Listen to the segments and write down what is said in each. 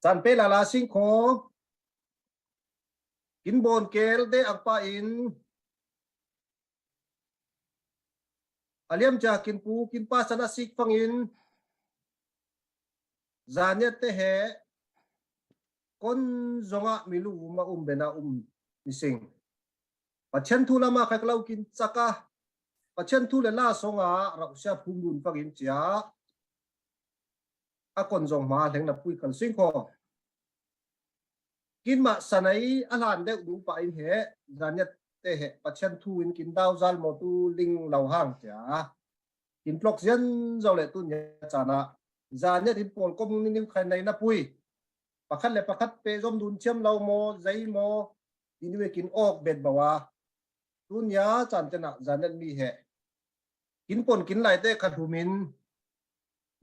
จันเปลาลาซิงโคกินบนเกลเดอักปาอินอาเลียมจากกินปูกินปาสนาซิกฟังอินจานเนตเตเหคนจงะมิลูมาเบนามิสิงปัจเจนทุลามาใครกล่าวกินสักะปัจเจนทุเลล่าสงะเราเสียพุ่งดุนฟังอินจ้าอาคนจงมาเห็นนับปุยกันซิงโคกินมาสนัยอาหารเด็กดูไปอินเหจานเนตเตเหปัจเจนทุอินกินดาวซัลโมตูลิงเหล่าห้างจ้ากินปลอกเซียนเจ้าเล่ตุนยาจานะจานเนตอินปอลก็มึงนิ่มใครในนับปุยประคัดเลยประคัดเปจอมดุนเชื่อมเราโมใจโมอินเวกินออกเบ็ดบ่าวะตุนยาจันเจนะจานเนตมีเหกินปนกินไหลเตะขัดหูมิน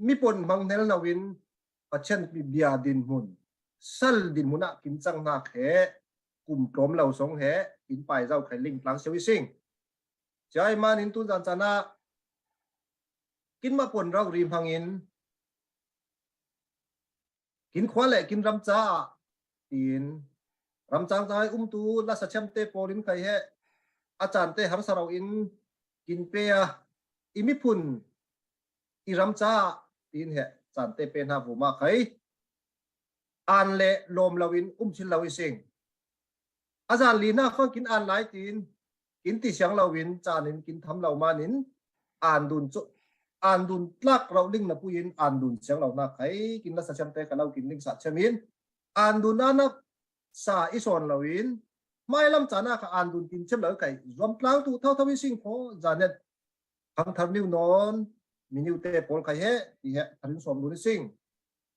มีปนบางเนลนาวินปัจเจนมีเบียดินหุนสัลดินหุนะกินจังนาแขกลุ่มกลมเหล่าสงแหกินไปเจ้าไข่ลิงพลังเชวิซิงใจมานินตุนจันจานะกินมาปนเรารีมพังอินกินขวาแหละกินรำจ้าอินรำจางใจตูลาสเชมเตโปลินไข่เหอาจารย์เตหัรสราวอินกินเปียอิมิพุนอิรำจ้าอินเหจานเตเป็นหาฟูมาไข่อันเละลมลาวินชินลาวิสิงอาจารย์ลีน่าฟังกินอันหลายตีนกินติเสียงลาวินจานินกินทำเหล่ามานินอ่านดุนอ่านดุนลักเราลิงนะผู้ยินอ่านดุนเสียงเราหน้าไข่กินลักษณะเชมเตกันเรากินลิงสัตเชมินอ่านดุนนั้นนักสาอิสอนลาวินไม่ลำจานาค่ะอ่านดุนกินเชมเราไก่รวมพลังตูเท่าทวิสิงพอจานเน็ตทางทำนิวนอนมีนิวเตปอลไข่เหที่เหทันสมดุนสิง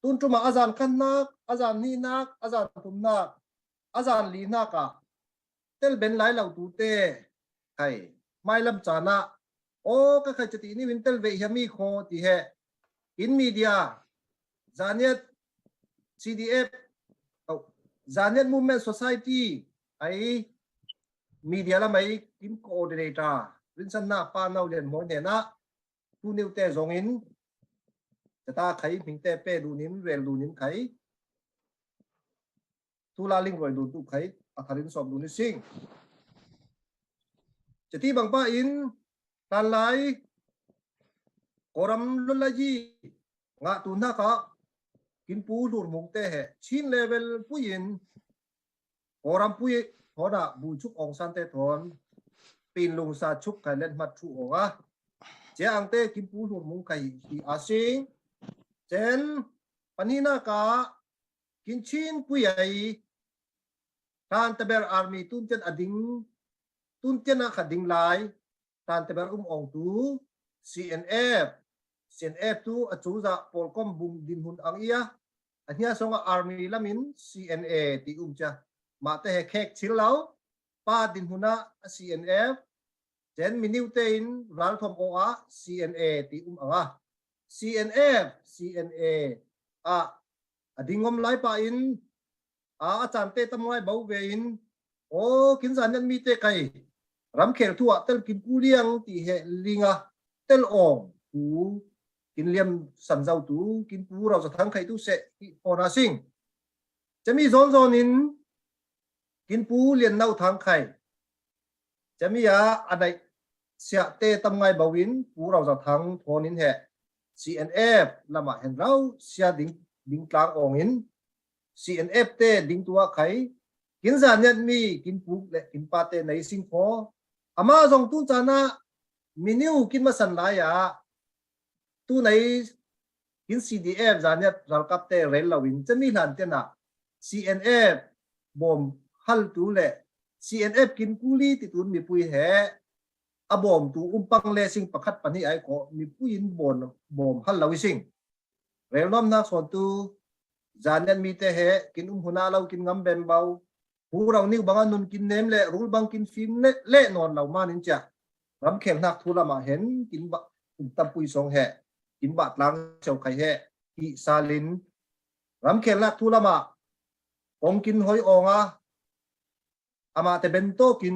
ตุนจุมาอาจารย์ขันนักอาจารย์นี่นักอาจารย์ตุมนักอาจารย์ลีนักอะเตลเบนไลเหล่าตูเตใครไม่ลำจานะโอ้ก็ใครจะตีนี่วินเตลเวฮมีโคตีเหอินมีเดียจานเน็ต CDF จานเน็ตมูฟเมนต์โซซายตี้ไอมีเดียละไม่กินโคอร์ดิเนเตอร์รินสันนาปานาเรียนโมเดนะตูนิวเตจงอินจะตาไข่พิงเตเป้ดูนิมเรลดูนิมไข่ทุลาลิงรวยดูตุไข่อาคารินสอบดูนิสิงจะที่บางป้าอินการไล่กอรัมลุลยีงะตุนนักะกินปูดูมุงเตะชินเลเวลผู้ยินกอรัมผู้ยินทอดะบูชุกองซันเตทอนปีนลงซาชุกไข่เล่นมัดชุกองะเจ้าอังเตกินปูดูมุงไข่ที่อาซิงเจนปนินากากินชินผู้ใหญ่ทานตะเบลอาร์มีตุนเจนอดิงตุนเจนนักขัดดิงไลทานตะเบลองตู CNF ตูอจูจะปอลคอมบุงดินหุนอังเอียอันนี้ส่งอาร์มีละมิน CNA ที่จะมาเตะแขกชิลเลาป้าดินหุนะ CNF เจนมินิวเตนรัลทอมโออา CNA ที่อังอ่ะCNA ดิ่งงมไล่ไปอินอาจารย์เตตมวยเบาเวอินโอ้กินสารยันมีเตไก่รำเขลทั่วเตลกินกูเลี้ยงตีเหลิงเตลอ่องกูกินเลี้ยมสันเจ้าตูกินปูเราจะทั้งไข่ตู้เสะพอนาซิงจะมีโซนนินกินปูเลี้ยนเน่าทางไข่จะมีอะไรเสียเตตมวยเบาวินปูเราจะทั้งทอนินเหCNF ละมาเห็นเราเสียดิ่งกลางองอิน CNF เตดิ่งตัวไข่กินสารยันมีกินปูและกินปาเตในสิงคโปร์อามาส่งตุนจานะมินิวกินมาสันหลายตู้ในกิน CDF จานเนี่ยเรากับเตเรลลาวินจะมีหลานเตนะ CNF บอมฮัลตูเล่ CNF กินกุลีติตุนมีปุยแห่อบอมตูปังเลสิงประคัดปนิไอโกมีปุยินบอมฮัลลาวิสิงเรลน้อมนักส่วนตูจานเนี่ยมีเตเหกินหัวหน้าเรากินงำเบมเบาผู้เรานิ่งบางอันนุนกินเนมเละรูบางกินฟิล์มเละนอนเรามานินจ้ะรำเข็มนักทุลมาเห็นกินบะตับปุยสองแห่กินบะล้างเจ้าไข่แห่กิซาลินรำเข็มนักทุลมาองกินหอยองอามาแต่เบนโตกิน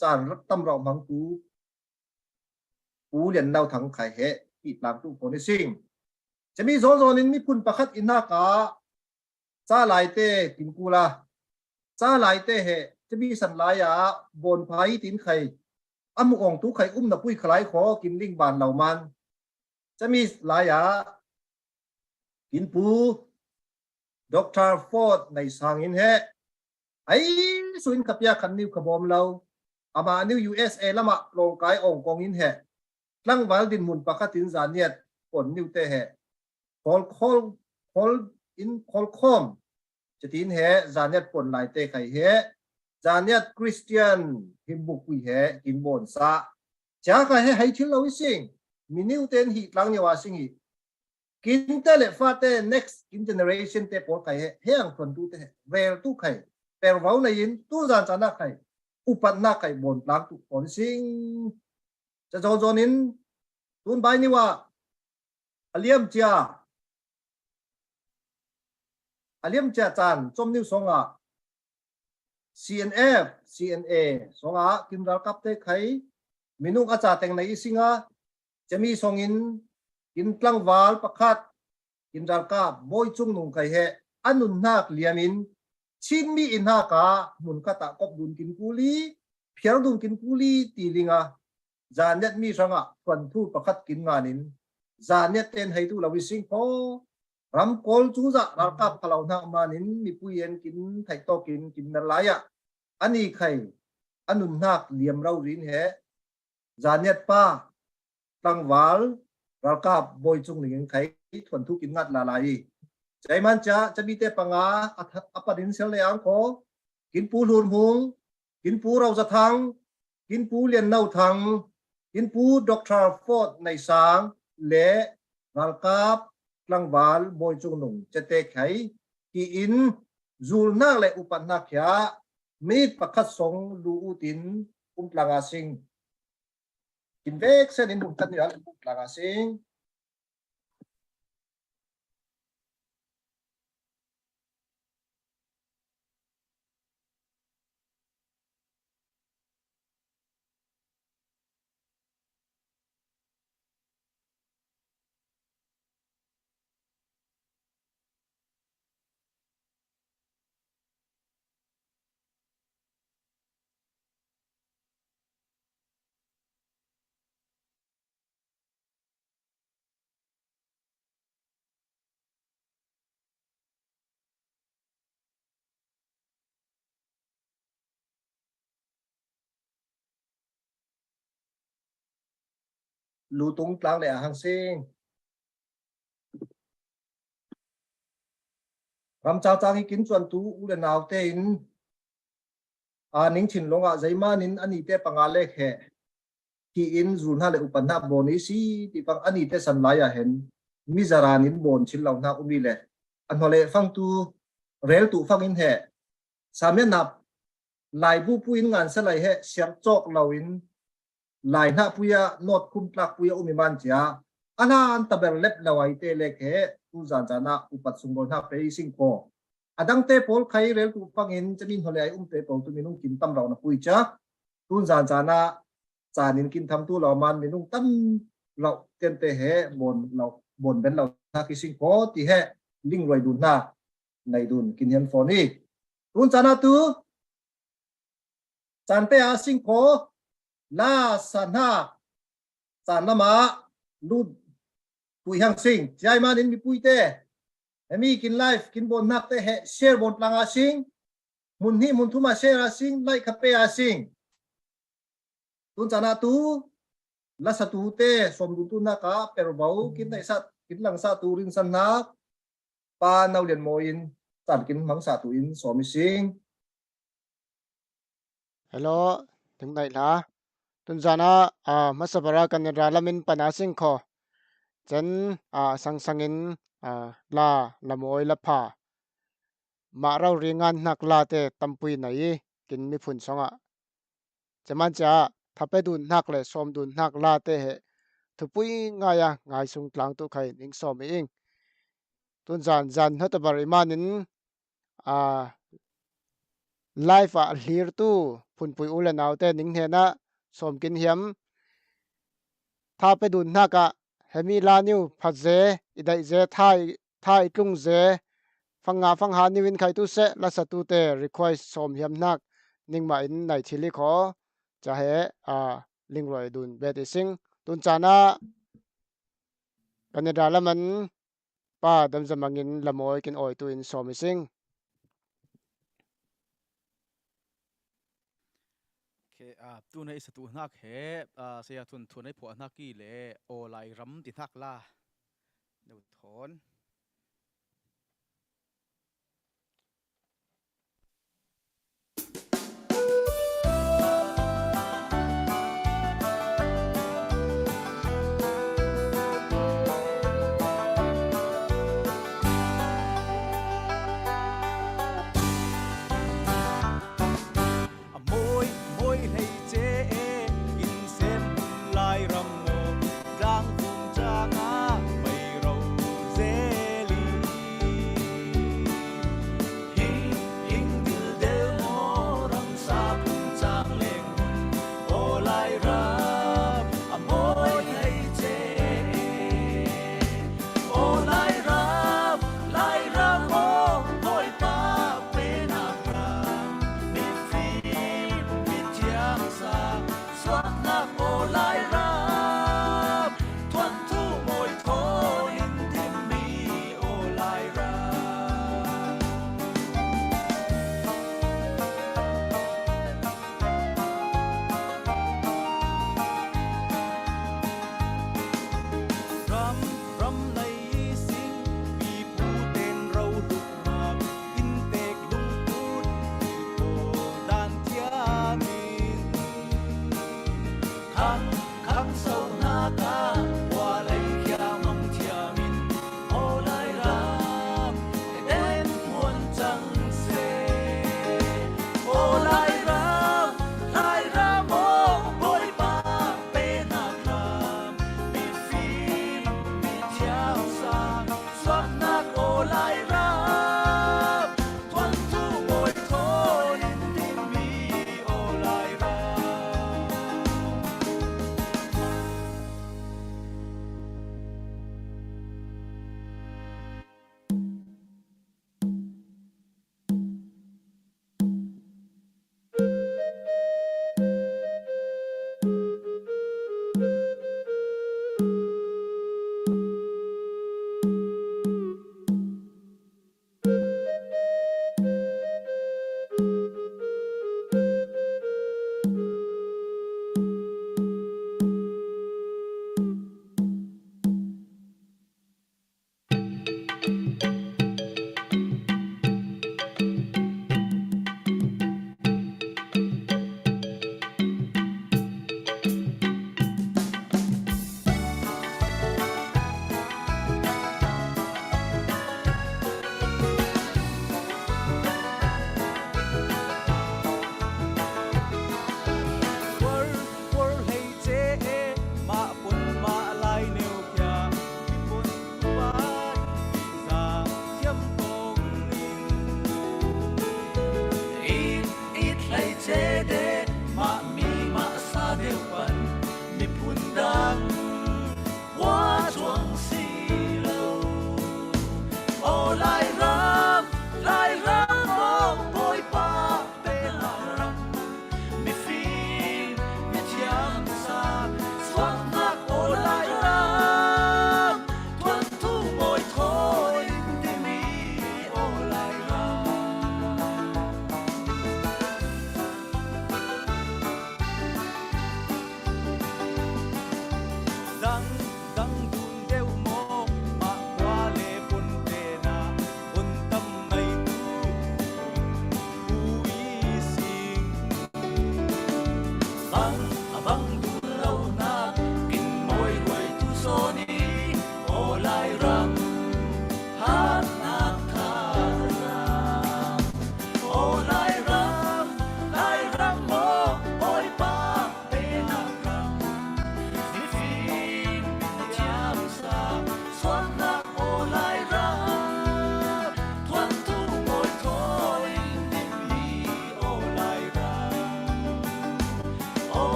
จานรัตตำเรามังกูปูเรียนเน่าทั้งไข่แห่กิล้างตู้โพนิซิงจะมีโซนนินมีพุ่นประคัดอินนากา cha lai te tin kula cha lai te heจะมีสันลายาบนไผ่ตินไข่อมุองตุไข่นับปุ้ยคล้ายขอกินลิงบานเหล่ามันจะมีลายากินปูดร.ฟอร์ดในสางอินเฮไอ้สุนกับยาคันนิวขบอมเราอามานิว USA ละมาลงกายองกองอินเฮลังวาลดินมุนปะคัตินจานเนียผลนิวเตเฮคอลอินคอลคอมจะตินเฮจานเนียผลหลายเตไข่เฮจานเนียคริสเตียนหิมบุกุยเฮกินบอนซาจ้าก็ให้ให้ทิ้งเราสิงมีนิวเตนหิตลังเยวาสิงหิกินเตเลฟาเต next in generation เตปอลไข่เฮียงคนดูเตเวลตุไข่เปรวาวในยินตู้จานจานาไข่อุปนักไข่บนหลังตุปอนสิงจะโจนินตุนใบนี้ว่าอเลียมเจียจานจมนิวสงะ CNF CNA สงะกินรักกับเตไข่มินุงอาจารย์แต่งในสิงะจะมีสงินกินกลางวาลประคัดกินรักกับบอยจุงนุงไข่เฮอันนุนนักเลียมินชินมีอินหากามุนกตะกบดุนกินกุลีเพียงดุนกินกุลีตีลิงะจานเน็ตมีสังะฟันทูประคัดกินงานินจานเน็ตเต็นให้ตูลาวิสิงพอรำกอลจูจะรักกับพลาวนามานินมีปุยเอ็นกินไทยโตกินนั่นหลายะอันนี้ใครอันนุนนักเลียมเรารินเฮจานเน็ตป้าตั้งวาลรักกับบอยจุงหนึ่งใครฟันทูกินงัดละลายใจมันจะมีแต่ปังอาอปดินเสียเลยอังโคกินปูลูนหงกินปูเราจะทังกินปูเลียนเน่าทังกินปูดร.ฟอร์ดในสางเละรัลกับกลางวาลบอยจุงหนุ่งจะเตะไขกีอินจูลนาและอุปนักยามีดประคัดสงลูอุตินปลางอาสิงกินเวกเส้นอินบุตันยาปลางอาสิงลูตรงกลางเลยหังสิงรำเจ้าจางให้กินส่วนตูอุเลนาวเตอินนิ่งชินลงใจมานินอันนี้เตปังอาเล็กเหที่อินจูนฮาเลอุปนักบอนิสีที่ปังอันนี้เตสันลายเห็นมิจารานินบอนชินเหล่านักอุมิเลอันฮอเลฟังตูเรลตูฟังอินเหสามนับลายผู้พูอินงานสลายเหเสียงโจกเหล่าอินลายหน้าปุยนอดคุมปลักปุยอุมิมันเจ้าอันนั้นตะเบลเล็บเหล่าไอเตเล็กเหตูจานจานะอุปัตสุงบนฮาเปย์สิงโกอดังเตปอลใครเรลตูฟังอินจะมีฮอเลไอเตปอลตูมีนุ่งกินตำเราหน้าปุยจ้าตูจานจานะจานินกินทำตัวเรามันมีนุ่งตั้มเราเต็มเตะเหบนเราบนเป็นเราทักสิงโกที่เหลิงรวยดุนหน้าในดุนกินเห็นฟอนี่ตูจานะตูจานเปอาสิงโกลาสันหาจานละมาลุดปุยหังสิงใจมานินมีปุยเตมีกินไลฟ์กินบนนักเตะเชร์บนพลังอาสิงมุนนี่มุนทุมาเชร์อาสิงไลค์ขับเปอาสิงตุนจานาตูลาสตูเตสมดุตุนักะเปรบาวกินในสัตกินหลังสัตูรินสันนักปานาเลียนโมอินจานกินมังสัตูอินสอมิสิงฮัลโหลถึงไหนล่ะตุนจานะมาสบารากันในราลามินปนาสิงคอจันสังอินละมวยละพามาเราเรียงงานนักลาเตตัมปุยไหนกินมีฝุ่นสงะจะมันจะถ้าไปดูนักเลยสมดูนักลาเตะทุปุยง่ายสุงกลางตัวใครนิ่งสมเองตุนจานฮัตบาริมานินไลฟ์ลีร์ตู้พุ่นปุยอุลนาวเตนิ่งเฮนะสมกินเหียมถ้าไปดูนักเฮมีลานิวพัดเจอิได้เจท่ายตุ้งเจไฟ ฟังงาฟังหานิวินไข่ตุเสละสตูเตรีควายสมเฮียมนักนิ่งมาอินในทิลิขอจะเหลิงรอยดุนเบติสิงตุนจานะกันดาละมันป้าดำจะมังินละมอยกินอ้อยตุนสมิสิงtu nei sa tu nak he se ya thun thun ai pho nak ki le o lai ram ti thak la no thon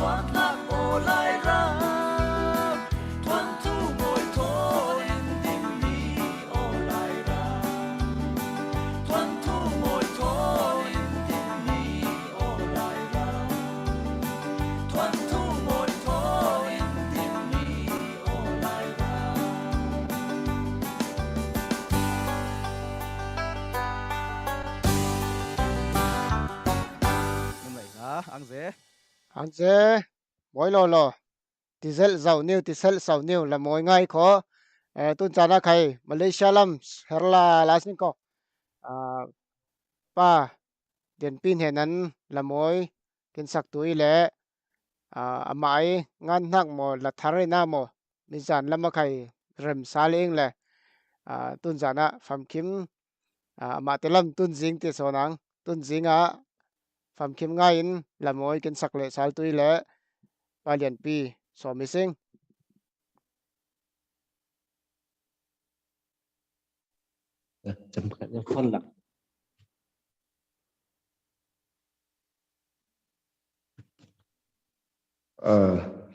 thoát lạc ô lại ra thoát thu ngồi thôi tình mi ô lại ra thoát thu ngồi thôi tình mi ô lại ra thoát thu ngồi thôi tình mi ô lại ra nhưng này hả anh dễ mỗi lo diesel giàu nhiều diesel giàu nhiều là mỗi ngày có tuần trả khai Malaysia lam herla lasin ko pa điện pin hệนั้นlà mỗi kinh sắc tuổi lệ amai ngan hak mo la thare na mo mizan lama khai rem saling le tun jana pham kim ama telam tun jing te sonang tun jinga pham kim nga in la moi kin sak le sal tui le palian pi so missing chấm khát cho phân lặng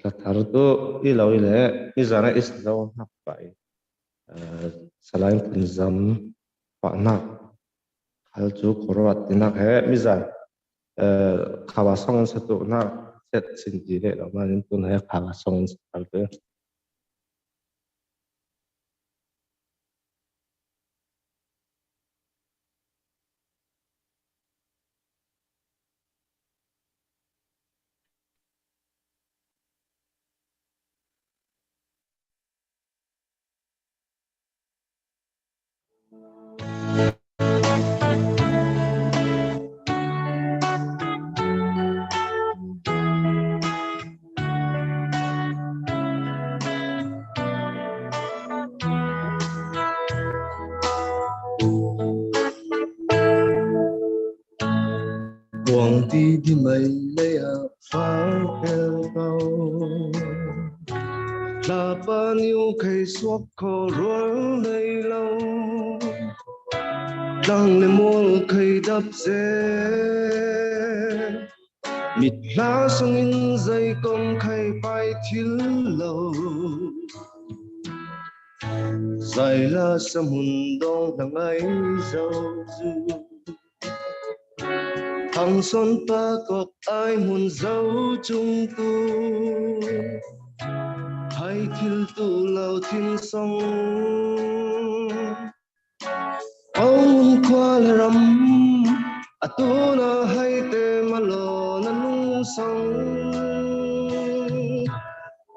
là thằng đó đi lâu đi lẽ đi ra này ít lâu hấp phải selain penjam pak nak hal tu korot tinak he mizan khawasong satu nak set sendiri le lama ni pun he khawasong hal tu Quang đi đi mây lấy pháo kêu cao là bao nhiêu cây suốt khô ruộng đầy lâu đang lên muôn cây đắp dê mịt lá sông in dây con cây bay thiếu lâu dài là sâm hùn đông đằng ấy giàu du thằng son pa cọc ai muốn giấu chung tu hay thiếu tu lâu thiên sông ông qua là rắm tu na hay te malo na nung sông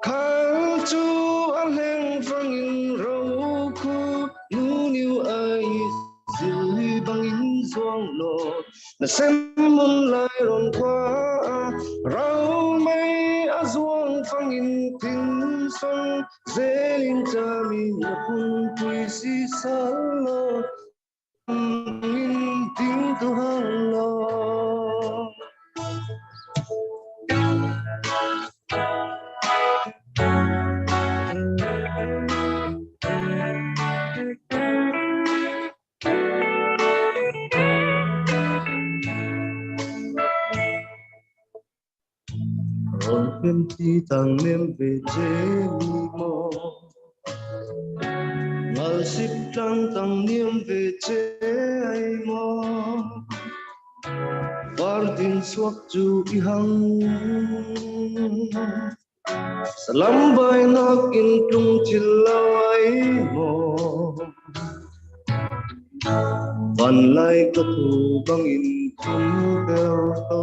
khang chu anh hẹn phang in râu khu nu niu ai dưới băng in doang lo na xem môn lại rộn qua rau mây azuang phang in tin sông dễ linh cha mi na kun tui si sa lo in tiếng tu hang lo em ti tang nem về chế mò ngал sip tang niêm về chế ai mò var tin suak chu i hang salam bay nak in tung chilai mò van lai ka thu bang in tung bel to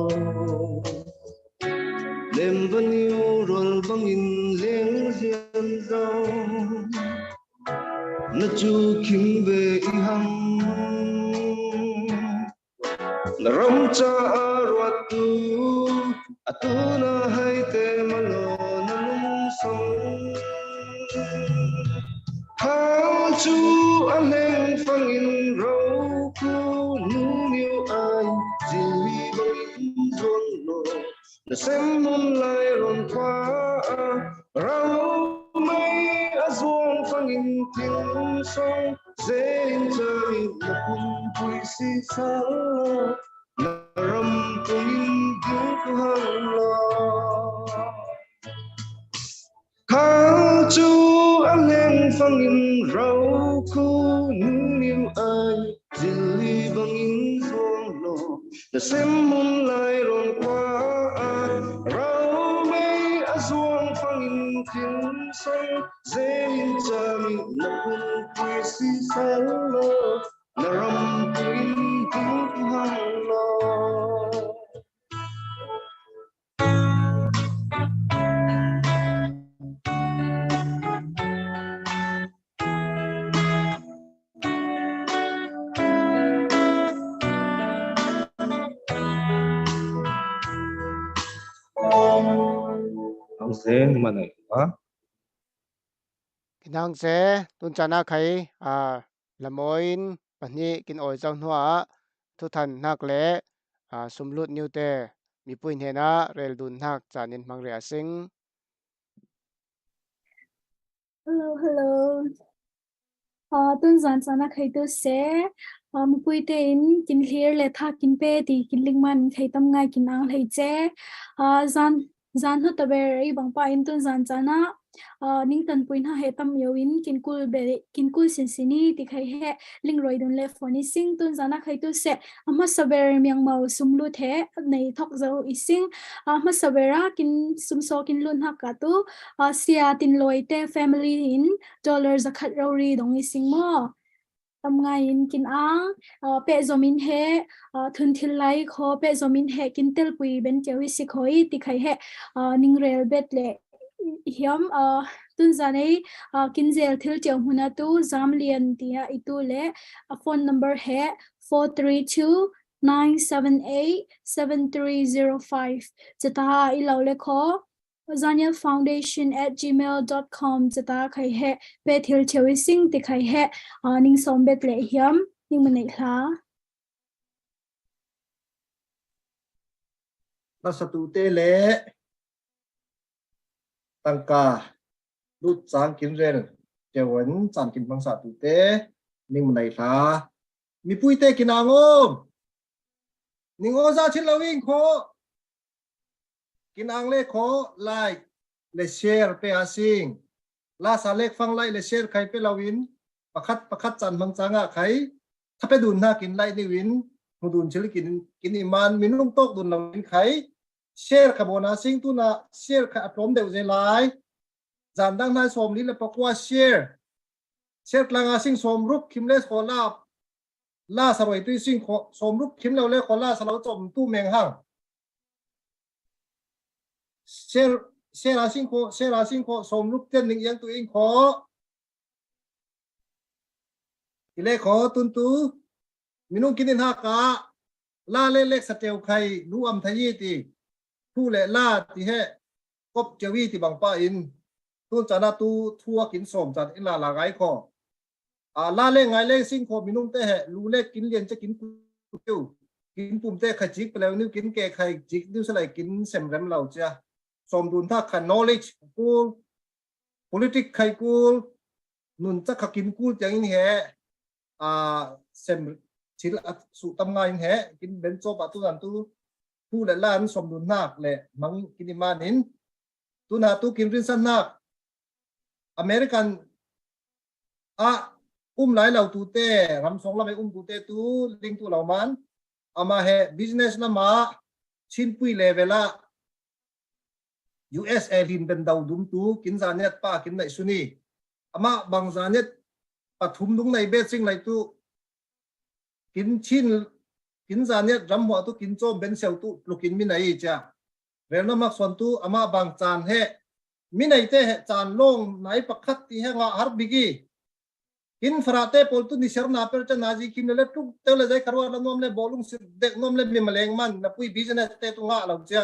đêm vẫn yêu rồi băng in liếng hiền dâu nó chu kim về y hăng là rong cha ruột tu na hay te malo na lung sông hao chu anh em phang in râu cu nu yêu ai dìu băng in ruộng lồ na xem môn lại rộn qua rau mây azuang phang in tiếng sông dễ in trời là kun tui si sa na ram tung in tiếng hang lo phăng in rau khu nu niu ai dili bang in zuang lo na sem mun lai ron qua rau mei a zuang phăng in thiên song dễ in cha mi na kun quy si sa lo na ram in tin hang lo ang sen manai ha kinang se tun chana khai la moin pani kin oi chang hnuwa thu than nak le sumlut new te mi puin hena rel dun nak chanin mangre asing Hello. Tuần giản sana khai tu se mupui te in kin clear le tha kin pe ti kin lingman khai tam ngai kin ang lai che zan hu taber i bang pa in tuần giản sana ning tan puin ha he tam yo in kin kul sin sini ti khai he ling roi don le phone sing tuần giản khai tu se ama saber myang mau sumlu the nei thok zo ising ama sabera kin sumso kin lun ha ka tu sia tin loi te family in dollar zakat rauri dong ising mo tam ngai in kin ang pe zomin he thun thil lai kho pe zomin he kin tel pui ben chewi si khoi ti khai he ning rel bet le hiam tun zanei kin zel thil chew huna tu zam lian tia itu le phone number he 432-978-7305 chata ilaw le kho zaniafoundation@gmail.com chata khai he pe thil chewi sing ti khai he ning som bet le hiam ning manei hla na satu te le tangka lut sang kin rel chewan chan kin bang sa tu te ning manai hla mi pui te kinangom ning oza chin lawing kho kinang le kho like le share pe asing la sa lek phang lai le share khai pe lawin pakhat chan bang changa khai thape dun na kin lai ni win mudun chil kin iman minung tok dun lawin khai share khabona sing tu na share kha atom deu je lai zan dang nai som li le pakwa share tlanga sing som rup khim le khola la saroi tu sing kho som rup khim le khola salo chom tu meng hang share asing kho som rup ten ning yang tu ing kho ile kho tun tu minung kinin ha ka la le lek sa teu khai nu am thayi ti thu le la ti he kop chewi ti bang pa in tu chana tu thua kin som chan in la gai kho la le ngai le sing kho minung te he lu le kin lien che kin tu kin pum te kha chik pe le nu kin ke khai chik du sa lai kin sem rem lau cha som dun tha kha knowledge ku politics khai ku nun cha kha kin ku chang in he sem chil su tam ngai in he kin ben cho pa tu nan tu thu le lan som dun nak le mang kin imanin tu na tu kin rin san nak American lai lau tu te ram song la mai tu te tu ling tu lau man ama he business na ma chin pui levela USA lin ben dau dum tu kin zanet pa kin nai suni ama bang zanet pathum dung nai be sing lai tu kin zanet ram ho tu kin chom ben seu tu lukin mi nai cha rena mak son tu ama bang chan he mi nai te he chan long nai pakhat ti he nga har bigi kin frate pol tu ni ser na per cha naji kim le tu te le jai karwa la nom le bolung sir dek nom le mi maleng man na pui business te tu nga lau cha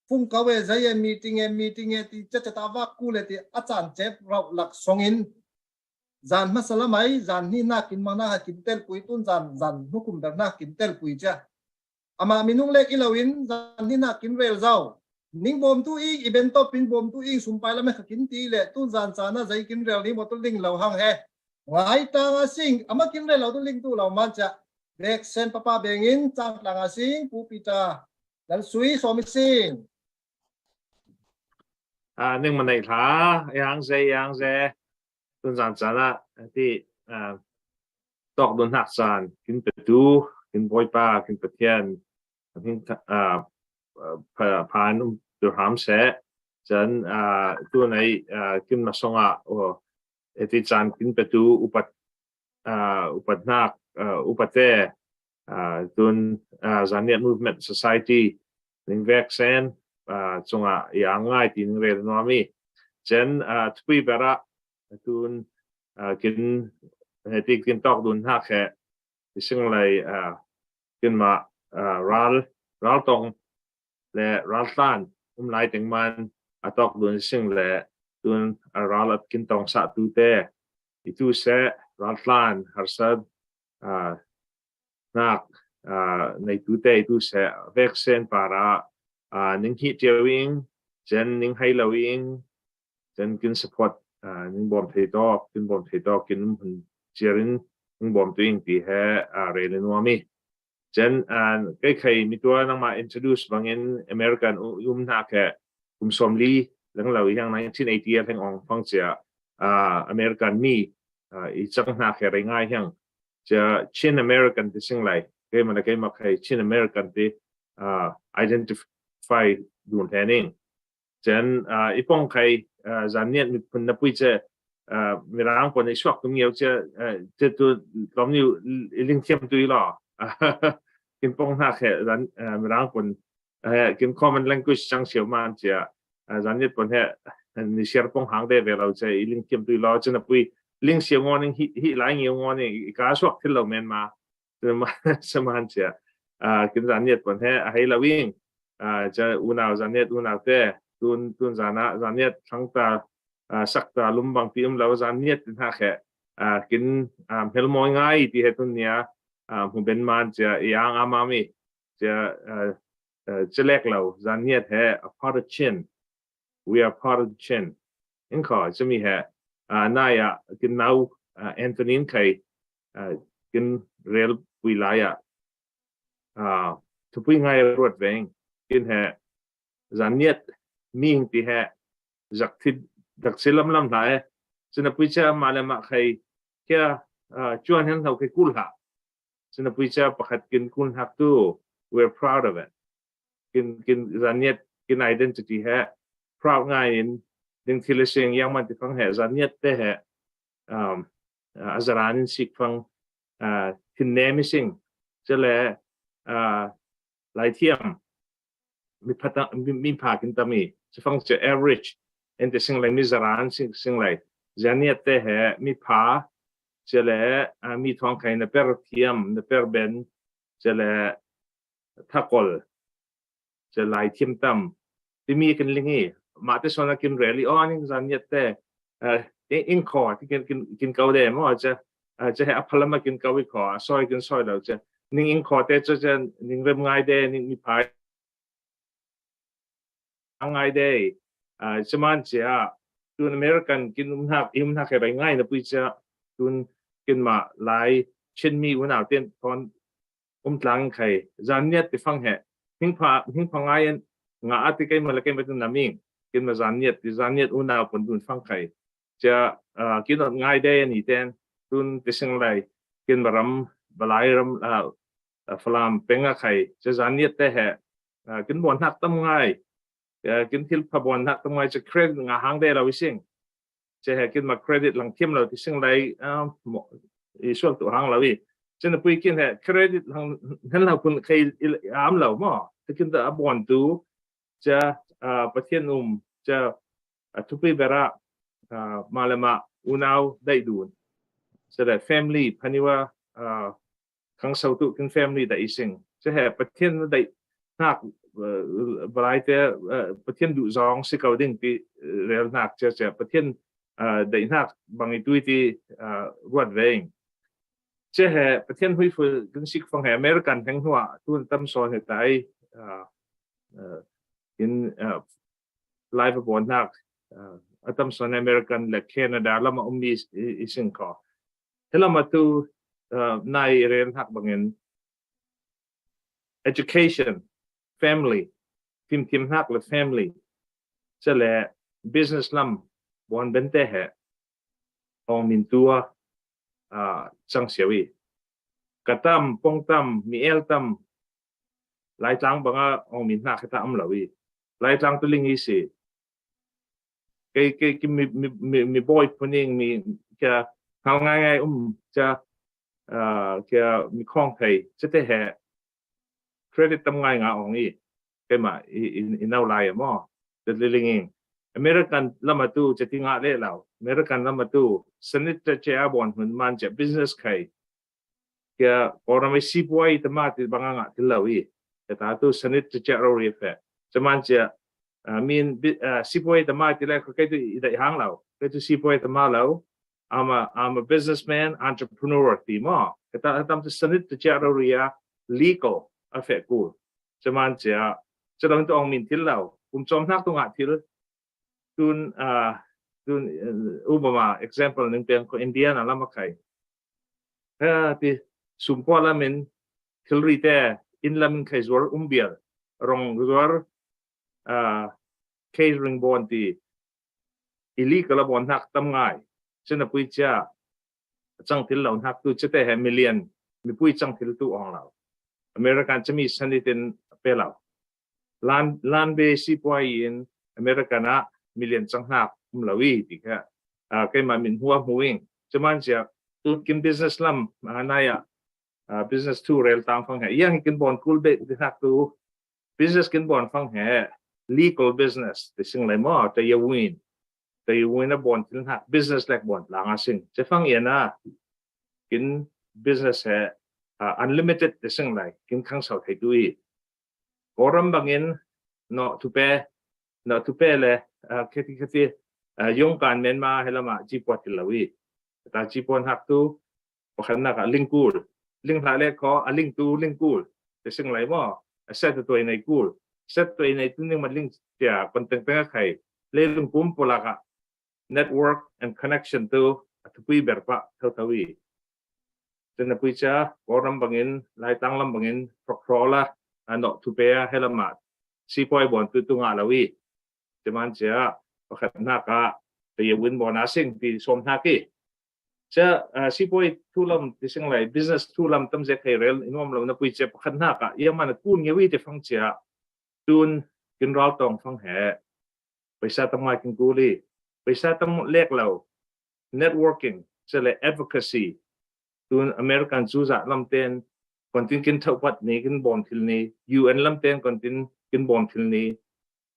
phung ka we zai meeting e ti cha ta wa ku le ti achan chep rau lak songin zan masala mai zan ni na kin mana ha kin tel pui tun zan hukum dar na kin tel pui cha ama minung le kilawin zan ni na kin rel zau ning bom tu i event to pin bom tu i sumpai la me kin ti le tun zan cha na zai kin rel ni motul ding lau hang he ngai ta nga sing ama kin rel lau tu ling tu lau man cha rek sen papa bengin chang la nga sing pu pita dal sui so mi sing nhưng mà này thả yang ze ตุนจานจานะที่ตอกโดนหักสานกินเป็ดดูกินบอยปลากินเป็ดเทียนกินผ่านตัวหามเสะจันตัวไหนกินมาส่งโอ้ที่จานกินเป็ดดูอุปัตนักอุปัตเตตุนZaniat Movement Society นึงแวกเซนส่งอย่างง่ายที่นึงเรียนน้อมีจันทุกปีเบระตุนกินที่กินตอกดุนหักแค่ซึ่งเลยกินมารัลตรงและรัลตันไล่ถึงมันตอกดุนซึ่งเลยตุนรัลกินตรงสัตว์ตัวเตะitu se ratlan harsad nak nei tu te itu se vaccine para ning hi tiawing jen ning hai lawing jen kin support ning bom thei to kin hun cherin ning bom tuing ti he re le nuami jen kai mi tua nang ma introduce bangin American na ke somli lang lawi yang 1980 hang ong phang chia American miอีจังหน้าแค่ไรง่ายยังจะชินอเมริกันที่สิ่งไรเกี่ยมันก็มาใครชินอเมริกันที่identify ดูแทนเองจันอีพงใครจานเนี่ยมีคนนับวิจัยมีร่างคนในช่วงตรงนี้จะตัวล้อมอยู่ลิงเทียมตัวอีหล่อกินพงหน้าแค่มีร่างคนกิน common language จังเฉียวมันจะจานเนี่ยคนแค่นิเชียร์พงหางได้เวลาจะลิงเทียมตัวอีหล่อจะนับวิลิงเสียงวันนี้หลายเงี้ยวันนี้การสวกที่เราเมนมาสมานเสียกินจานเน็ตวันนี้ให้เราวิ่งจะอุณาจานเน็ตอุณาเต้ตุนจานเน็ตทั้งตาสักตาลุ่มบางทีเราจานเน็ตนะแค่กินเฮลมอยง่ายที่เหตุนี้ผมเป็นมันจะยังอามามีจะเล็กเราจานเน็ตให้ part of chin we are part of chin ยังขอจะมีให้นายกินนาวแอนโทนีนใครกินเรลวิลายทุกปีง่ายรวดเวงกินแห่จานเนียดมีงที่แห่จักทิดจักเซลัมลำไหนสนับวิจารมาเลยมาใครแค่จวนเห็นเราแค่กุลหักสนับวิจารประคัดกินกุลหักตู้ we're proud of it กินจานเนียดกิน identity แห่ proud ง่ายดึงทีละเสียงยังมันที่ฟังแห่จานเนียดแต่แห่อาจารย์สิกฟังที่เนมิสิงจะเลยหลายเทียมมีผ่ากินตามีจะฟังจะ average เอ็นแต่สิ่งไรมีจารย์สิ่งไรจานเนียดแต่แห่มีผ่าจะเลยมีท้องไข่ในเปอร์เทียมในเปอร์เบนจะเลยทักกลจะหลายเทียมตั้มที่มีกันลิงงี้มาแต่ส่วนกินเรลี่นี่จานเนียดแต่อิงคอที่กินเกาเดมว่าจะให้อภัยมากินเกาวิคอซอยกินซอยเราจะนิ่งอิงคอแต่จะนิ่งเริ่มง่ายเดนิ่งมีพายง่ายเดจะมันจะตุนอเมริกันกินอิ่มนักอะไรง่ายนะพี่จะตุนกินมาหลายเช่นมีวันเอาเต้นตอนหลังใครจานเนียดที่ฟังแห่หิ้งพง่ายงาที่ใครมาแล้วใครมาตุนน้ำมิงกินมาจานเนียดวันเอาคนตุนฟังใครจะกินง่ายได้นี่เต้นตุนที่สิ่งไรกินบารมบลายรำฟลามเป็นอะไรจะจานเนียดแต่แห่กินบนหักตั้งง่ายกินที่พบนหักตั้งง่ายจะเครดิตงาหางได้เราวิสิ่งจะแห่กินมาเครดิตหลังเทียมเราที่สิ่งไรช่วงตัวหางเราวิจะนับไปกินแห่เครดิตหลังนั้นเราคุณเคยอามเรามั้งถ้ากินแต่บนตัวจะประเทศจะทุกปีเวลามาเลยมาอุณาวได้ดูนจะได้ family พันว่าครั้งสุดท้ายกิน family ได้สิ่งจะให้ประเทศได้นักบรายแต่ประเทศดูจองสิเขาดิ้งที่เรียนนักจะประเทศได้นักบางตัวที่รวดเร่งจะให้ประเทศหุ้ยฟื้นกินสิฟังให้อเมริกันทั้งหัวทุนตั้มสอนให้ได้กินไลฟ์บนนักตั้มสอนอเมริกันและแคนาดาแล้วมามีสิ่งข้อแล้วมาตัวในเรียนนักบางอย่าง education family ทีมนักและ family จะเลย business ลำบนเป็นแต่เห ong min tua chang siawi katam pongtam miel tam lai tlang banga ong min na khata am lawi lai tlang tu ling isi cái mi boy puning mi kia hao ngay cha kia mi khong thầy chứ thế hệ credit tâm ngay ngã ong i cái mà in nào lại mà the living American lama tu cha tinga le lao American lama tu sanit cha bon hun man cha business kai kia orang mai sipoi tamati banganga tilawi ta tu sanit cha ro ri fe chaman cha min sipoi tamati le kai tu idai hang lao kai tu sipoi tamalo I'm a businessman entrepreneur ti ma ta tam tu sanit cha ro ri legal affect ku chaman cha long tu ong min tilau chom nak tu nga til tun ubama example ning peng ko India na lama kai ti sumpo la min thilri te in lam kai zor umbial rong zor catering bon ti illegal bon hak tam ngai chena pui cha chang til lawn hak tu chete he million mi pui chang til tu ong law American chami sanitin pelaw lan be si poi in Americana million chang hak lawi ti ka kai ma min huwa huing chaman sia tu kin business lam anaya business tu rel tang phang he yang kin bon kul be ti hak tu business kin bon phang he legal business ti sing lai mo ta ya win a bon tin hak business like bon lang asing che phang yana kin business he unlimited ti sing lai kin khang sau thai tu i koram bangin no tu pe le kheti yong kan men ma helama ji pot lawi ta ji pon hak tu pakhan na ka lingkul ling la le ko a lingkul te sing lai mo set tu nei kul set tu nei tu ning ma ling tia kon teng teng khai le lung pum polaka network and connection tu pui berpa thawi tena pui cha koram bangin lai tang lam bangin prokrola no tu pe helama si poi bon tu nga lawi teman cha pakhat na ka te win bon asing ti som na ki cha si poi tulam ti sing lai business tulam tam je khai rel inom lo na pui che pakhat na ka ya man kun ngewi te phang cha tun kin ral tong phang he paisa tamai kin kuli paisa tam lek lo networking chale advocacy tun American zuza lamten kontin kin thawat ni kin bon thil ni UN lamten kontin kin bon thil ni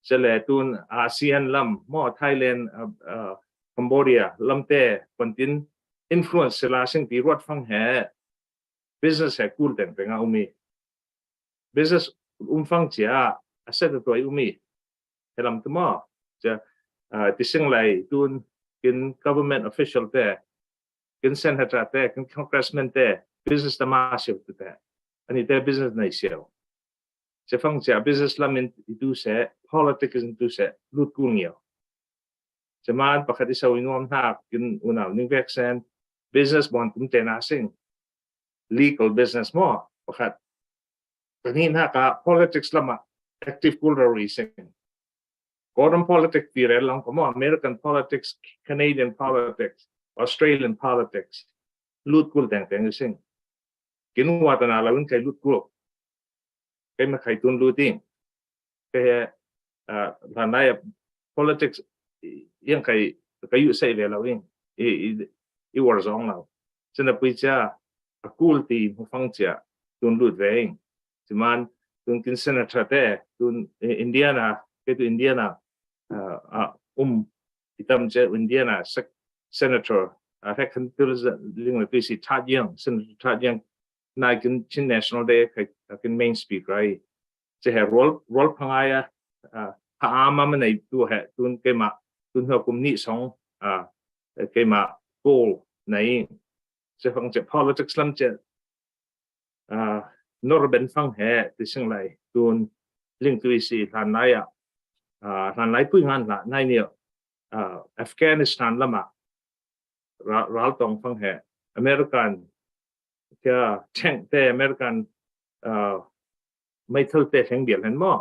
chale tun ASEAN lam mo Thailand Cambodia lamte kontin influence la sing ti rot phang he business he kul ten penga umi business phang chia asset to umi helam tmo cha ti sing lai tun kin government official te kin senator te kin congressman te business tamasif te ani te business nei sel che phang chia business lamin du se politics du se lut kungyo chaman pakati sa inom ha kin unaw ning vexen business bon kum te na sing legal business mo pakhat tanin ha ka politics lama active culture sing Gordon politics ti lang ko mo American politics Canadian politics Australian politics lut kul teng sing kinuwa ta na lawin kay lut kul kay makai tun luting kaya lanaya politics yang kay kayu say le lawin I war zong law sina puicha akul ti mufang chia tun lut veing siman tun kin senator te tun Indiana ke tu Indiana itam je Indiana senator rekan tu ling le si Tad Young senator Tad Young na kin chin national day kin main speaker ai che he rol phangaya ha ama manai tu he tun ke ma tun ho kum ni song ke ma goal nei che phang che politics lam che nor ben phang he ti sing lai tun ling tu si han lai pui ngan la nai ni Afghanistan lama ral tong phang he American kia tank te American mai thul te theng bial han mo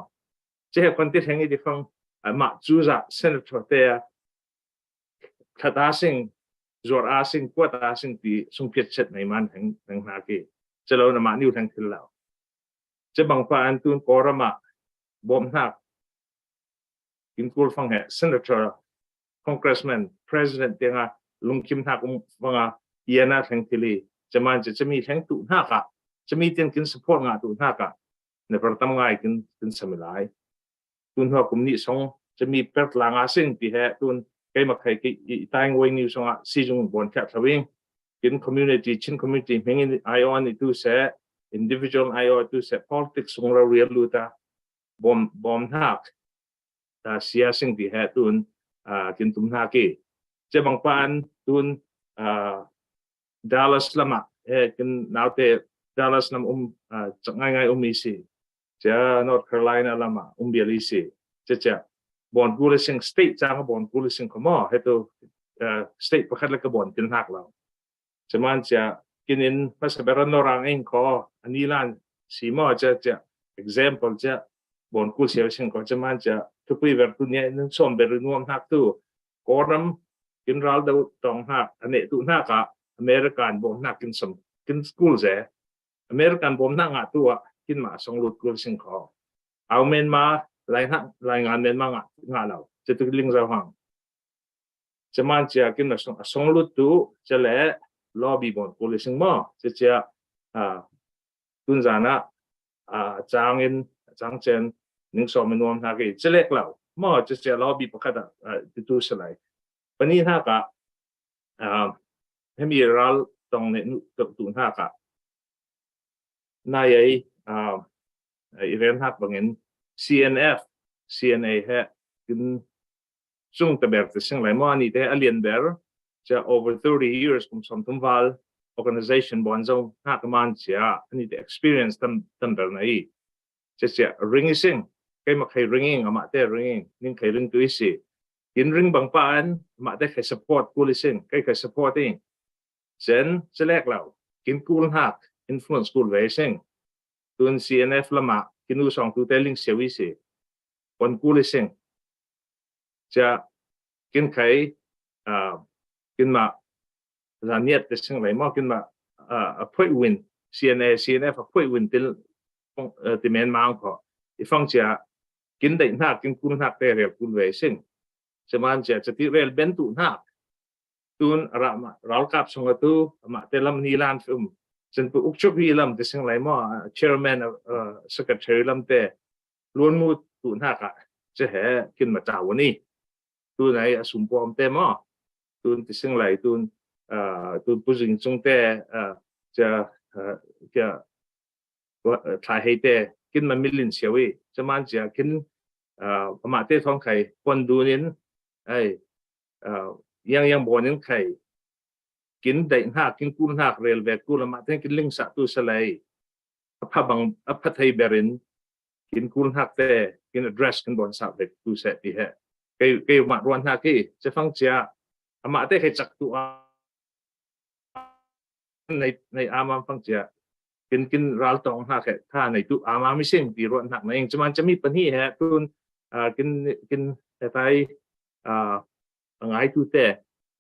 che kon ti theng I phang ma chu za senator te thata sing zor asing kuat asing ti sung piet chet mai man hang na ke chalo na ma niu thang thil lao che bang pa an tun korama bom hak in kul phang he senator congressman president tenga lungkim hak wanga yana thang thili chaman che chami thang tu na ka chami ten kin support nga tu na ka ne pratam ngai kin samilai tun ho kum ni song chami pet langa sing ti he tun kai ma khai ki tang wei ni songa si jung bon kha thawing in community chin community mengin ion itu se individual ion itu se politics song la real luta bom hak ta sia sing ti he tun kin tum na ki che bang pan tun Dallas lama kin naute Dallas nam ngai ngai isi cha North Carolina lama biali si cha bon gulising state cha bon gulising komo hetu state pakhat la ka bon tin hak law chaman cha kinin masaberan orang eng ko anilan si mo cha example cha bon kul sia sing ko chaman cha tupui ver tunya nen som ber nuam hak tu koram kin ral da tong hak ane tu na ka American bom nak kin school ze American bom nak nga tu kin ma song lut kul sing ko au men ma lai ngan men ma nga law che tu ling za hang chaman cha kin na song lut tu che le lobby bon kul sing mo che cha tun zana chang chen ning so men nom ha ke che lek law mo che cha lobby pakata tu selai pani ha ka hemi ral tong ne tu ha ka na ye event hak bangin CNA he kin sung ta ber sing lai mo ni te alien ber cha over 30 years kum som tum val organization bonzo hak man cha ni the experience tam ber nai cha ringing kai ma khai ringing ama te ringing ning khai ring tu isi in ring bang pan ma te khai support policing kai khai supporting chen select law kin kul hak influence school racing tun CNF lama kinu song tu telling service kon kulising cha kin khai kin ma zaniat te sing lai mo kin ma appoint win CNF appoint win til ti men mang ko ifang cha kin dai na kin kun hak te re kul racing seman cha ti rel ben tu na tun ral kap song tu ma te lam ni lan film sen pu ukchuk hi lam te sing lai mo chairman secretary lam te luon mu tu na ka che he kin ma chaw ni tu nai asum pom te mo tun te sing lai tun pu jing chung te cha thai he te kin ma milin siawi chaman cha kin ma te thong khai pon du nin ai yang bonin khai kin dai ha kin kun hak rel ve kul ma ten kin ling sa tu salai apha bang apha thai berin kin kun hak te kin address kin bon sa ve tu se ti he kai ma ron ha ki che phang chia ama te khai chak tu nei ama phang chia kin ral tong ha khe tha nei tu ama mi sing ti ron hak nei chaman chami pan hi he tun kin tai ngai tu te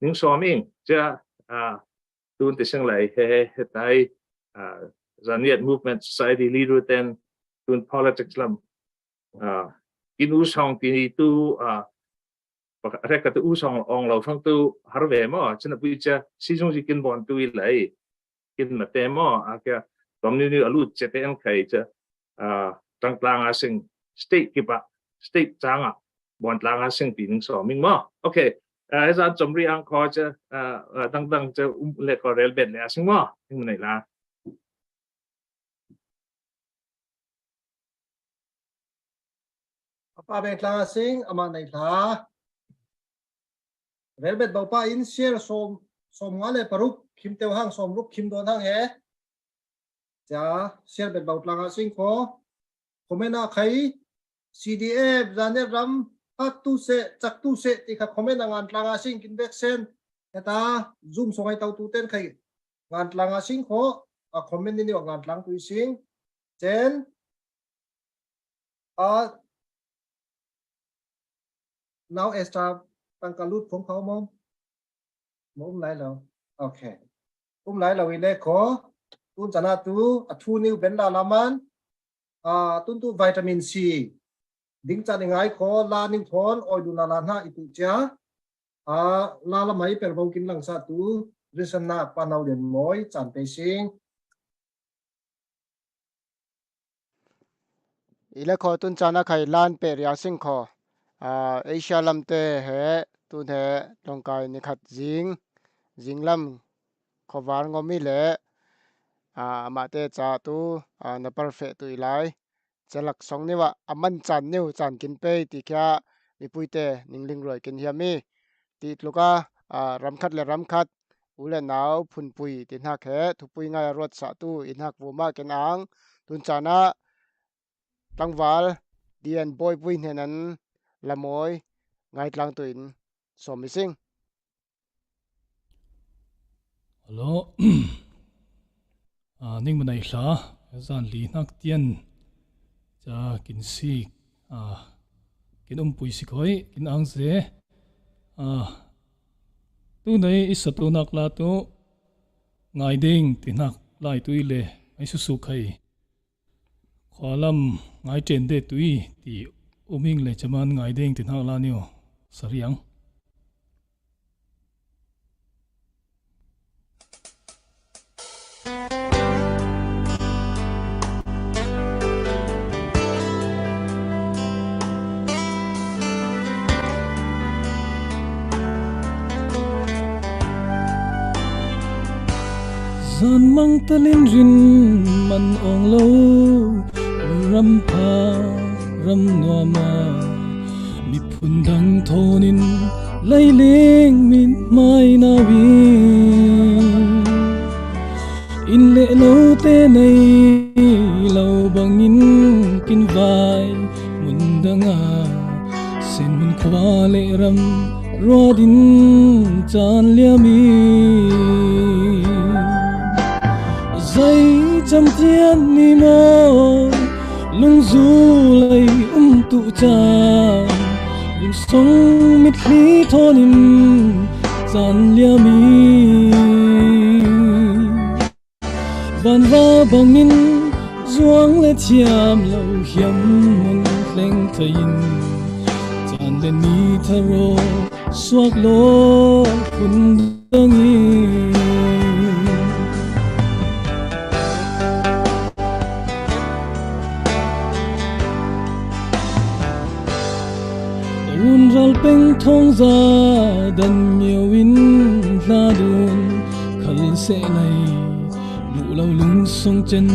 ning so ming cha tun te sing lai he tai zaniat movement society leader ten tun politics lam kin u song ti tu rek ka tu u song ong lo phang tu har ve mo chana pu cha si jong ji kin bon tu lai kin ma te mo a ka tom ni alu che te an khai cha tang tlang a sing state ki ba state changa bon tlang a sing ti ning so ming mo okay as an chomri ang kho cha dang cha le ko rel bet le asing mo ning nei la pa be tlang sing ama nei la rel bet bau pa in share som ngale paruk kim teu hang som rup kim don hang he cha share bet bau tlang sing ko komena khai CDF zane ram tu se chak tu se ti kha comment ngan tlanga sing kin back sen eta zoom songai tau tu ten khai ngan tlanga sing kho a comment ni ngan tlang tu sing chen now extra tangkalut phong khau mom lại đâu ok lại là vì lẽ có tuân chana tu thu new ben la laman tuân tu vitamin C ding cha ngai ko la ning thon oi du la na itu cha la la mai per bau kin lang sa tu risana panau den moi chan pe sing ila kho tun chana khai lan pe ria sing kho Asia lam te he tun he longkai ni khat jing lam kho war ngomi le ma te cha tu na perfect tu ilai chalak song ni wa aman chan new chan kin pe ti kya mi puite ningling roi kin hiami ti tluka ram khat ule naw phun pui tin ha khe thu pui ngai rot sa tu in hak bu ma ken ang tun chana tangwal dien boy pui henan lamoi ngai tlang tuin somi sing hello ning manai hla zan li nak tian cha kin si kin pui si khoi kin ang se tu nei isatu nak la tu ngai ding tinak lai tui le ai su su khai khalam ngai chen de tui ti uming le chaman ngai ding tinak la niu sariang zan mang talin rin man ong lo ram pha ram noa ma mi phun dang thonin lai leng min mai na wi in le lo te nei lo bangin kin vai mun danga sen mun khwa le ram rodin chan liami dây chăm thiên ni mơ lung du lầy tụ tràn lung sông mít lý thonin gian lia mi van va bangin zuang le thiam lâu hiếm mun leng thain chan le ni tharo suak lo kun dangi ral peng thong za dan nhiều in la dun khal se nei lu lâu lung song chen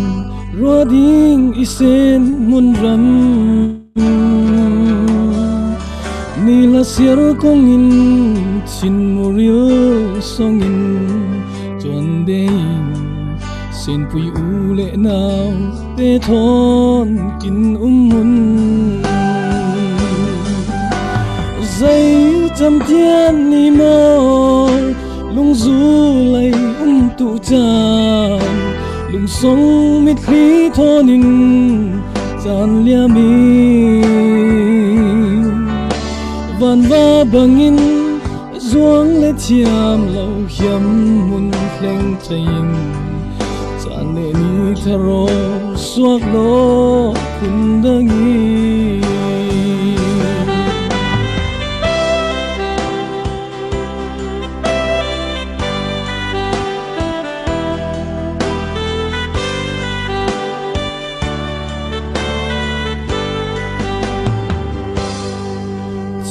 ro ding isen mun ram ni la siar kong in chin muriu song in chon ding sen pui u le naw te thon kin mun dây chăm thiên ni mơ lung du lầy tụ tràn lung sông mít khí thonin gian lia mi van va bangin zuang le thiam lâu hiếm mun leng thain chan le ni tharo suak lo kun dangi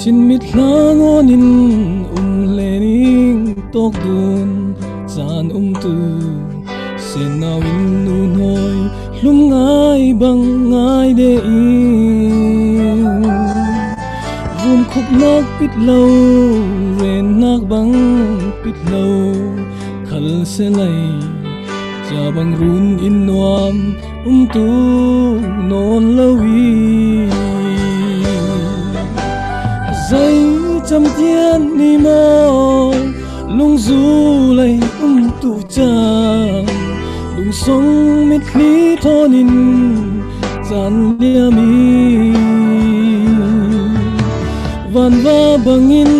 chin mit hlangonin lening tok dun chan tu sen nawin nun hoi lum ngai bang ngai de in vum khúc nak pit lâu ren nak bang pit lâu khal se lai cha bang run in nuam tu non lawi dây chăm thiên ni mơ lung du lầy tụ tràn lung sông mít lý thonin gian lia mi van va bangin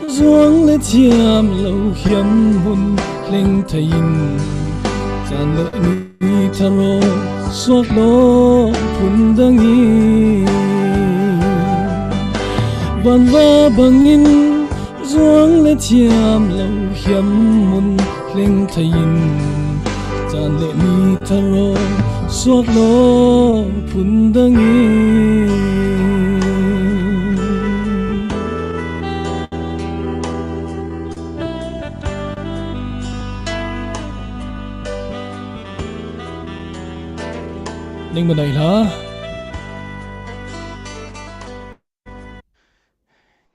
ruộng lệ chiam lâu hiếm hôn lên thành gian lệ mi tharo suốt đó phun đăng in van va bangin ruộng lệ chiam lâu hiếm hôn lên thành gian lệ mi tharo suốt đó phun đăng in Ninh bên này là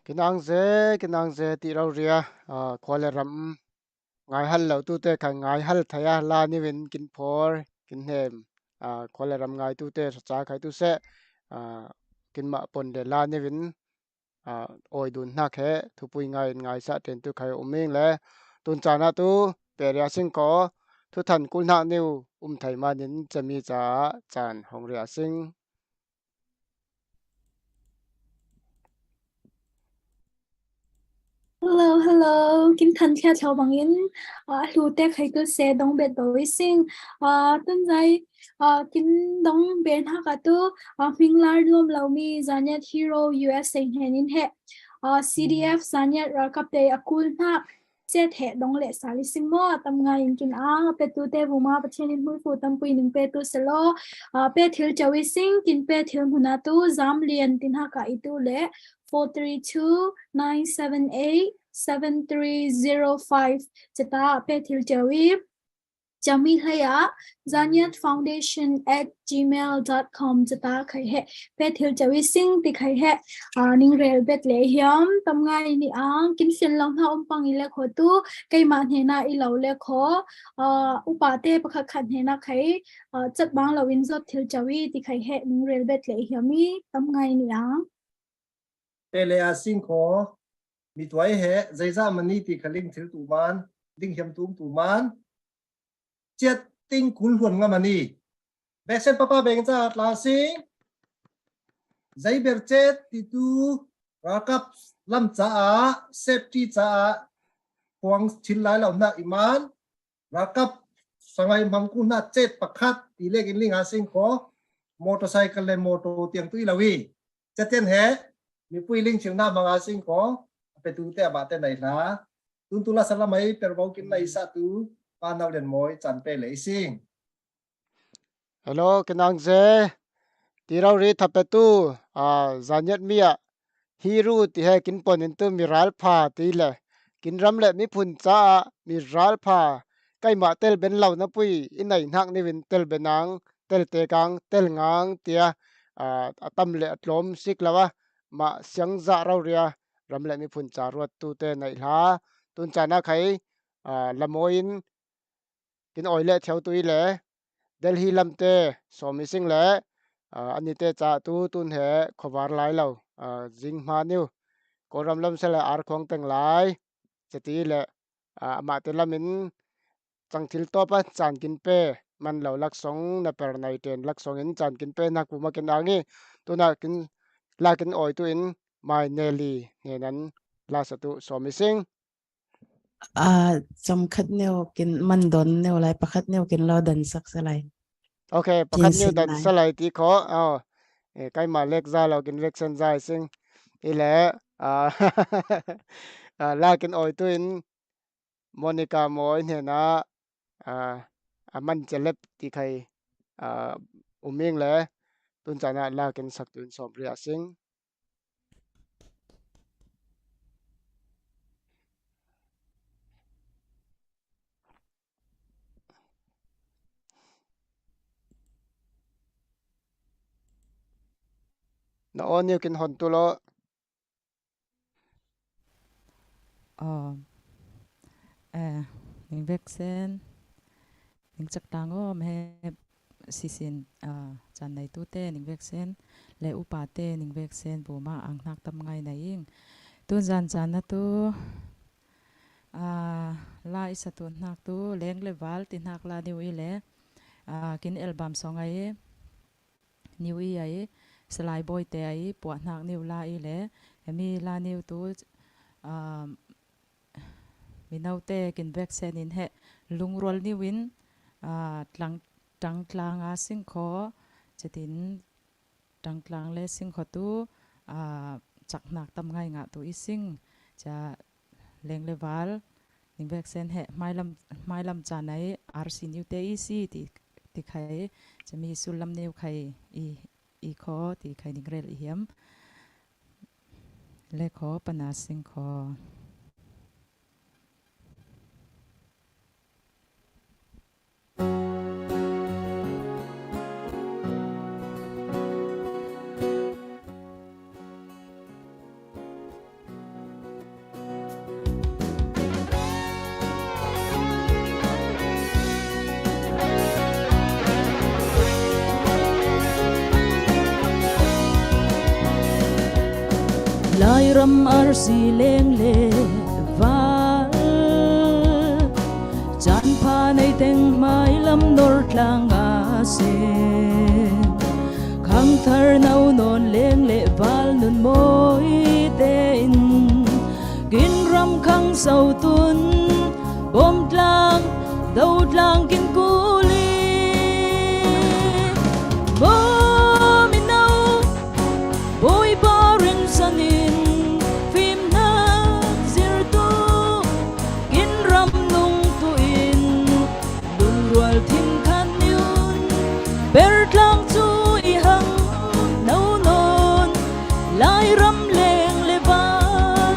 cái nang dê tì rau ria qua lệ ram ngai hal lo tu te khang ngai hal thaya la ni win kin phor kin hem qua lệ ram ngai tu te cha khai tu se kin ma pon de la ni win oi dun na khe thu pui ngai sa ten tu khai omeng le tun cha na tu peria sing ko thu than kul na new thai ma nin chami cha chan hong ria sing Hello, kính thân theo cháu bằng yến lưu tê khai tư xe đông bê đối sinh tân dây kính đông bên hạ cả tư mình là đùm lâu mi giá nhật hero USA hẹn in hệ CDF giá nhật ra cấp đề akul na chết hệ đông lệ xá lý sinh mô tâm ngài in kín bê tu tê vụ ma bạch trên in mũi phụ tâm quỳ nâng bê tu xe lô bê thiếu cháu y sinh kín bê thiếu hùn á tu giám liền tin hạ cả y tu lệ 432-978-7305 chata pe thil chawi chami haya zanyatfoundation@gmail.com chata khai he pe thil chawi sing ti khai he ning rel bet le hiam tam ngai ni ang kin fin long ha pang ile kho tu kai ma hena I lo le kho upate pakha khan hena khai chat bang lo in zot thil chawi ti khai he ning rel bet le hiami tam ngai ni ang Pele asing ko mitwai he zaiza mani ti khaling thil tu man ding hiam tum tu man chet ting kun huan nga mani besen papa beng cha la sing zai ber chet ti tu rakap lam cha safety cha huang thil lai lo na iman rakap sangai mangku na chet pakhat ti le kin ling asing ko motorcycle le moto tiang tu ilawi chaten he mi pui ling ching na mga sing ko pe tu te ba te nai la tun tu la sala mai per bau kin nai sa tu pa nau len moi chan pe le sing hello kenang je tirau ri thapetu zanyat mia hiru ti he kin pon in tu miral pha ti le kin ram le mi phun cha miral pha kai ma tel ben lau na pui in nai nak ni win tel benang tel te kang tel ngang tia atam le atlom sik lawa ma siang za rau ria ram le mi phun cha ruat tu te nai hla tun cha na khai lamoin kin oile theu tui le Delhi lamte somi sing le ani te cha tu tun he khowar lai lo jing ma niu koram lam sela ar khong teng lai cheti le ma te lamin changthil to pa chan kin pe man lo lak song na per nai ten lak song in chan kin pe nak pu ma kin angi tuna kin la kin oi tu in mai neli ne nan la sa tu somi sing chom khat neu kin man don neu lai pakhat neu kin lo dan sak salai okay pakhat niu dan salai ti kho kai ma lek za lo kin vek san zai sing ile lakin oi tu in Monica moi ne na man chelep ti khai uming le tun chana lakin sak tun som ria sing na on you kin hon tu lo ning vexen ning chak tango me sisin chan nai tu te ning vexen le upa te ning vexen buma ang nak tam ngai na ing tu jan chan na tu la isa tu nak tu leng le wal ti nak la ni wi le kin album song ai ni wi ai slide boy te ai po nak ni la i le mi la ni tu mi nau te kin vek sen in he lungrol ni win tlang a sing kho chatin tlang le sing kho tu chak nak tam ngai nga tu ising cha leng leval ning vek sen he mai lam cha nai rc new te ec ti khai chami sulam neu khai i kho ti khai ning rel i hiam le kho pana sing kho lai ram arsi leng le val chan pha nei teng mai lam nor tlang a se khang thar nau non leng le val nun moi te in kin ram khang sau tun bom tlang dau tlang kin ku li bo mi nau boy barin sanin phim na zir tu kin ram nung tu in lung rual thin khan yun ber tlang chu i hang nau non lai ram leng le van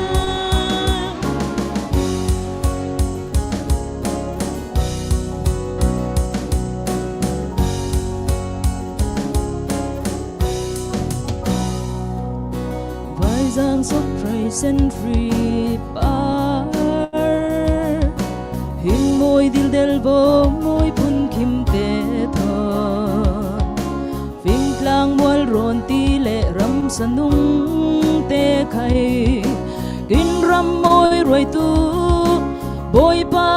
vai giang sốc pray sen free par hình môi dil del bo môi phun kim te thon phim tlang mual ron ti le ram sanung te khai kin ram môi roi tu boy pa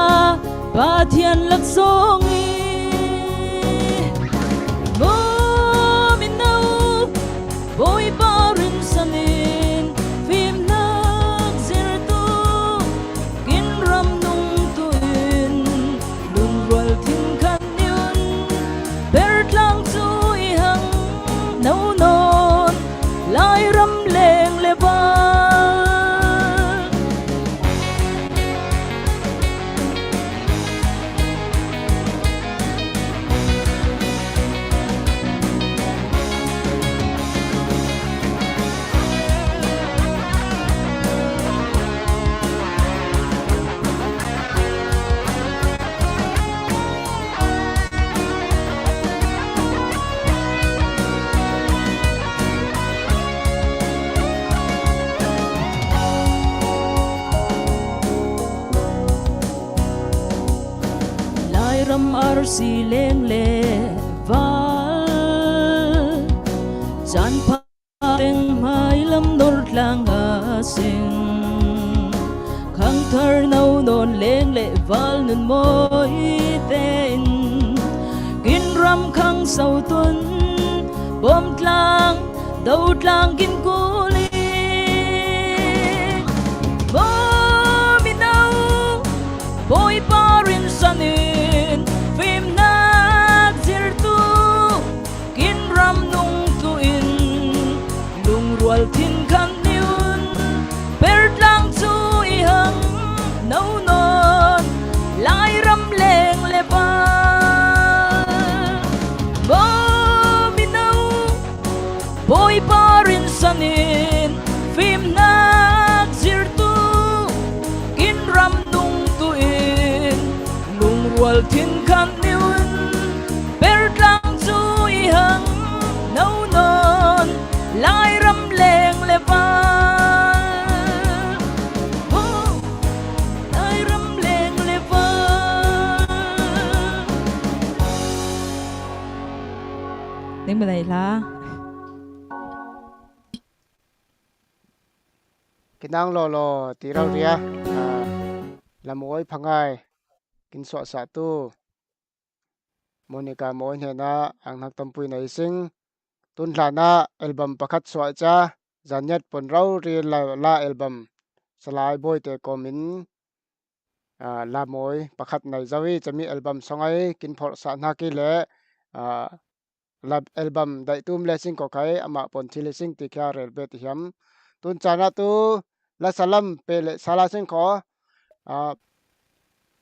thian lak song i mo min nau boy pa rin sanin phim nak zir tu kin ram nung tu in lung rual thin khan yun ber tlang chu i hang nau non lai ram leng le ba lai ram arsi leng le val chan pha teng mai lam nor tlang a sing khang thar nau non leng le val nun moi ten kin ram khang sau tun bom tlang dau tlang kin ku li bo mi nau boy parin sanin phim nak zir tu kin ram nung tu in lung rual thin khan yun ber tlang chu i hang nau non lai ram leng le ba bo mi nau boy parin sanin phim nak zir tu kin ram nung tu in lung rual thin khan yun ber tlang chu i hang nau non lai ram leng le ba lai ram leng le ba Tiếng bên này là kinang lo ti rau ria lamoi phangai kin so sa tu monica moi hena ang nak tampui nei sing tun hlana album pakhat so cha zanyat pon rau ri la album สลายบอยเตก็มินลามอยประคัดในจาวีจะมีอัลบั้มสองไอกินพอสานากิเลลับอัลบั้มได้ตุ้มเลสิงก็ใครอามาปนทิเลสิงติแค่เรลเบติฮัมตุนจานาตูละสลัมเปเลสาลาสิงขอ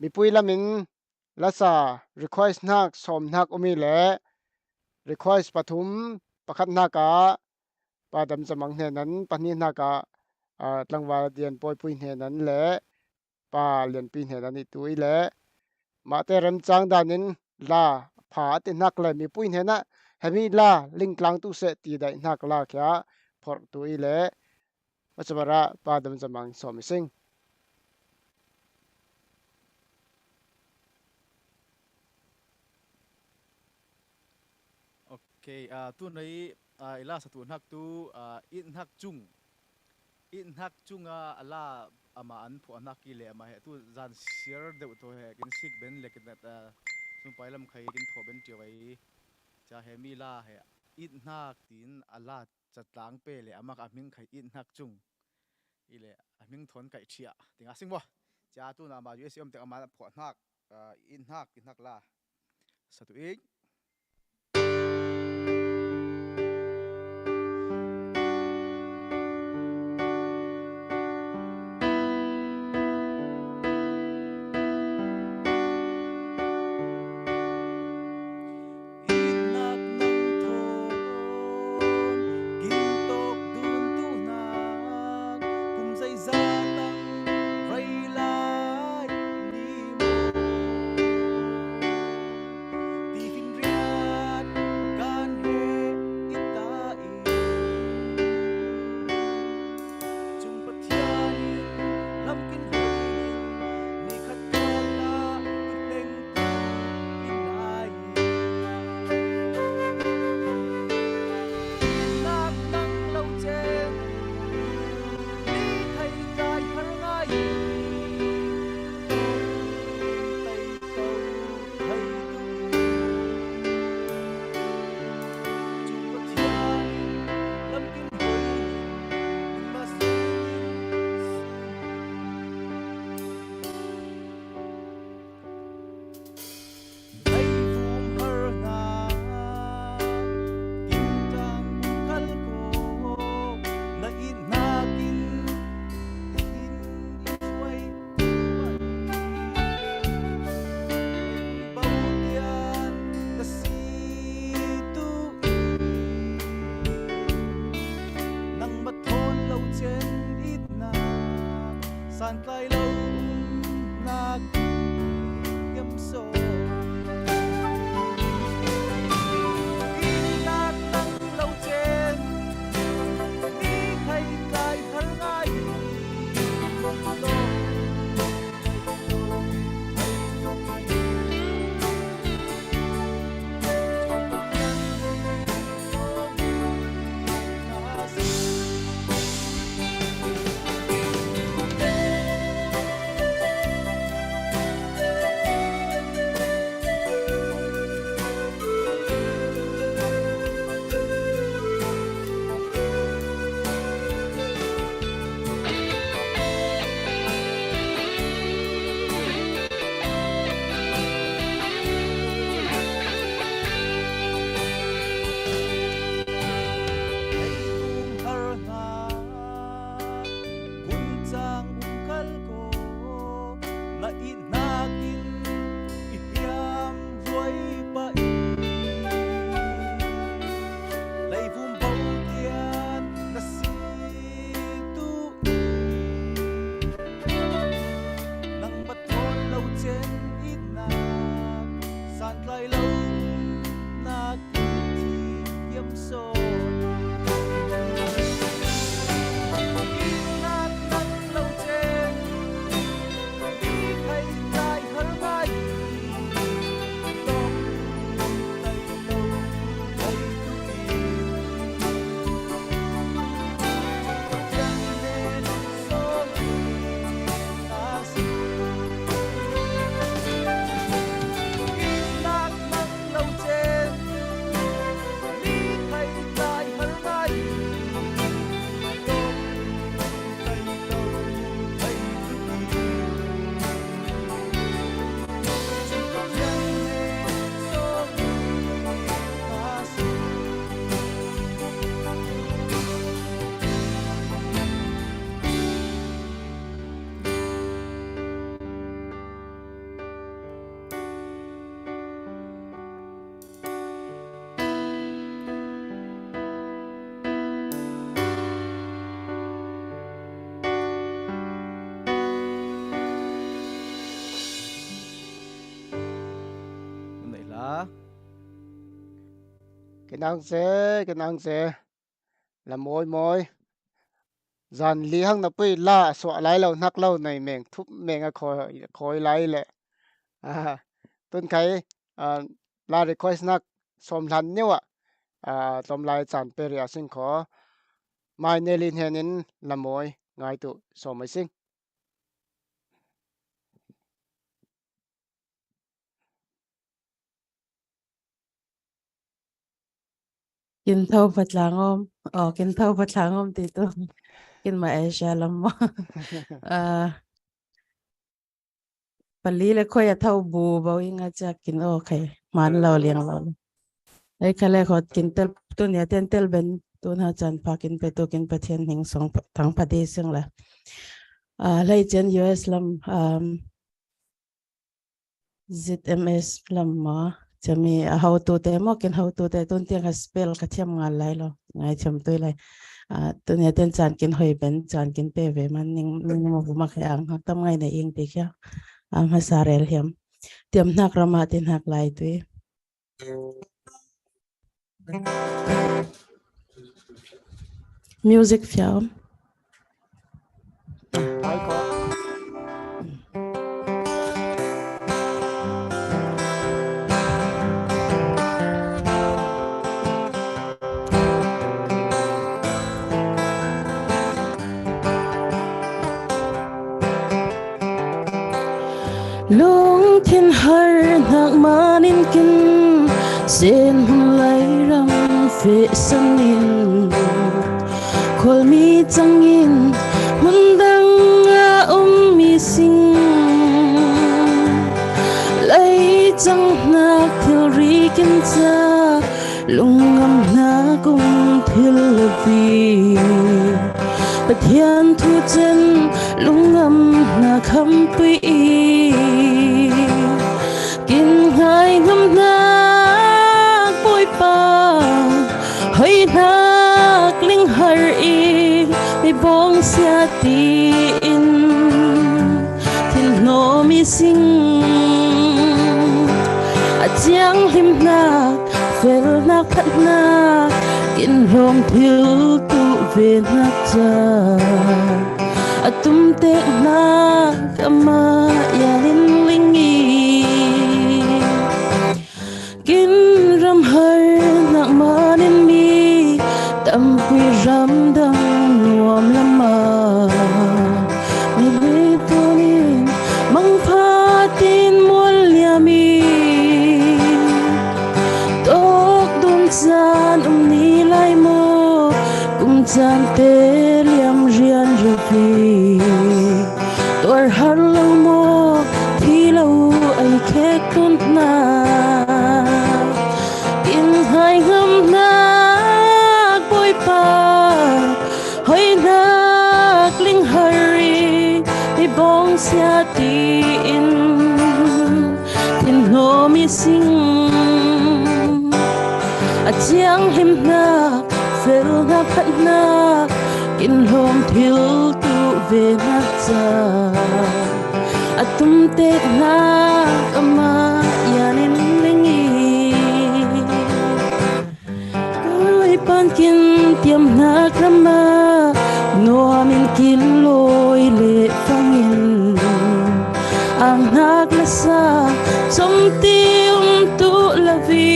มีปุยละมินละซา request นักสมนักอุมีเล request ปฐุมประคัดนักปาดำสมังเฮนั้นปนินักตังวาเดียนปอยปุยเฮนั้นแหละปาเลียนปีเฮนั้นอีตุยแหละมาเตรมจังดานินลาผาตินักเลยมีปุยเฮนะเฮมีลาลิงกลางตุเสตีได้นักลาแค่พอตุยแหละวัชบระปาดำสมังสมสิงโอเคตัวในล่าสตูนักตัวอินนักจุงล่าอามาอันพวกนักกิเลมาเหตุจานเชียร์เดือดตัวเหกินสิกเบนเล็กแต่สุนไปลำใครกินถั่วเบนเจียวไว้จะเฮมีล่าเหอินนักตีนล่าจัดล้างเปเลยอามาอามิงใครอินนักจุงอีเลยอามิงทนไก่เชียติงาสิงบ่จ้าตัวนามาอยู่เอสเอ็มแต่อามาพวกนักอินนักล่าสตูอีกsan tay lâu nag gam so inak nang lâu trên đi thay tay har ngai lo cái năng sẽ là môi dàn lý hăng nó bơi la xóa lại lâu nắc lâu này mình thúc mình khôi lại lệ tuần cái la request nắc xóm lăn nhau xóm lại chán peria sinh khó mai nelin henin là môi ngay tụ xóm mới sinh Kin thâu phật langom kin thâu phật langom tito kin ma Asia lammo pali le khoya thâu bu bao inga cha kin okay man lo liang lo ai khale khot kin tel tu nya ten tel ben tu na chan pa kin pe tu kin pathian hing song thang pa de sing la lai chen US lam ZMS lam ma chami how to te mo kin how to te tun tiang spell ka thiam ngal lai lo ngai cham toi lai tu nya ten chan kin hoi ben chan kin pe ve man ning mo bu ma khang ha tam ngai na ing te kya ha sarel hiam tiam nak rama tin hak lai tu music film lung thiên har nak manin kin sen hun lai ram fe sanin khol mi changin mun dang mi sing lai chang na thil ri kin cha lungam na kum thil vi pathian thu chen lungam na kham pi kin hai ngam na poi pa hoi na kling har i mi bong sia ti in thil no mi sing a chiang him na fel na khat na kin rom thil tu ve na cha atum te na kama ya lin lingi kin ram har nak manin mi tam pi ram dang nuam lama mi be tonin mang pha tin mol ya mi tok dum san ni lai mo kum chan te liam rian ri pi tor har lo mo thi lo ai khek tun na in hai ngam na poi pa hoi na kling hari mi bong sia ti in tin no mi sing a chiang him na fel na phat na kin hom thil tu ve na cha atum te na ama yanin lingi koi pan kin tiam na krama no min kin loi le fangin ang nak la sa som ti tu la vi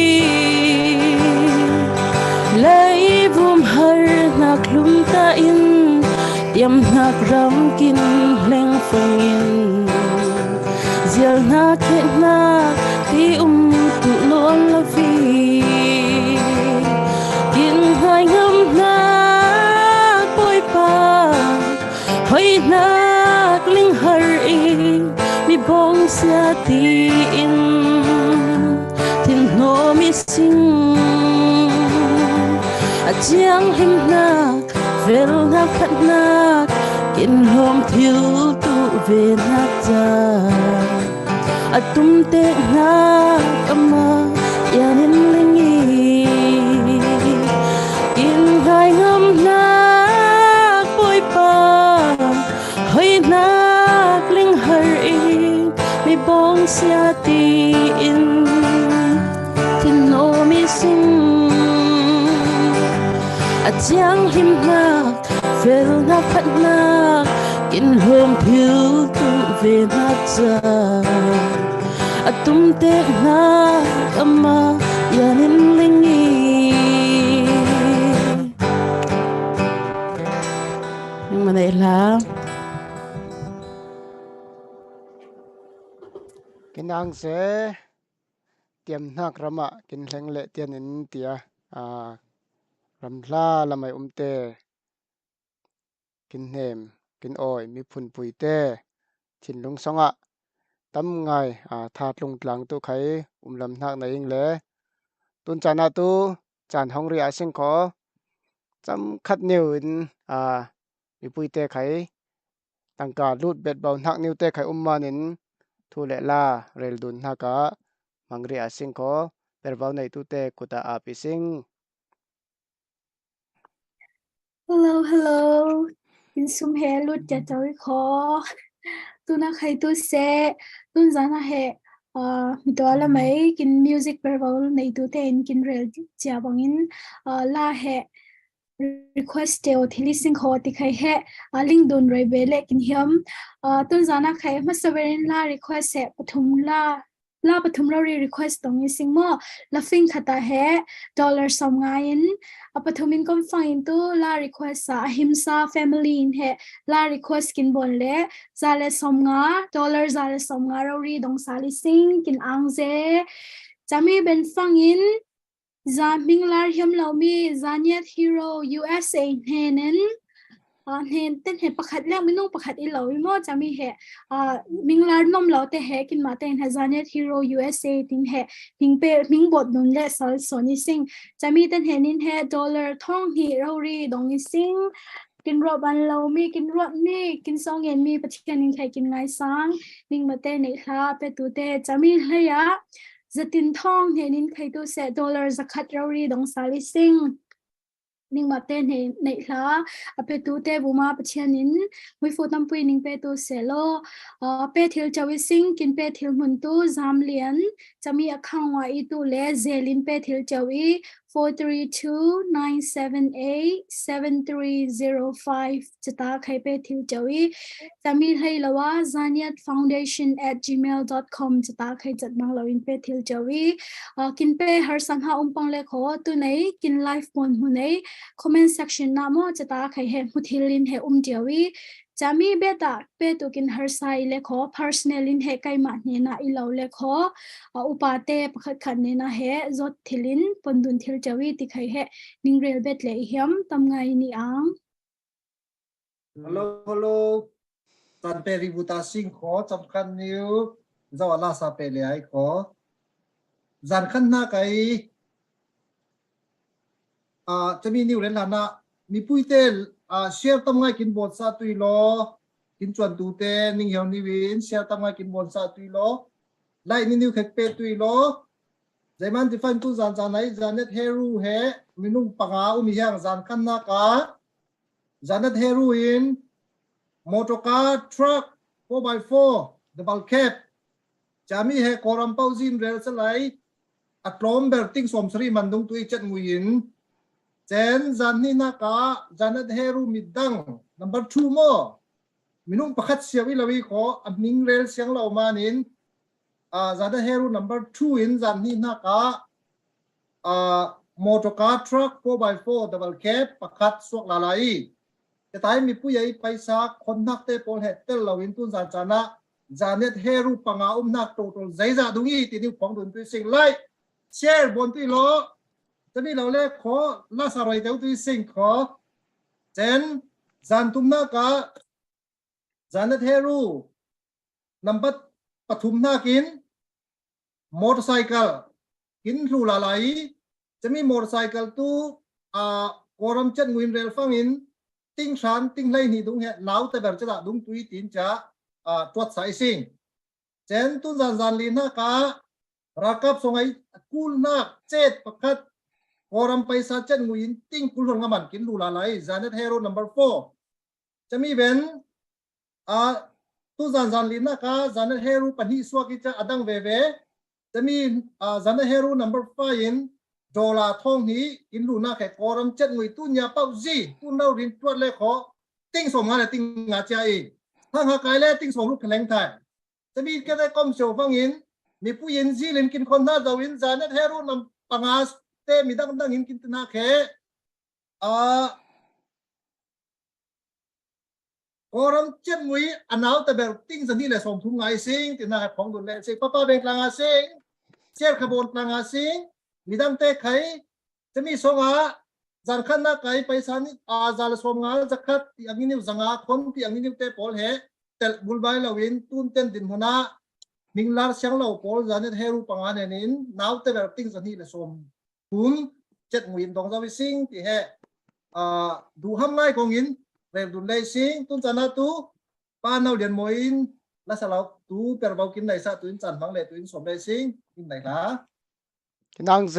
lai vum har nak lum ta in tiam nak ram kin leng fangin zial na ke na ti tu lon la vi kin hai ngam na poi pa hoi na kling har i mi bong sia ti in tin no mi sing a chiang him na vel na khat na kin hom thil tu ve na cha atum te na ama yanin lingi kin hai ngam na poi pa hoi na kling har i mi bong sia ti in tin no mi sing giang him nak fel nak phat nak in hôm phiêu tu về nak cha atum te na ama yanin lingi mana ila kinang se tiam nak rama kin hleng le tian in tia ramhla lamai umte kin hnem kin oi mi phun puite thin lung songa tam ngai that lung tlang tu khai lam nak na ing le tun chana tu chan hong ri asing kho cham khat new in mi puite khai tangka lut bet bau nak new te khai manin thu le la rel dun na ka mangri asing kho perbau nei tu te kuta apising hello in sum he lut ja chawi kho tu na khai tu se tun jana he mi to la mai kin music perbau nei tu te in kin rel cha bangin la he request te o thili sing kho ti khai he link don roi bele kin hiam tun jana khai ma saverin la request se pathum la pathum lo request tong sing mo la fing khata he dollar som ngain apathumin kom fine tu la request sa himsa family in he la request kin bon le zale som nga dollar zale som nga ri dong sali sing kin angze chami ben fangin za minglar hiam lomi zaniat hero USA henen hen ten he pakhat lang minung pakhat I lo mo chami he minglar nom lo te he kin ma ten hazaniat hero USA tin he ming bot don le sal soni sing chami ten he nin he dollar thong hi ro ri dong sing kin ro ban lo mi kin ro ni kin song en mi pathian nin khai kin ngai sang ning ma te nei kha pe tu te chami hleya zatin thong he nin khai tu se dollar zakhat ro ri dong sali sing ning ma te nei hla ape tu te buma pachianin wi fu tam pui ning pe tu selo pe thil chawi sing kin pe thil mun tu zam lian chami akhang wa I tu le zelin pe thil chawi 432-978-7305 chata khai pe thil chawi chami hai lawa zaniatfoundation@gmail.com chata khai chat mang lawin pe thil chawi kin pe har samha umpang le kho tu nei kin live pon hu nei comment section na mo chata khai he muthilin he tiawi chami beta pe tu kin har sai le kho personal in he kai ma ne na I lo le kho upate pakhat khat ne na he zot thilin pondun thil chawi ti khai he ningrel bet le hiam tam ngai ni ang hello tan pe ributa sing kho cham khan niu zawala sa pe le ai kho zan khan na kai chami niu len na mi puite share tam ngai kin bot sa tui lo kin chuan tu te ning hiam ni win share tam ngai kin bot sa tui lo lai ni niu khek pe tui lo zaiman define tu zan nai zanet heru he minung panga umi yang zan kan na ka zanet heru in motorcar truck 4x4 double cab chami he koram pauzin rel salai atlom berting som sri mandung tui chat nguin chen zan ni na ka zanet heru midang number 2 mo minung pakhat siawi lawi kho amning rel siang lo manin zanet heru number 2 in zan ni na ka motorcar truck 4x4 double cab pakhat sok lalai tai mi puyai paisa khonnak te pol het tel lawin tun zan chana zanet heru panga nak total zaiza dungi ti ni khong dun tu sing lai share bon tu lo chani lo le kho la saroi teu tu sing kho chen zan tumna ka zanet heru number pathum na kin motorcycle kin lu la lai chami motorcycle tu koram chat nguin rel fangin ting san ting lai ni dung he lau te ber cha dung tui tin cha twat sai sing chen tun zan li na ka rakap songai kul na chet pakhat koram paisa chat nguin ting kul hon ngaman kin lu la lai zanet hero number 4 chami ben tu zan li na ka zanet hero pani swaki cha adang ve chami zanet hero number 5 in cho là thong hí in lu na cái có rắm chết người tu nhà bao gì tu đâu đến tuột lệ khó tinh sống ngay là tinh ngã chạy thằng hà cái lệ tinh sống lúc cái lạnh thảiจะมีก็ได้กอมโชฟังอินมีผู้ยินซีเล่นกินคนน่าจะวินจานัดเฮรุนปังอาสเตมีดังอินกินตนาเขก็รำเจ็ดมวยอันเอาแต่แบบติ้งสันนี่แหละส่งทุ่งไงซิงตินาของดุลเลซิป้าเบงกลางอาซิงเสียขบวนกลางอาซิงมีดังเตะไขจะมีสงอาจันขันนักไก่ไปสันจาลสงอาจะคัดที่อันนี้นิวสังอาคนที่อันนี้นิวเตะปอลเฮแต่บุลใบเราวินตุนเต้นดินหัวหน้ามิงลาร์เสียงเราปอลจานัดเฮรุปังอาเนนินน้าวแต่แบบติ้งสันนี่แหละส่งทุ่งเจ็ดมวยตรงจะวิซิงที่เฮดูห้ามง่ายของอินเรื่องดุลเลยสิตุนจันทร์ตู้ป้าเนาเดียนมวยแล้วสาวตู้เปิดเบากินไหนซะตุนจันทร์บางเลยตุนสมเลยสิกินไหนล่ะกินอังเซ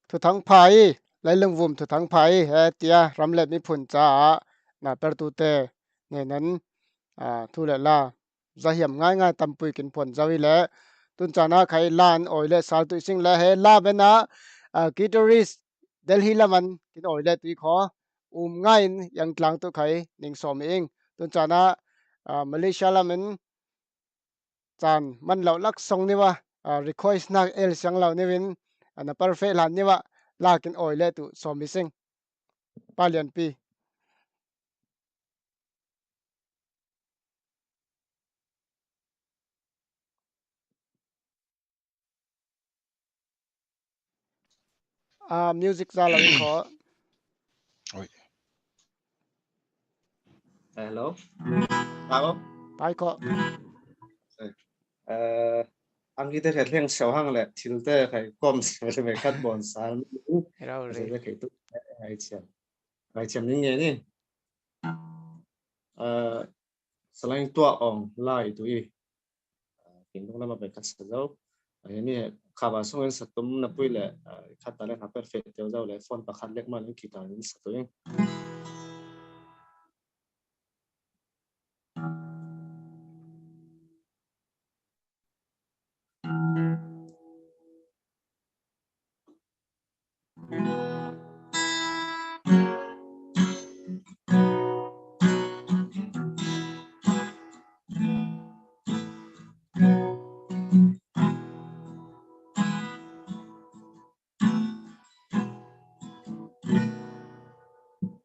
ทุทั้งไผ่ไล่เรื่องวุ่มทุทั้งไผ่เฮเตียรำเล็บมีผลจ้าหน้าเปิดตูเตเนี่ยนั้นทุเรศล่ะจะเหี่ยมง่ายๆตำปุยกินผลจะวิเละตุนจานะใครล้านอ่อยเละสารตุสิงและเฮล่าเป็นนะกิตอริสเดลฮีละมันกินอ่อยเละตุยของ่ายอย่างกลางตัวใครหนึ่งสองเองตุนจานะมาเลเซียละมันจานมันเหล่าลักทรงนี่ว่าrequest นักเอลเสียงเหล่านี่วินอันนั้น perfect หลานนี่ว่าลากินอ่อยเละตุสองมิสิงป้าเลียนปีmusic จ้าเราขอHello. Tao. Tao có. Anh nghĩ tới cái tiếng sầu hăng lệ, thì lúc tới phải com sẽ phải cắt bòn sáng. Rồi. Sẽ phải tụt hai chấm những nghe đi. Selain tua ong lai tui, kita nama berkat sejauh. Ini kabar soal satu mana pun le, kata le apa perfect jauh le, phone pakai lek mana kita ini satu yang.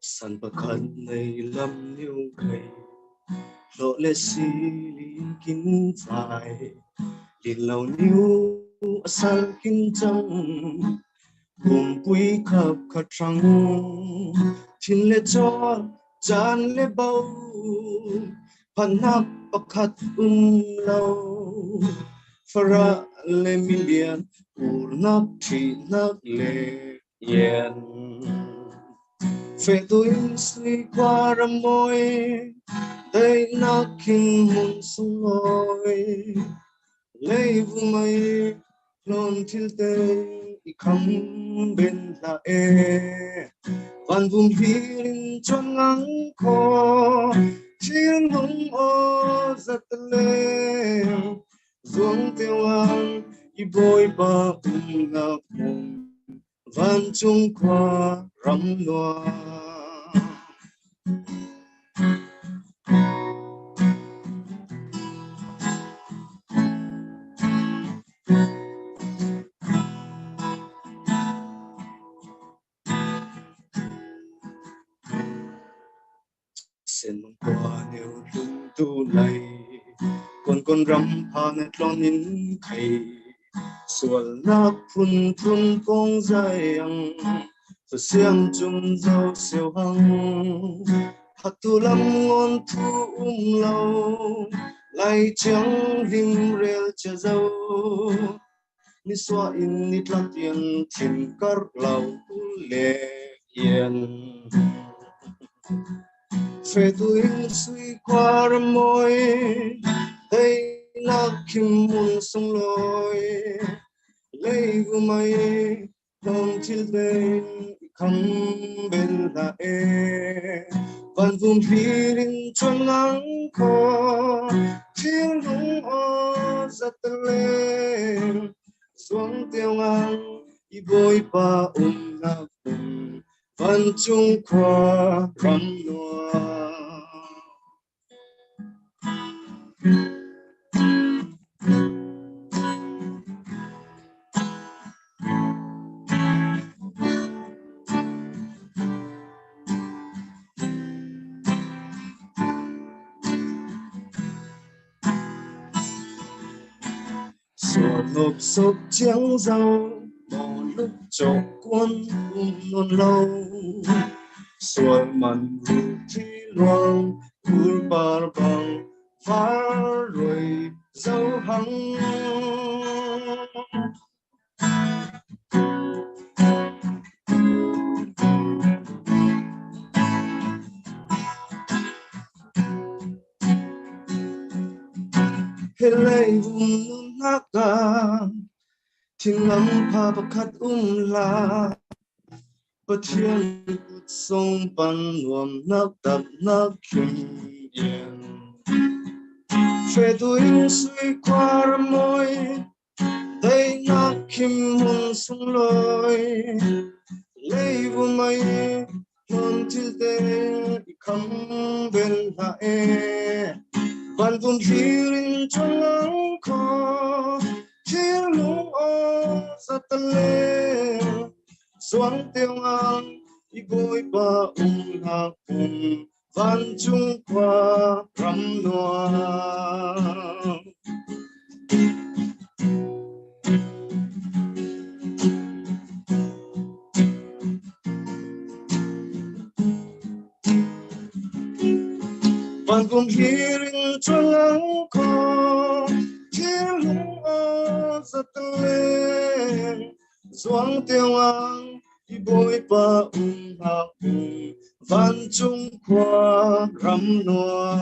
San bakan này lâm yêu cây lộ lệ xì liên kín dài liền lâu níu san kín trăng cùng quý khắp khát trăng thiên lệ cho chan lệ bao pan nắp bakat lâu phara lệ milian u nắp thi nắp lệ yên phê tôi suy qua râm môi đây nó kinh môn sông ngồi lấy vu mây lon thiên tê khăm bên là van vùng hiên trong nắng khô thiên hồng ô giật lệ xuống tiêu ang y bôi ba ngọc mùng van chung qua rắm loa sen qua nêu lung tu lầy con rắm pha nét lon nín khay xuân nát phun bông dài ang từ xiang chung dâu siêu hăng hạt tu lâm ngon thu lâu lại trắng lim rêu chờ dâu ni xoa in ni lát tiền thìm cар lâu lệ yên phê tôi suy qua râm môi đây là kim môn sông lối lấy vu mây đón chill bên khăm bên là van vùng hiên trong nắng khô thiên đúng o giật lên xuống tiêu ngang bôi ba na văn chung qua ram noa xua lốp xốp trắng rau mò lúc chọc quân non lâu xuôi mặn rượu thi loang cùi bar bằng phá rồi dấu hăng helai nun naka thiên lắm pa bakat la bất thiên cút sông pan nuam nak tập nak kim yên phê tuổi suy qua môi đây nak kim hôn sung lôi lấy vô mây non til te khăm bên hạ ban vùng hirin trong nắng khó chiếu lung ô sa tale xoắn tiêu ngang đi bôi ba hạ van chung qua ram noa ban vùng hirin trong nắng khó chiếu lung ô sa tale xoắn tiêu ngang đi bôi ba hạ van chung qua ram noa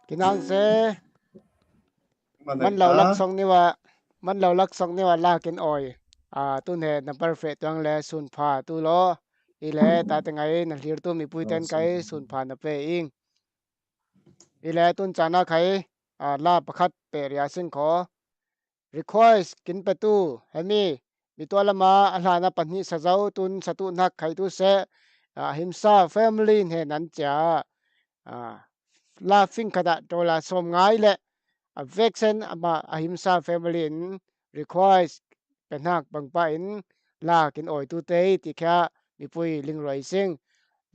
kinang se man lo lak song ni wa la kin oi tu ne na perfect tang le sun pha tu lo ile ta tengai na hlir tu mi puiten kai sun pha na pe ing ile tun chana khai la pakhat pe ria sin kho request kin pe tu hemi mi to lama alhana panni sajau tun satu nak khai tu se himsa family ne nan cha laughing kada tola som ngai le vexen ama ahimsa family in request penak bangpa in la kin oi tu te ti kha mi pui ling roi sing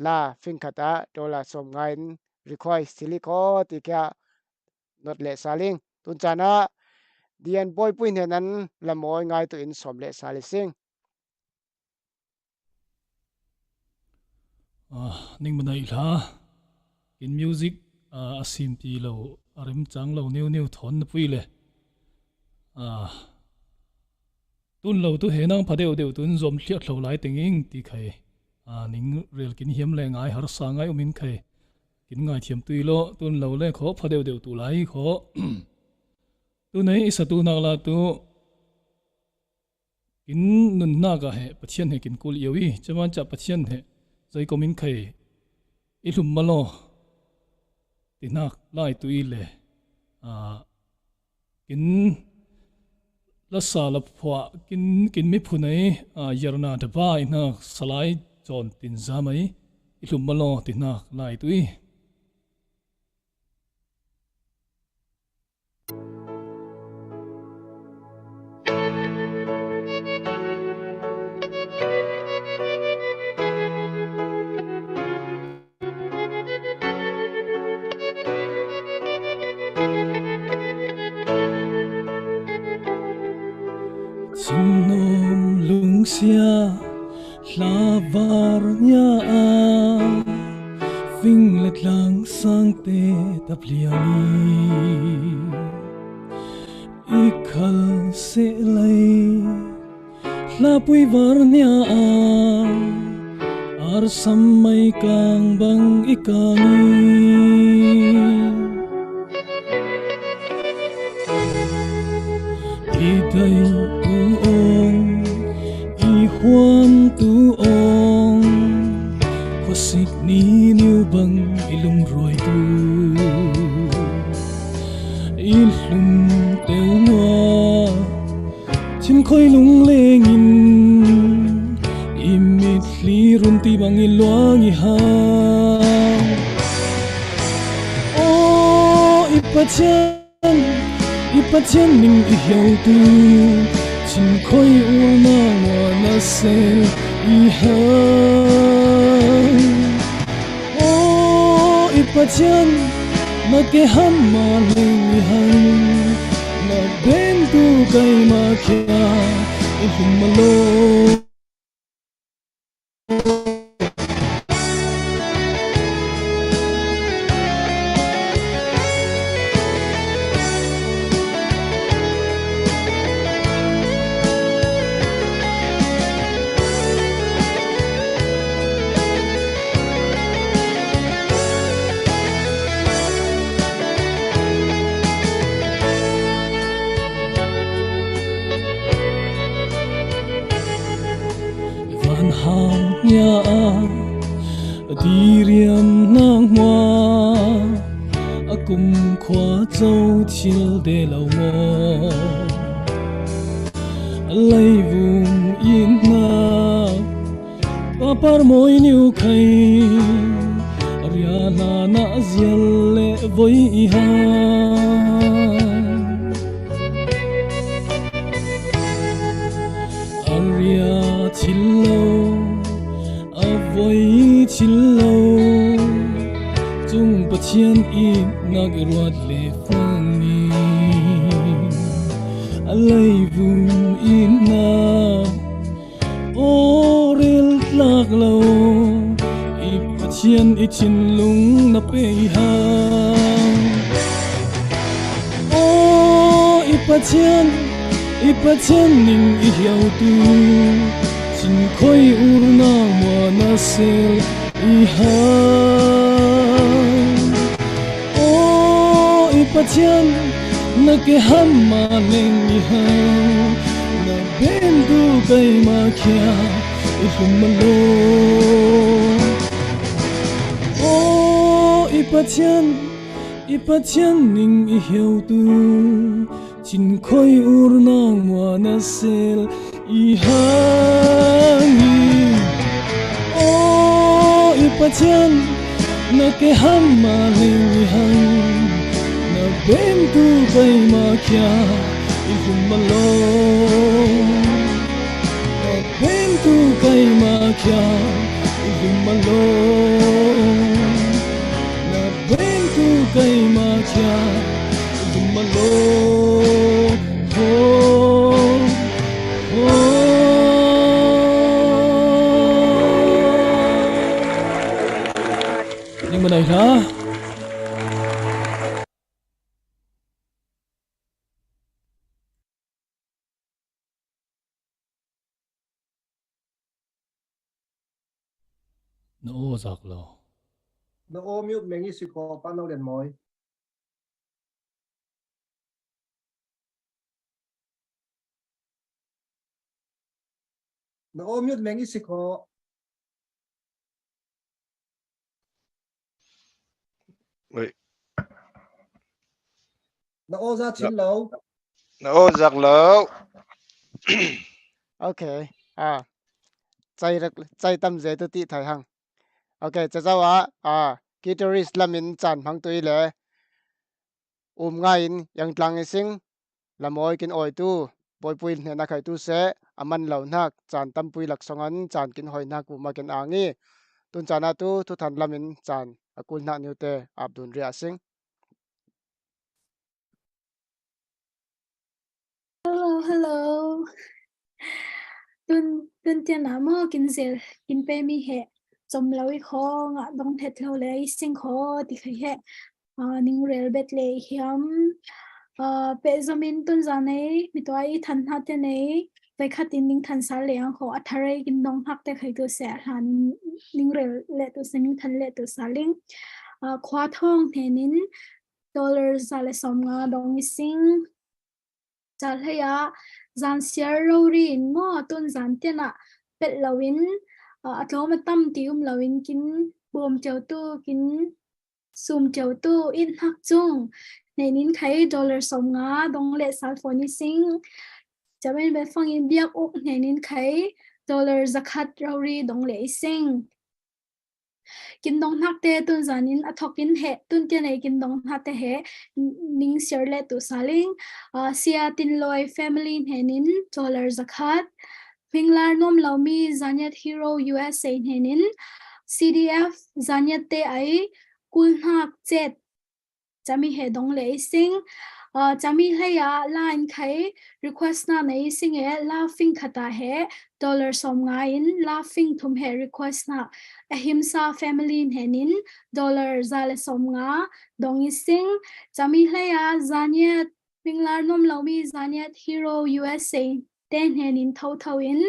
la fing khata tola som ngai in request siliko ti kha not le saling tun chana dian boy pui ne nan lamoi ngai tu in som le sali sing ning manai la in music asim ti lo arim chang lo new thon na pui le tun lo tu he nang phadeu deu tun zom thliat lo lai tenging ti khai ning rel kin hiam le ngai har sa ngai umin khai kin ngai thiam tui lo tun lo le kho phadeu deu tu lai kho tu nei isa tu nak la tu kin nun na ga he pathian he kin kul yewi chaman cha pathian he zai komin khai ilum malo tinak lai tu ile kin la sala phwa kin mi phunai yarna da ba ina salai chon tin zamai ilum malo tinak lai tu Sinom lungsia lavarnya ving let lang sang te tapliani ikhal se lai la pui varnya ar samai kang bang ikani idai uong khoi lung lengin imit li run ti bangi luang I ha o ipatian ning I hiau tu chin khoi u na wa na se I ha o ipatian na ke ham ma leng I han na ben tu kai ma kya I hum malo van hang ya diriam nang hoa akum khwa châu chil de lau mo alai vum in na papar moi niu khai ariana na zial le voi I ha aria chillo avoi chillo chung pachian I nag ruat le fangi alai vum in na orel tlak lo I pachian I chin lung na pe ha o ipatian ning I hiau tu chin khoi ur na mo na sel I ha o ipatian na ke ham ma leng I ha na ben tu kai ma kya I hum malo o ipatian ning I hiau tu chin khoi ur na mo na sel I hangi o ipatian na ke ham ma leng I hang na ben tu kai ma kya I hum malo na ben tu kai ma kya I hum malo na ben tu kai ma kya I hum malo nhưng mà này hả nó ô giặc lo nó ôm mute mình ý sự khó pan đâu liền mồi nó ôm mute mình ý sự khó Vậy nó ô ra chín lâu nó giặc lâu okay chai tam je tu ti thai hang okay cha chawa guitarist lamin chan phang tui le nga in yang tlang I sing lamoi kin oi tu boy pui ne na khai tu se aman lo nak chan tam pui lak songan chan kin hoi nak bu ma ken angi tun chana tu thu than lamin chan akul na niute abdun ria sing hello tun tia na mo kin pe mi he chom lo I kho nga dong thet lo le sing kho ti khai he ning rel bet le hiam pe zamin tun za nei mi to I than ha te neiไปคัดตินนิ่งทันสาเลียงขออัธเรกินน้องพักแต่ใครตัวเสียหันนิ่งเรลเลตัวเซนิ่งทันเลตัวสาลิงคว้าทองเทนินดอลลาร์ซาเลสอมงาดองมิซิงจัลเฮียจันเซียโรรีนมอตุนจันเตียนะเป็ดลาวินอัตโลมาตั้มติวมลาวินกินบวมเจ้าตู้กินซูมเจ้าตู้อินหักจุงในนินใครดอลลาร์สอมงาดองเลสาลฟอนิซิง จะเป็นแบบฟังอินเดียอกเห็นินไขดอลลาร์จักหัดเรารีดงเลซิงกินดงนักเตตุนจานินอทอกินเหตุตุนเตียนไอกินดงนักเตเหนิงเสียเลตุสาลิงเสียตินลอยแฟมิลี่เห็นินดอลลาร์จักหัดพิงลาร์นอมเรามีจานิตฮีโร่ USA เห็นิน CDF จานิตเตไอกุลนักเจ็ดจะมีเหตุดงเลซิงจะมีให้ยาลานไข request นะในสิ่งlaughing ขตาเหดอลลาร์สมงาอิน laughing ทุมเห request นะหิมซา family เห็นินดอลลาร์ซาเลสมงาดงอิสิงจะมีให้ยาจานิตพิงลาร์นมเรามีจานิต hero USA เต้นเห็นินเท่าอิน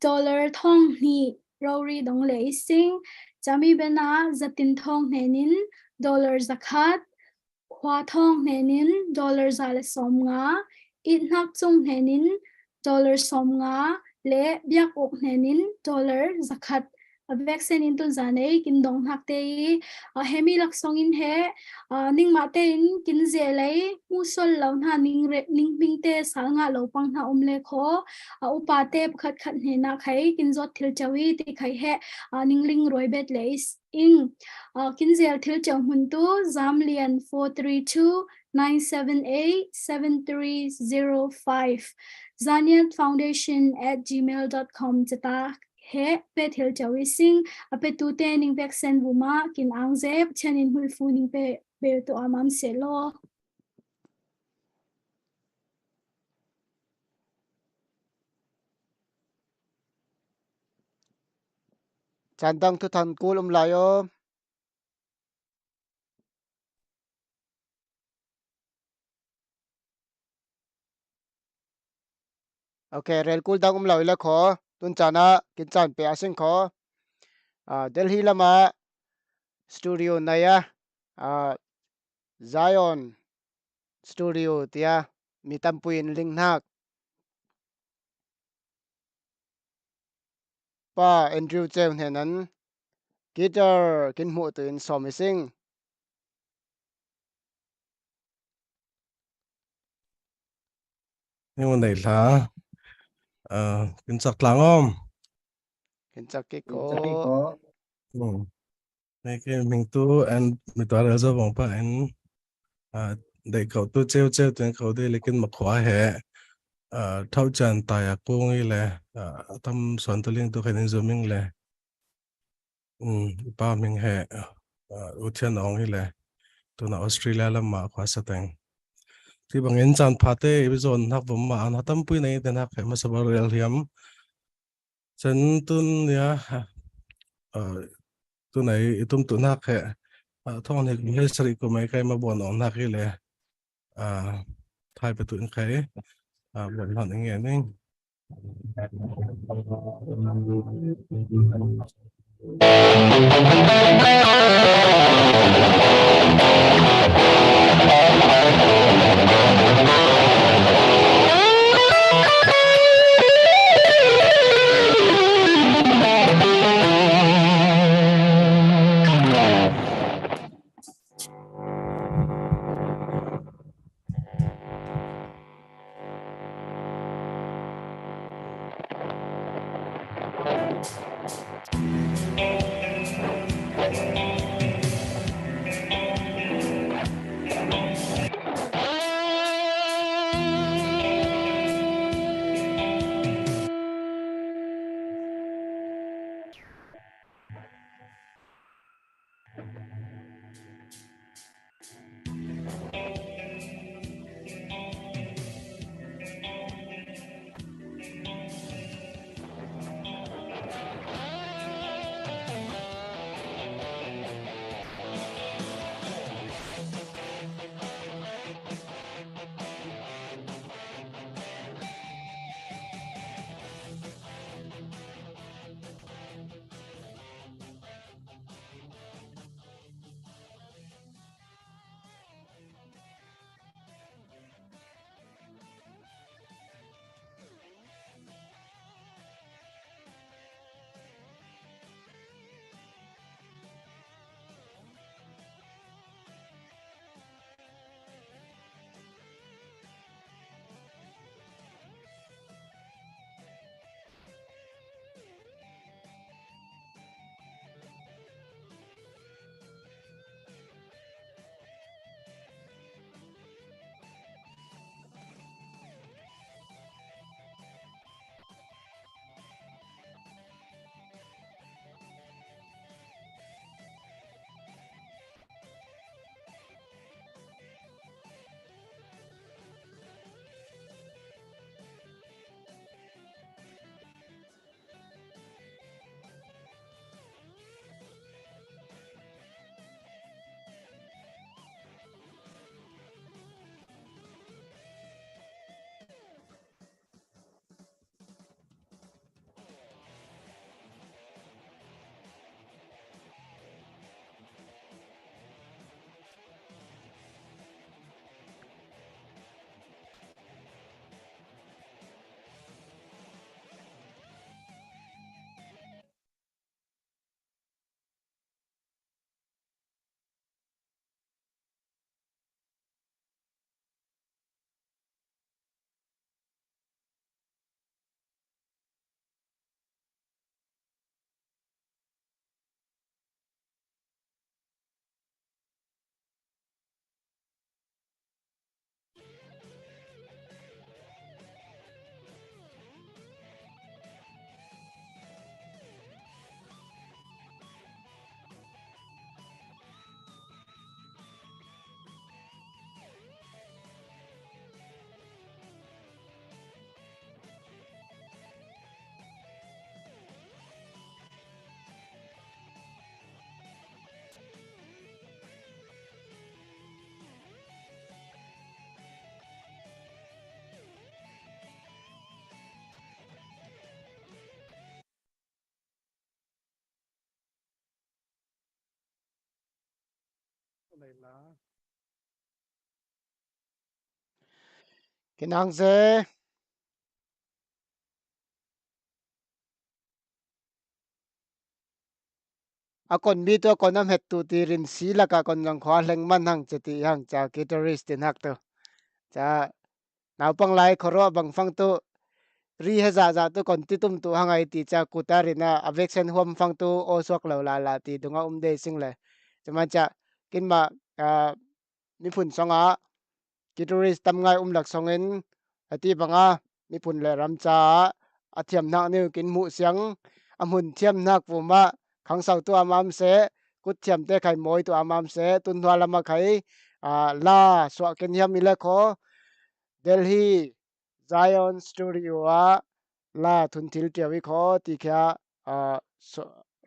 ดอลลาร์ทองนี่เรารีดงเลซิงจะมีเบนาจัตินทองเห็นินดอลลาร์จักหัดควาทองเห็นินดอลลาร์ซาเลสมงาอินนักจงเห็นินดอลลาร์สมงาเละเบียกอกเห็นินดอลลาร์จักหัดเวกเซนินตุนจานเอกินดงนักเตยเฮมิลักซองอินเฮนิงมาเตอินกินเจเลยมูสลเหล่านานิงเรนิงบิงเตสาลงาเหล่าปังนาอมเลโคอุปาเตปขัดขัดเฮนักไขกินจดทิลจวีติไขเฮนิงลิงรวยเบ็ดเลสอิงกินเจลทิลเจ้าหุ่นตูจามเลียน432-978-7305 zaniatfoundation@gmail.com จะตาเฮเป็ดเฮลจาวิสิงเป็ดตูเตนิงเวกเซนบุมากินอังเซฟเชนินหุลฟูนิงเปเบลตัวอามัมเซโลจันดังทุทันกูลลายโอเคเรลกูลดังลายแล้วขอตุนจานะกินจานเปียสิงขอเดลฮีละมาสตูดิโอนายZion สตูดิโอเตียมีตัมปุยนลิงนักป้าแอนดรูว์เจมเห็นนั้นกีตาร์กินหมูตื่นสอมิซิงนี่วันไหนล่ะกินสักหลังอ้อมกินจักกิโกนี่คือมิงตู้อันมีตัวเราจะบอกว่าอันเด็กเขาตู้เจ้าตัวเขาได้เล็กมาขวาแห่เท่าจันตายกุ้งนี่แหละทำสวนตัวเลี้ยงตัวใครในซูมิงเลยป้ามิงแห่อุทยานองนี่แหละตัวน่ะออสเตรเลียละมาขวาสตังที่บางเงินจันพาเต้ไปโซนนักผมมาอันทำปุ้ยในแต่นักแข่มาสบายเรียลเทียมฉันตุนเนี่ยตัวไหนตุ้มตัวนักแค่ท่องเนี่ยมีให้สริก็ไม่ใครมาบ่นออกนักนี่เลยทายไปตัวใครบ่นผ่านอย่างเงี้ยนึง กินอังเซอากอนมีตัวคนน้ำเห็ดตูตีรินสีละกะคนยังขวาเล็งมันหังจะตีหังจากกิตาริสตินหักตัวจะนาวปังไลขรอบังฟังตัวรีเฮซ่าตัวคนที่ตุ้มตัวหังไอตีจากกุตารินะอเวกเซนหัวฟังตัวโอสวกเหล่าลาตีดงอาเดซิงเลยจะมันจะกินมามีผุนสองกิตาริสทำไงหลักสองเงินตีบังมีผุนเลยรำจ้าอาเทียมนักนิวกินหมูเสียงอมุนเทียมนักฟูมาขังเสาตัวอามามเสกุดเทียมเตะไข่มอยตัวอามามเสตุนทัวลามาไข่ลาสวะเกนยามิเลโคเดลฮีไซออนสตูดิโอลาทุนทิลเตียวิโคติแค่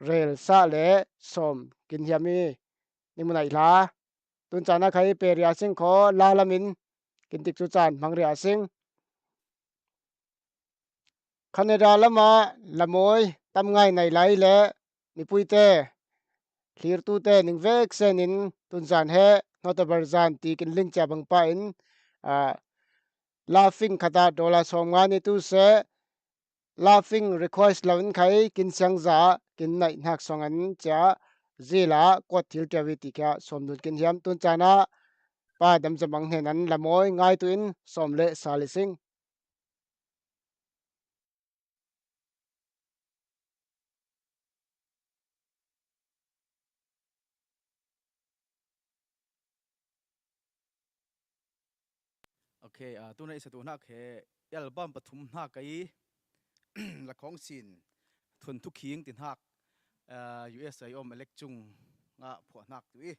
เรลซาเลสมกินยามีนี่มันไหนลาตุนจานะไข่เปรียสิงโคลาลามินกินติกจุจานมังเรียสิงคันเดาละมาละมวยทำไงในไหลเละมีปุยเตคลีร์ตูเตนิงเวกเซนินตุนจานเฮนอตบาร์จานตีกินลิงจับังป้าอินlaughing ขดาดอลลาร์สองงานนี่ตูเส laughing request ลาวินไขกินเสียงจ้ากินในนักสองอันจ้าจีลากวดทิลเทวิติแกสมดุลกินยามตุนจานะป้าดำจะบังเห็นนั้นละมวยง่ายตุอินสมเลสาลิสิงโอเคตัวนี้สตูนักเฮอัลบั้มปฐมนักไอ ละของสินทนทุกขิงตินหักUSA อมเล็กจุงผัวนักตัวอี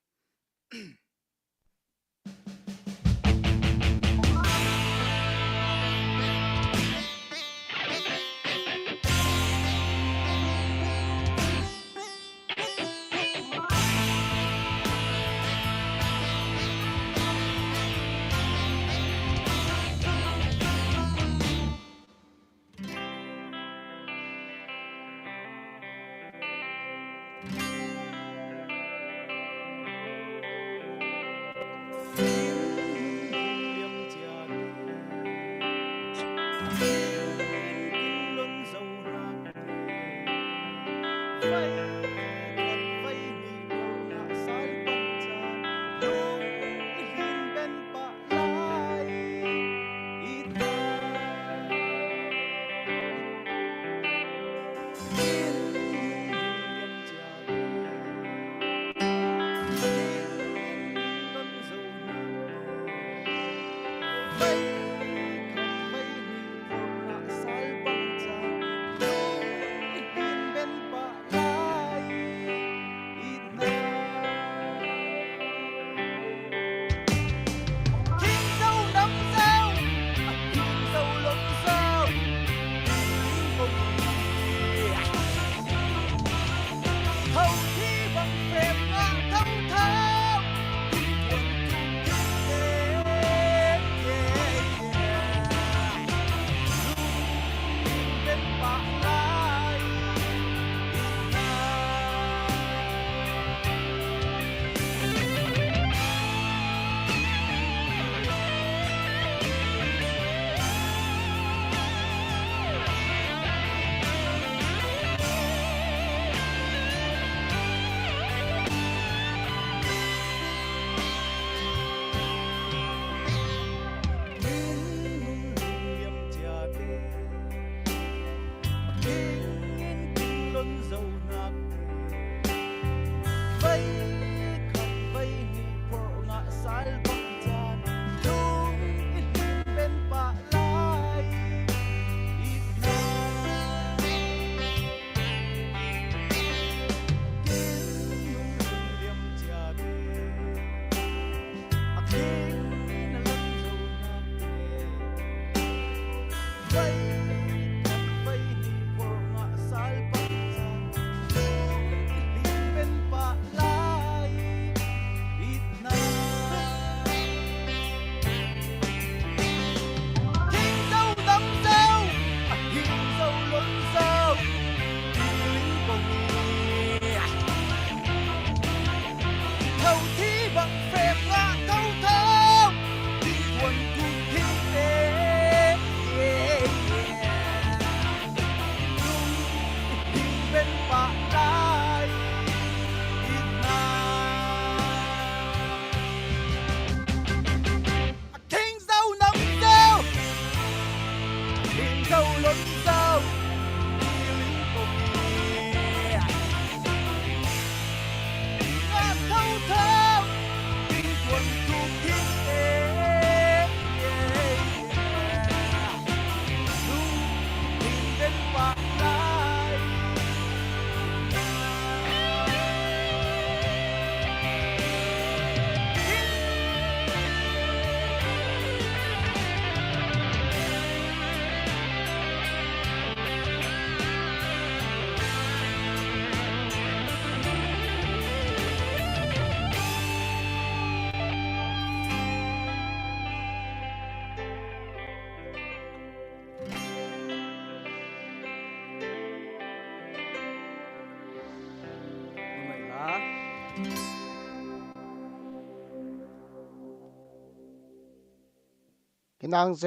กินอังเซ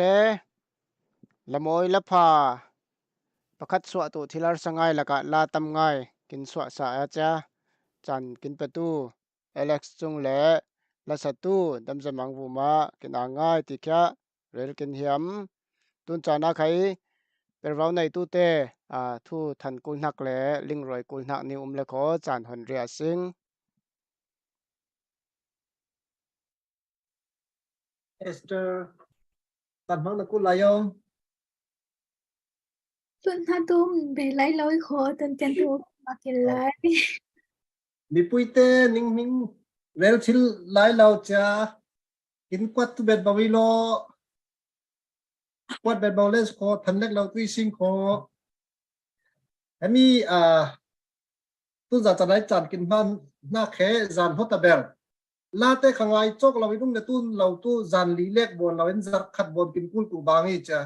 ละมอยละพาประคัดสวตุทิลาร์สังไงละกะลาตำไงกินสวสาอาจาจันกินประตูเอเล็กซ์จงเล่ละสตูดำจะมังวูมากินอังไงติแค่เรลกินเหียมตุนจานาไขเป็นเราในตู้เตทูทันกุลนักเล่ลิงรอยกุลนักนิวเลขอจันหนเรียสิงเอสเตอร์ตันมังนักกุลายองส่วนถ้าตุ้มเป็นไรลอยคอจนจันทูมากินไร มีปุยเตนิงมิงเรลชิลไลเราจะกินกวดตุเบ็ดบาวิโลกวดเบ็ดบาเลสโคทันเล็กเราตุยซิงโคให้มีตุนจะไหนจันกินบ้านหน้าแค่จันฮอตเบลลาเตขังไงจกเราไปนุ่มเนตุนเราตุจันลีเล็กบนเราเอ็นจักขัดบนกินกุลกูบางอีจ้ะ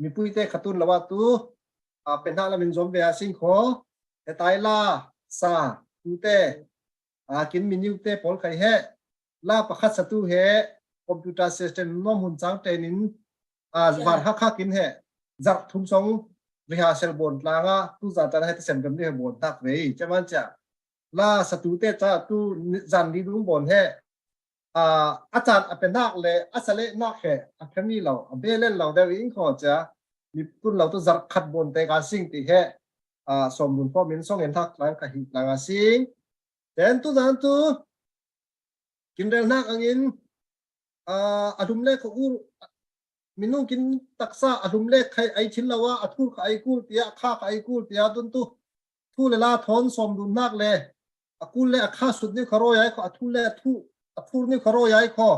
มีปุยเตขัดตุนเราว่าตุเป็นท่าเราเป็นจอมเบียซิงโคแต่ตายล่าซาตุเตกินมินิวเตปอลไข่เฮลาประคัดสตูเฮคอมพิวเตอร์ซิสเต็มน้อมหุ่นจังเตนินวาดฮักกินเฮจักทุ่มสองวิหารเซลบนลางตุจันจะให้ที่เซ็นกันด้วยบนทักเว้ยจะมันจะลาสตูเตจะตุจันดีดุงบนเฮอาจารย์เป็นนักเลยอาศัยนักเฮแค่นี้เราเบลเล่นเราได้วิ่งขอจะมีตุนเราตุจักขัดบนแต่การสิ่งที่เฮสมดุลพอมินส่งเห็นทักหลังกับหิหลังสิ่งแต่ตุจันตุกินเรื่องนักอังอินอารมณ์เล็กของมินุกินตักษะอารมณ์เล็กใครไอชินละว่าทูไอกูเตียข้าไอกูเตียตุนตุทูเลลาทอนสมดุลนักเลยกูเล่ข้าสุดนี่ขรอยขอทูเล่ทูนี่ขรอยขอ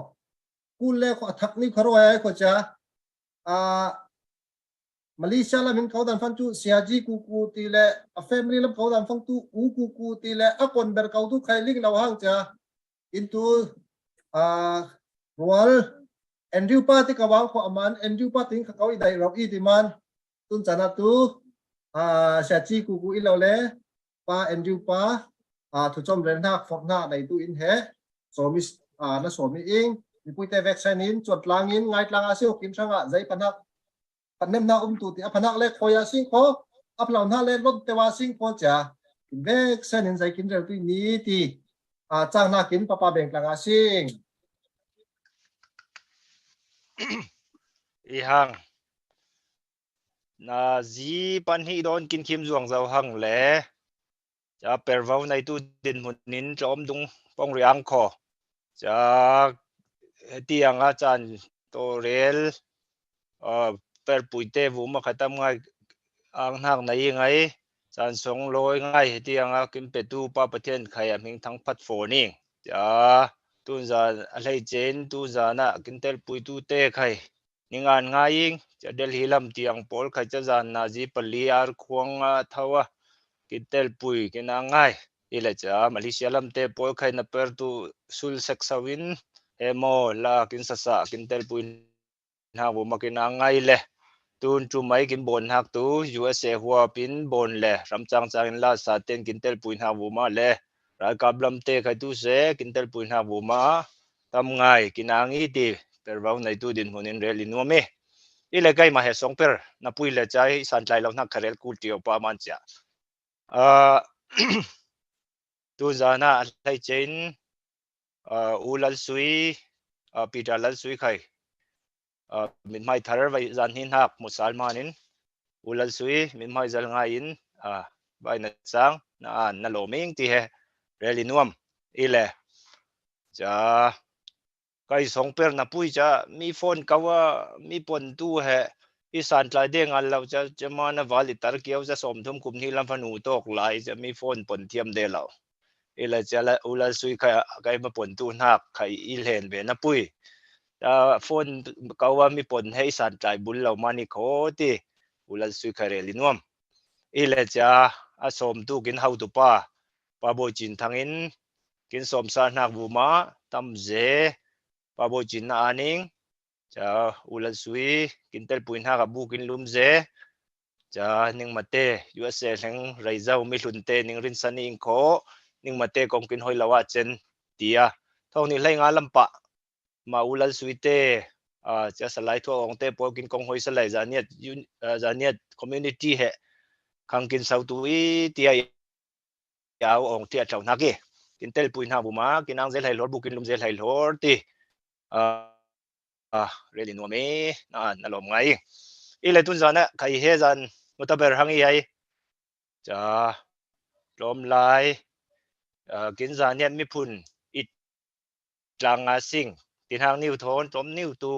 กูเล่ขอทักนี่ขรอยขอจะมาเลเซียละมินเขาดันฟังจูเซียจีกูตีเล่แฟมิลี่ละเขาดันฟังจูกูตีเล่คนเบอร์เขาตุใครลิงเราห่างจะอินตูรัวแอนดริวปาที่เขาวางขวามันแอนดริวปาทิ้งเขาอีได้เราอีที่มันตุนจานาตูเซียจีกูอีเราเล่ป้าแอนดริวปาทุกจอมเรนนักฟอกหน้าในตู้อินเฮสมิสนั่นสมิเองมีผู้ที่วัคซีนอินจดลางอินไงลางอาเซียกินช่างใจพนักปันเนมนาตุติพนักเล็กคอยสิงโคอัพเหล่านั้นเล็กรถเทวาสิงโคจะวัคซีนอินใจกินเรื่องนี้ที่จ้างนักกินป้าแบ่งลางอาสิงอีหังนาจีปันฮีโดนกินคิมจวงเจ้าหังเล่จะเปิดวันในตู้ดินหุ่นนินจอมดุงป้องเรียงคอจะเตียงอาจารย์โตเรลเปิดปุ๋ยเตวุมาขัดทำไงอ่างหักในยังไงจานสองลอยไงเตียงกินเป็ดตู้ป้าประเทศใครมิงทั้งพัดโฟนี่จะตุนจานอะไรเจนตุนจานะกินเตลปุ๋ยตู้เตใครนิงานง่ายยิงจะเดลฮิลำเตียงปอลใครจะจานนาจีปลีอาร์ควงทว่ากินเตลปุ๋ยกินง่ายอีเล่จ้ามาเลเซียลำเตปอลใครนับเปิดตู้สุลเซ็กซาวินเฮโมลากินสัสะกินเตลปุ๋ยหาวุมากินง่ายเลยตุนจุไม่กินบนหักตู้ USA หัวปินบนเลยรำจังจังลาสาเตนกินเตลปุ๋ยหาวุมาเลยรายกับลำเตใครตู้เสกินเตลปุ๋ยหาวุมาทำไงกินงี้ดีเปิดวันในตู้ดินหุ่นเรลินัวเมอีเล่ไกมาเหสองเปิดนับปุยเล่ใจสันใจเรานักเรลกูติโอปามันจ้าตุนจานะอะไรเจนอูลัลซุยปีดาลัลซุยใครมินไม่ทาร์ไว้จันหินหักมุสลิมานินอูลัลซุยมินไม่จัลง่ายินใบนัดสังนั่นโลมิงที่เหเรลินัวมอีเล่จ้าใครสองเปิดนับปุยจะมีโฟนเขาว่ามีปนตู้เหอีสานใจเด้งอันเราจะมาในวาลิตารเกียวจะสมทมคุมที่ลำพนูตกไหลจะมีโฟนปนเทียมเดลเราอีละจะละอุลาซุยใครมาปนตู้นักใครอีเลนเวนับปุยโฟนเขาว่ามีปนให้สานใจบุญเรามานิโคตีอุลาซุยใครเรลินวมอีละจะสมตู้กินเฮาตุป้าโบจินทางอินกินสมสารนักบุมาตำเจป้าโบจินอานิงจะอุลซุยกินเตลปุยนากับบุกินลุมเจจะนิงมาเตUSAแห่งไรเจ้าไม่หลุนเตนิงรินสันนิงโคนิงมาเตกองกินหอยละว่าเจนเตียท้องนี้ไล่งานลำปะมาอุลซุยเต จะสไลด์ทั่วองเตปอกินกงหอยสไลด์จานเนี่ยคอมมูนิตี้เหขังกินเสาตุยเตียยาวองเตียเจ้านักกินเตลปุยนาบุมากินอังเซลไฮลอร์บุกินลุมเซลไฮลอร์ตีเรลินัวเมนั่นลมไงอีเลตุนจานใครเฮจันมุตเบอร์หังยัยจะลมไหลกินจานเนี่ยมีพุ่นอิดจางอาซิงตินหางนิวทอนจมนิวตู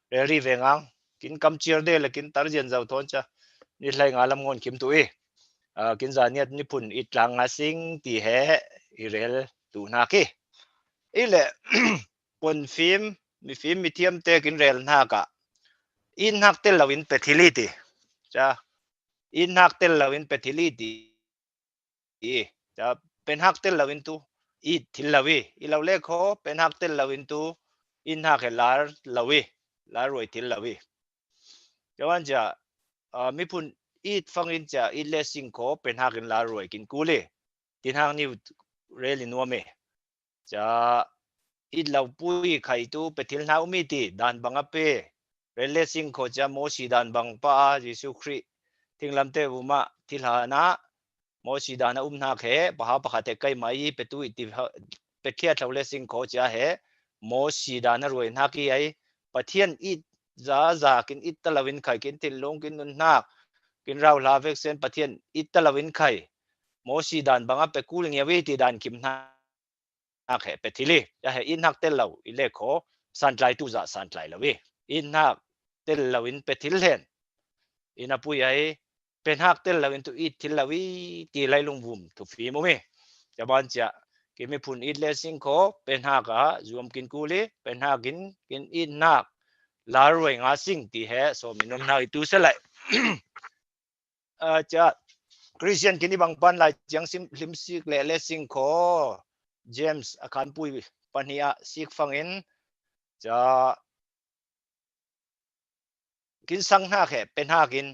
เรรีเวงังกินกำเชียร์เดลกินตาร์เจนเจ้าทอนจ้ะนี่ไหลงาลำงอนขิมตุยกินจานเนี่ยนี่พุ่นอิดจางอาซิงตีเฮอิเรลตูนักอีเลปนฟิล์มมีเทียมเตกินเรลนักอินหักเตลลาวินเปทิลิตีจ้ะอินหักเตลลาวินเปทิลิตีจะเป็นหักเตลลาวินตูอีทิลลาวีอีลาวเล็กเขาเป็นหักเตลลาวินตูอินหักเฮลาร์ลาวีลารวยทิลลาวีจะวันจะมีพุ่นอีฟังอินจะอีเลสิงเขาเป็นหักลารวยกินกูเลยทินหักนิวเรลินัวเมจะอีลาวปุยไข่ตูเปทิลนาอุมิตีดันบังอเปเรเลสิงเขาจะโมชีดันบังป้ายิสุครีทิ้งลำเตวุมาทิลหานะโมชีดานะนักเหปะหาปะขัดเกยไม่เปตุอิติเปเคียทาวเลสิงโคจะเหโมชีดานะรวยนักยัยปะเทียนอิจ้ากินอิตลาวินไข่กินติลลงกินนุนนักกินเราลาเวกเซนปะเทียนอิตลาวินไข่โมชีดานบังอับเปกูลิงยาวิติดานคิมนักเหเปทิลีจะเหอินนักเตลลาวอิเลโคสันไลตุจ่าสันไลลาวิอินนักเตลลาวินเปทิลเฮนอินาปุยยัยเป็นหักเตลลาวินตุอิทิลลาวิตีไลลงบุมทุฟีมุเมจะบันจะกินไม่พูนอิดเลสิงโคเป็นหักจวมกินกูลีเป็นหักกินอินนักลารวยงาสิงตีเหสมินนนาอิตุเสลัยจะคริสเตียนกินบางปันไลจังลิมซิกเลสิงโคเจมส์อาคารปุยปัญญาสิกฟังอินจะกินสังหักเป็นหักกิน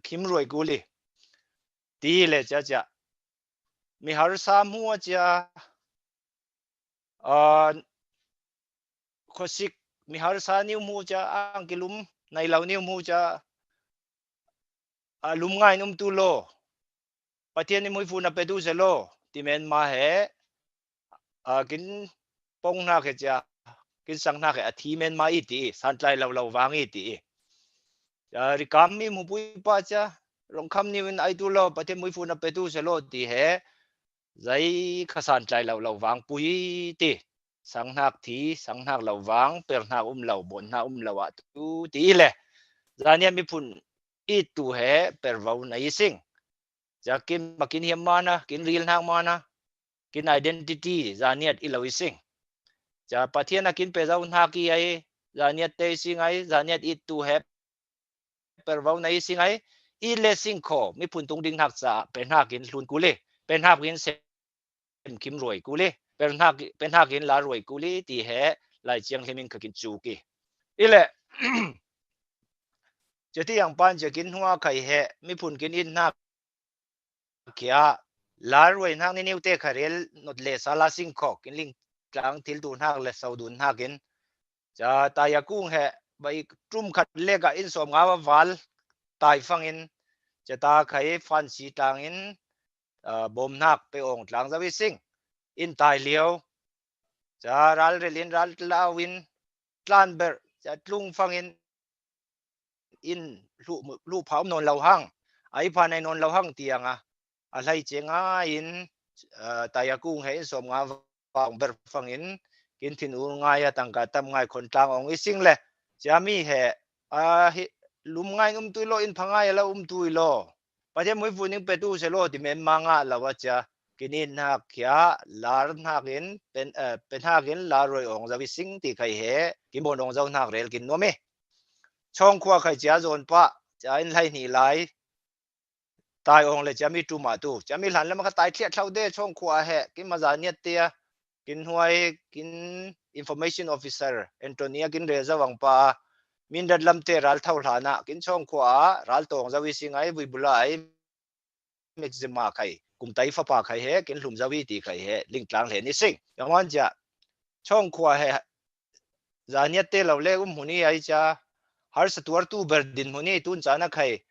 คิมรวยกูลีตีเลยจะมีหาร์ซามัวจะโคสิกมีหาร์ซานิวมูจะอังกิลุมในเหล่านิวมูจะลุมง่ายนุ่มตุโลปะเทียนนิมุยฟูนับไปดูเซโลที่เมนมาเหกินปงนักจะกินสังนักทีเมนมาอีตีสันไลเราวางอีตีริกามีมุปุยป้าจ้ะลงคำนี้เป็นไอตุโลปะเทมุยฟูนับไปดูเสโลตีเหใจขสันใจเราวางปุยตีสังนักทีสังนักเราวางเปลือกนักเราบนนักเราอะตูตีเลยจานนี้มีพุ่นอีตูเหเปรวในสิ่งจะกินมากินเฮียมานะกินรีลนักมานะกิน identity จานนี้อีเราสิ่งจะปะเทียนกินเปรวนักกี่ไอจานนี้เตสิ่งไอจานนี้อีตูเหเปรวในสิ่งไออีเลสิ่งโคมีพุ่นตรงดิ่งหักจะเป็นหักกินลุนกูเลยเป็นหักกินเซมคิมรวยกูเลยเป็นหักกินลารวยกูเลยตีเหไล่เชียงเฮมิงกินจูกีอีเลจะที่อย่างปันจะกินหัวไข่เหมีพุ่นกินอินนักเขียลารวยนักนี่นิวเตคาเรลนดเลสาลาสิ่งโคกินลิงกลางทิลดูนักเลสาวดูนักกินจะตายกุ้งเหใบจุ่มขัดเล็กอินสมงาววัลตายฟังอินจะตาไข่ฟันสีต่างอินบ่มนักไปองค์หลังจะวิสิงอินตายเลี้ยวจะรัลเรลินรัลลาวินลานเบอร์จะลุงฟังอินลูกเผานนเหล่าห้างไอ้พาในนนเหล่าห้างเตียงอะไรเจงอินตายกุ้งให้สมงาวฟังเบอร์ฟังอินกินถิ่นอุ่นง่ายตั้งกาทำง่ายคนต่างองค์วิสิงเลยจะมีเหลุมง่ายตุยโลอินพังง่ายแล้วตุยโลประเทศมวยฟูนิงเปตูเซโลที่เมนมังแล้วว่าจะกินนักเขียลาร์นักกินเป็นนักกินลารวยองจะวิสิงที่ใครเหกินบนองเจ้านักเรลกินนัวเมช่องขวาใครจะโจนปะจะอินไลนี่ไลตายองเลยจะมีจุมาตูจะมีหลันแล้วมันก็ตายเทียดเท่าเด้ช่องขวาเหกินมาจานเนียเตียกินหวยกิน information officer เอนโทเนียกินเรซาวังปามินดัดลำเตรัลเท่าฐานะกินช่องขวารัลตองจะวิสิงไอวิบุไลเม็กซิมาใครกุมไตฟ้าป่าใครเหกินหลุมจะวิตีใครเหลิงกลางเหนิสิงอย่างนั้นจะช่องขวาเห zaniat te lo le huni ai cha har satuar tu berdin huni tun chana khai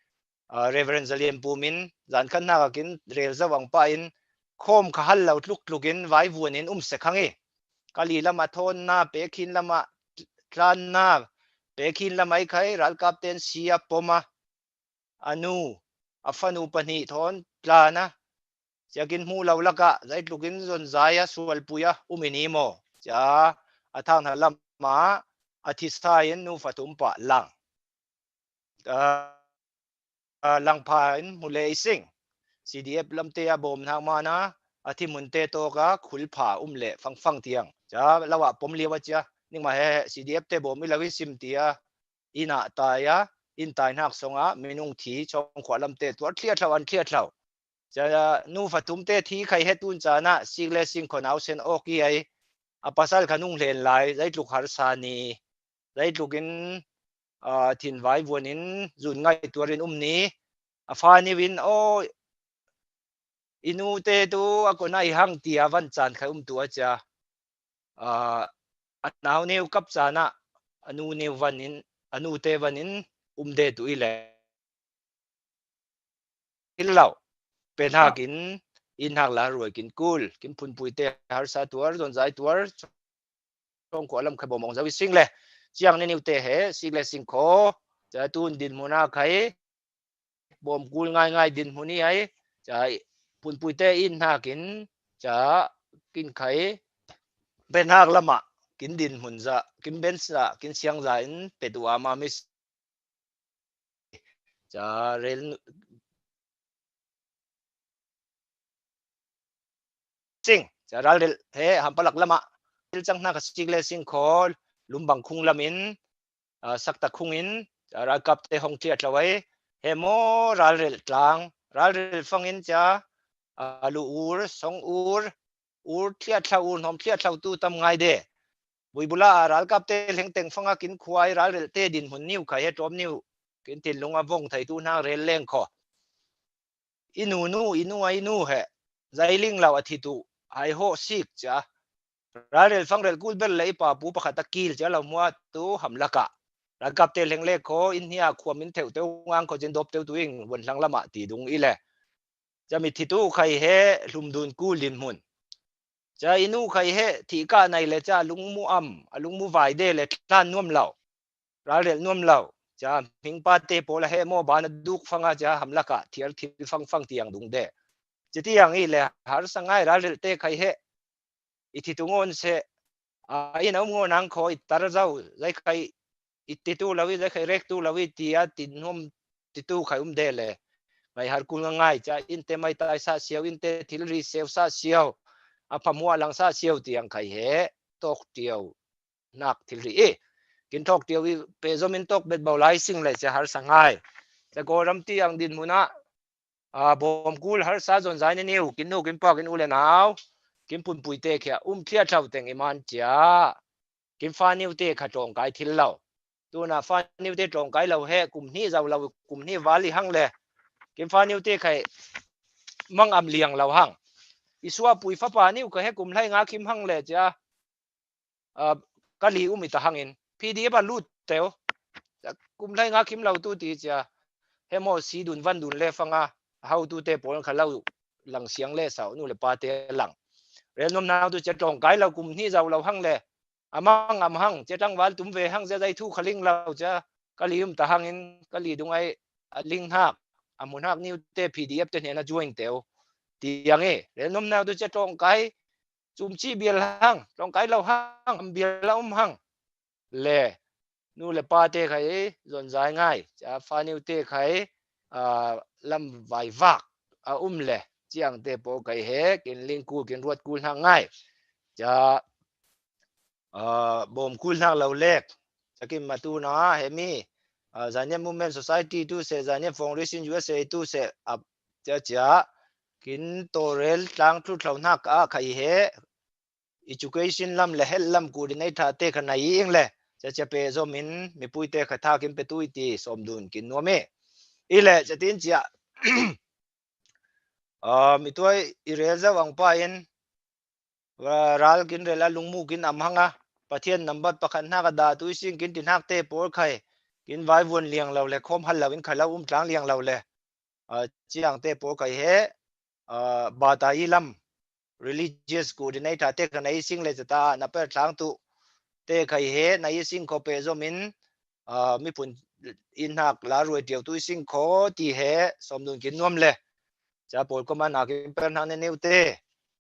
Reverend Zaliam Pumin zan khan na kin rel zawang pa in khom kha hal lo tluk tlukin vai vuanin se khangi kali lama thon na pekhin lama tlan na pekhin lamai khai ral captain sia poma anu afanu pani thon tlana chakin mu lo laka zai tlukin zon zaya sual puya umini mo cha athang halama athisain nu fatum pa lang lang pain mule sing CDF lamte a bom na mana athi munte to ka khulpha le fang tiang cha lawa pom lewa cha ning ma he CDF te bom ilawi sim tia ina ta ya in tai nak songa minung thi chong khwalam te twar thlia thlawan thlia thlau cha nu fatum te thi khai hetun chana sigle sing khonau sen oki ai apasal khanung len lai zai tluk har sani zai tlukin thin vai vuanin zun ngai tuarin ni afani win o inu te tu akona I hang tia van chan khai tua cha anau neu kap chana anu neu vanin anu te vanin de tu ile illau pen hakin in hak la ruai kin kul kin phun pui te har sa tuar don zai tuar trong ko lam khai bom ong zawi sing le chiang ne niu te he sing le sing kho cha tun din muna khai bom kul ngai din muni ai cha phun pui te in hakin cha kin khai ben hak lama kin din mun za kin ben sa kin siang za in pedua ma mis cha rel sing cha ral rel he hampalak lama il chang na ka sigle sing khol lumbang khung lamin sakta khungin ral kap te hong thia tlawai he mo ral rel tlang ral rel fangin cha alu ur song ur thia thlau nom thia thlau tu tam ngai de buibula ral kap te leng teng fanga kin khuai ral rel te din hun niu khai he tom niu kin tin lunga vong thai tu na rel leng kho inu he zailing law athitu ai ho sik cha ral rel fang rel kul bel lei pa pu pakhat kil cha law muat tu hamlaka ral kap te leng le kho in hia khwamin theu teu ngang kho jen dop teu tuing won hlang lama ti dung ile cha mi thitu khai he lumdun kulin mun cha inu khai he thi ka nai le cha lungmu alungmu vai de le tlan nuam law ral rel nuam law cha mingpa te pola he mo ban duk fanga cha hamlaka thiar thil fang tiang dung de chitiang I le har sangai ral rel te khai he ithitungon se ina ngon ang kho itar zau zai khai ititu lawi zai khai rek tu lawi tia tin nom titu khai de le ngai har kul ngai cha in te mai tai sa siau in te thil ri sew sa siau apamua lang sa siau tiang khai he tok tiau nak thil ri kin tok tiau pe zomin tok bet baulai sing le cha har sangai cha goram tiang din muna bom kul har sa zon zai ne niu kin nu kin pa kin ule naw kin pun pui te kya thia thau teng iman cha kin fa niu te kha tong kai thil law tu na fa niu te tong kai law he kum ni zau law kum ni wali hang le kin fa niu te khai mang am liang law hang isua pui fa pa niu ka he kum lai nga kim hang le cha kali ita hangin pdf lut teo kum lai nga kim law tu ti cha he mo si dun van dun le fanga how tu te pol khalau lang siang le sau nu le pa te lang rel nom naw tu cha tong kai law kum ni zau law hang le amang am hang che tang wal tum ve hang ja dai thu khaling law cha kali ta hangin kali dung ai ling hak amun hak niu te pdf te ne na join teo tiang rel nom naw tu cha tong kai chum chi bial hang tong kai law hang bial law hang le nu le pa te khai zon zai ngai cha fa niu te khai lam vai vak le chiang te po kai he kin ling ku kin ruat kul hang ngai cha bom kul hang law lek chakim matu na he mi Zaniam Movement Society tu se Zaniam Foundation USA tu se cha kin torel tlang tu thlau nak khai he education lam le hel lam coordinator te khanai ing le cha pe zomin mi pui te khatha kim pe tu ti somdun kin no me ile chatin chia mi toy ireza wang pa in ral kin rela lungmu kin amhanga ประเทศนับบัดประคันหน้ากระดาตุยสิ่งกินตินหักเตปอลไข่กินไว้วนเลี้ยงเราเลยคมหันเรากินไข่เราอุ้มกลางเลี้ยงเราเลยจียงเตปอลไข่เฮบาตาอีลัม religious coordinator เตกันในสิ่งเลยจะตานับเป็นทางตุเตไข่เฮในสิ่งโคเปโซมินมีผลอินหักลารวยเดียวตุยสิ่งโคตีเฮสมดุลกินนวมเลยจะปอลก็มาหนักเป็นทางในนิวเต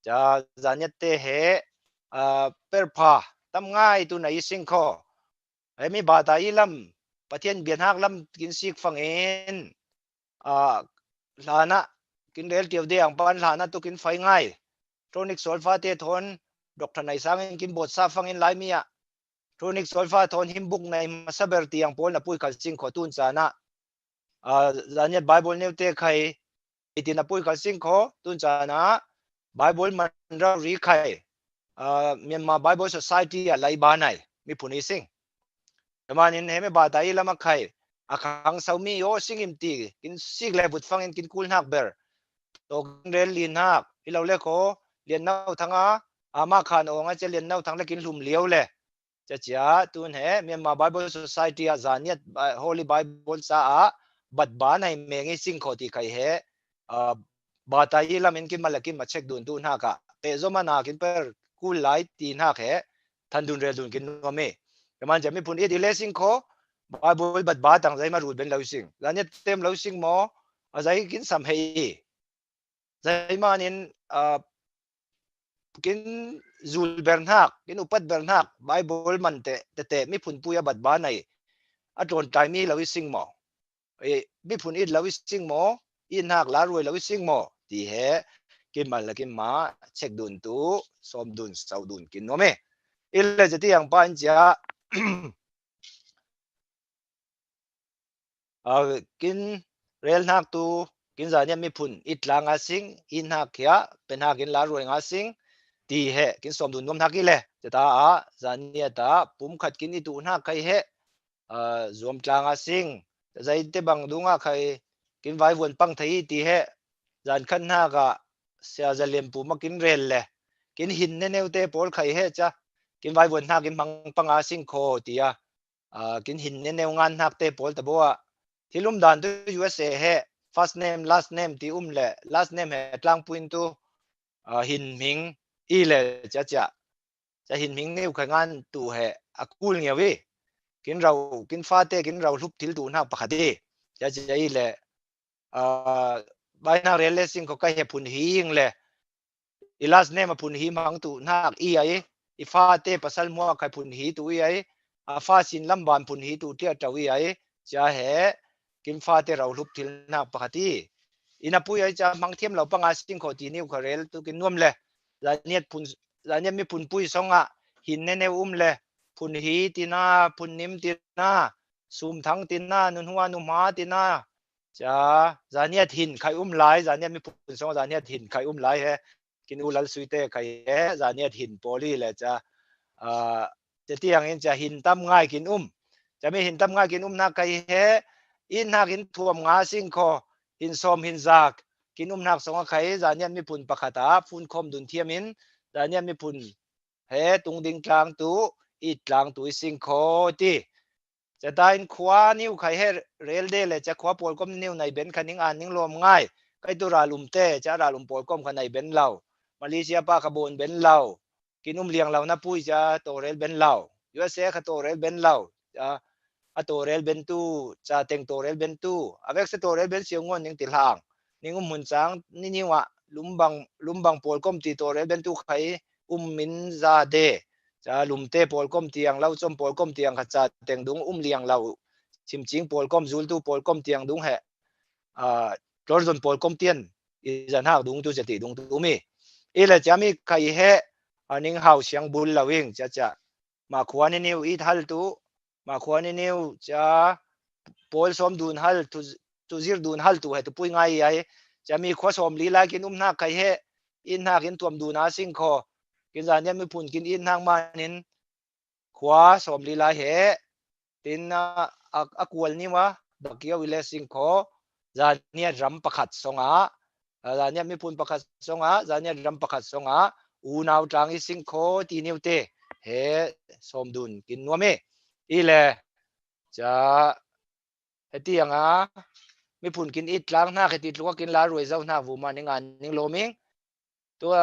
จะจานยัดเตเฮเปิดผ้าทำง่ายตัวไหนสิ่งโคมีบาตาอีลัมประเทศเบียนหักลำกินสิกฟังเองลานะกินเรลเดียวเดียงปันลานะตุกินไฟง่ายโทนิกโซลฟาเตทนดอกทนายสังกินบทซาฟังเองหลายมีอะโทนิกโซลฟาทนหิมบุกในมาซาเบอร์ตียงปอลนะปุยขัดสิ่งขอตุนซานะจานยัดไบเบิลเนวเตใครตินะปุยขัดสิ่งขอตุนซานะไบเบิลมันเรารีใครเมียนมาไบเบิลโซไซตี้อะไรบ้านไหนมีผู้นี้สิ่งแต่มาเนี่ยไม่บาดใจแล้วมาใครอาคังสามีโอสิ่งอิมตีกินสิ่งเลยบุตรฟังกินคูลนักเบอร์ตกเรียนลีนักที่เราเรียกเขาเรียนน่าทั้งอามาขานองอาจจะเรียนน่าทั้งเล็กกินลุ่มเลี้ยวเลยจะเจ้าตัวนี้เมียนมาไบเบิลโซไซตี้อาจารย์เนี่ยฮอลลีไบเบิลสาบัดบ้านในเมืองสิ่งเขาที่ใครบาดใจแล้วมันกินมาเล็กกินมาเช็คดูนนักเปโซมานากินเปอร์คูลไลท์ตีนักทันดูนเรียนดูนกินว่าไม่แต่มันจะไม่พูดอีเลสิ่งเขาบาบุลบัดบาตั้งใจมารูดเป็นเหล่าสิ่งแล้วเนี่ยเต็มเหล่าสิ่งหมออะไรกินสามเฮใจมาเนี่ยกินจูลเบร์นักกินอุปัตเบร์นักไบเบิลมันแต่ไม่พูดปุยบัดบาในอัตโนใจมีเหล่าสิ่งหมอไม่พูดอีเหล่าสิ่งหมออินหักลารวยเหล่าสิ่งหมอที่เหกินมาแล้วกินมาเช็คดุนตู้สมดุลสาวดุลกินว่าไม่อีเลจะที่อย่างปัญจากินเรลนักตูกินจานเนี่ยมีพุ่นอิตลางอาสิงอินหักเขียเป็นหักกินลารวยอาสิงตีเหกินสมดุลนวมทักกิเลจะตาจานเนี่ยตาปุ่มขัดกินอิตูนักใครเหรวมกลางอาสิงใจเตบังดุงใครกินไว้วนปังไทยตีเหจานขันหักเสียจะเลี้ยมปุ่มมากินเรลเลยกินหินเนี่ยเตปอลใครเหจ้ากินไว้วนหักกินปังอาสิงโคตีกินหินเนี่ยงานหักเตปอลแต่บัวที่ลุ่มด่านตัว USA เฮ first name last name ที่เลย last name เฮกลางปุ่นตัวหินมิงอีเลยจะหินมิงนี่คืองานตัวเฮกูลเงี้ยวิกินเรากินฟ้าเตกินเราลุบทิลตัวหน้าปกติจะอีเลยใบหน้าเรลเลสิ่งก็ใกล้เฮปุ่นหิงเลยอี last name มาปุ่นหิมังตัวหน้าอีฟ้าเตภาษามัวใครปุ่นหิตัวฟ้าสินลำบานปุ่นหิตัวเที่ยวเจ้าจะเหกินฟ้าเตเราลุบทิลนักปกติอินาปุยจะมังเทียมเราปังอาสิงขอตีนิวคาเรลตุกินนวมเลยแล้วเนี่ยมีปุ่นปุยสองหินเนี่ยเลยปุ่นหีตีน่าปุ่นนิมตีน่าซูมทั้งตีน่านุนหัวนุมาตีน่าจะเนี่ยหินใครไหลจะเนี่ยมีปุ่นสองจะเนี่ยหินใครไหลเหกินอุลัลสุยเตใครจะเนี่ยหินโพลีเลยจะที่อย่างนี้จะหินตั้มง่ายกินจะไม่เห็นทำงานกินนักไก่เฮอินนักกินท่วมงาสิงคอหินส้มหินซักกินนักสองไข่จานเนี่ยมีปุ่นปะขตาฝุ่นคมดุนเทียมินจานเนี่ยมีปุ่นเฮตุงดิ่งกลางตู้อีกลางตู้สิงคอที่จะได้ขวานิ้วไข่เฮเรลเดเลยจะขวาปอลก้มนิ้วในเบนคันนิ่งนิ่งลมง่ายไก่ตัวราลุมเตจะราลุมปอลก้มคันในเบนเรามาเลเซียปาขบวนเบนเรากินเลี้ยงเรานะปุ้ยจะโตเรลเบนเรา USA ขโตเรลเบนเราตัวเรลเบนตูจะแต่งตัวเรลเบนตูอาเวกสตัวเรลเบนเสียงวนยังติดห่างนี่หุ่นจังนี่วะลุมบังปอลก้มตีตัวเรลเบนตูใครมินซาเดจะลุมเตปอลก้มเตียงเราจมปอลก้มเตียงขจัดแต่งดุงเลี้ยงเราชิมจิงปอลก้มจูลตูปอลก้มเตียงดุงเหจอร์จนปอลก้มเตียนอีจันหักดุงตูจะติดุงตูมีอีเลยจะมีใครเหอันนี้เฮาเสียงบุญเราเองจะมาขวานนิวอีทัลตูมาขวานนิวจะปอลสมดุลฮัลตุซิรดุลฮัลตูให้ตุปุยง่ายจะมีขวาสมลีลากินนักใครเหอินนักกินตัวดูนาสิงคอกินจานเนี่ยมีปุ่นกินอินนักมานินขวาสมลีลาเหตินอักวลนี่วะดักเกี่ยววิเลสิงคอจานเนี่ยรำประคัดสงจานเนี่ยมีปุ่นประคัดสงจานเนี่ยรำประคัดสงอูนาวจางอิสิงคอตีนิวเต เฮสมดุลกินนัวเมอีแลจะเฮตียงอ่ะไม่พุ่นกินอิดล้างหน้าเฮติดลูกกินลารวยเจ้าหน้าวูมาในงานนิงโลมิงตัว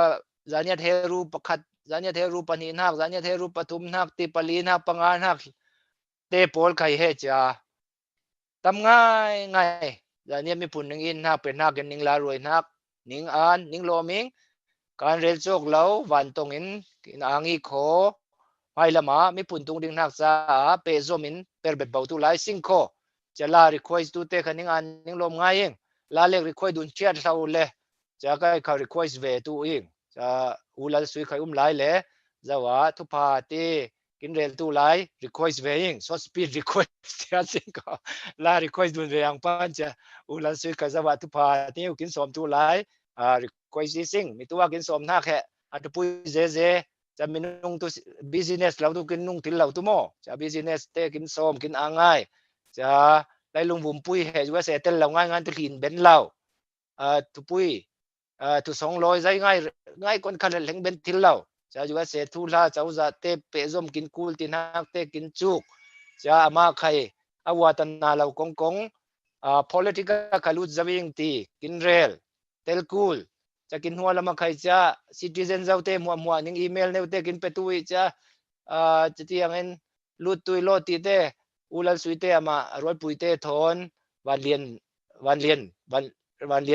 จานิเทรูปขัดจานิเทรูปนีนักจานิเทรูปทุมนักติปลีนักปังอานักเตปอลไข่เฮจ้าทำง่ายง่ายจานิไม่พุ่นนิงอินนักเป็นนักกินนิงลารวยนักนิงอันนิงโลมิงการเรียนโชคเหลาวันตรงอินกินอ่างอีโคไปละมาไม่พุ่นตรงดิ่งนักซาเปโซมินเปอร์เบ็ดเบาตุไลซิงโคจะลารีควส์ตูเตคันนิงอันนิงลมง่ายเองลาเล็กรีควส์ดุนเชียร์เท่าเล่จะก็เขารีควส์เวตูเองจะอุลาสุยใครไล่เล่จะว่าทุพาตีกินเรลตูไล่รีควส์เวเองโซสปีดรีควส์เทียสิงก็ลารีควส์ดุนเรียงปันจะอุลาสุยก็จะว่าทุพาตีกินสมตูไล่รีควส์ซิงมีตัวกินสมนักแค่อันตุปุยเจจะมีนุ่งตัวบิสเนสเราตัวกินนุ่งtillเราตัวโมจะบิสเนสเตกินสมกินอ่างง่ายจะได้ลุงบุ๋มปุยเหตุว่าเสร็จเราง่ายงานตุลินเบนเราตุปุยตุสองร้อยใจง่ายง่ายคนขันเล่งเบนtillเราจะว่าเสร็จทุลาจะอุตส่าห์เตะเปซอมกินคูลตินักเตะกินจุกจะอามาใครอาวตันนาเรากงpolitical ขลุดจะวิ่งตีกินเรลเตลคูลจะกินหัวละมาใครจะ citizen เจ้าเตะมัวนิ่งอีเมลเนี่ยเตะกินเปตุยจะที่ยังเงินลุดตุยโลตีเตะอุลันสุยเตะมารถปุยเตะทอนวันเรีย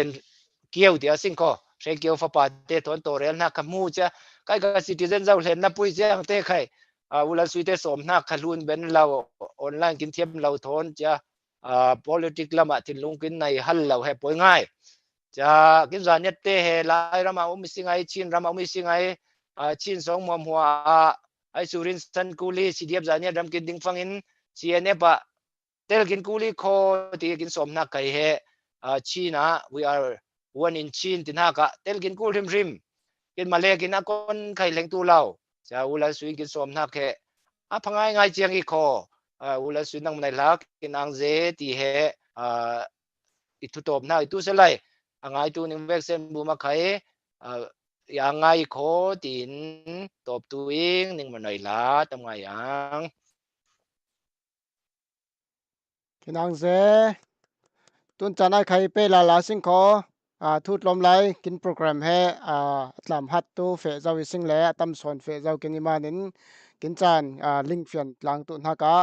นเกี่ยวเดียวสิ่งก็เรื่องเกี่ยวฟ้าป่าเตะทอนโตเรียนนักขมูจะใครก็ citizen เจ้าเห็นนับปุยเจ้าเตะใครอุลันสุยเตะสมนักขลุนเป็นเราออนไลน์กินเทียมเราทอนจะpolitics ละมาทิ้งลงกินในฮัลเราให้ป่วยง่ายจะกินจานเนตเตะเฮลายรามาอุมิสิงไอชินรามาอุมิสิงไอชินสองมัวมัวไอสุรินสันกุลีสิเดียบจานเนี่ยรำกินดิ้งฟังอินซีเอเนปะเตลกินกุลีโคที่กินสมนักไก่เฮชีนะ we are one in ชีนตินักะเตลกินกุลิมกินมาเลกินนักคนไข่เล็งตัวเราจะอุลาสุยกินสมนักเฮพังง่ายเจียงอีโคอุลาสุยนั่งในลักกินอังเซที่เฮอิทุตบนาอิทุเสลัยอังไงตัวนึงเวกเซนบูมาใครยังไงโคตินตบตัวเองนึงมันหน่อยละทำไงยังกินอังเซตุนจานไอใครเปลาลาสิงขอทูตลมไหลกินโปรแกรมให้ลำฮัตตูเฟเจ้าวิสิงแหล่ตั้มสอนเฟเจ้ากินมานินกินจานลิงเฟียนหลังตุนฮักะ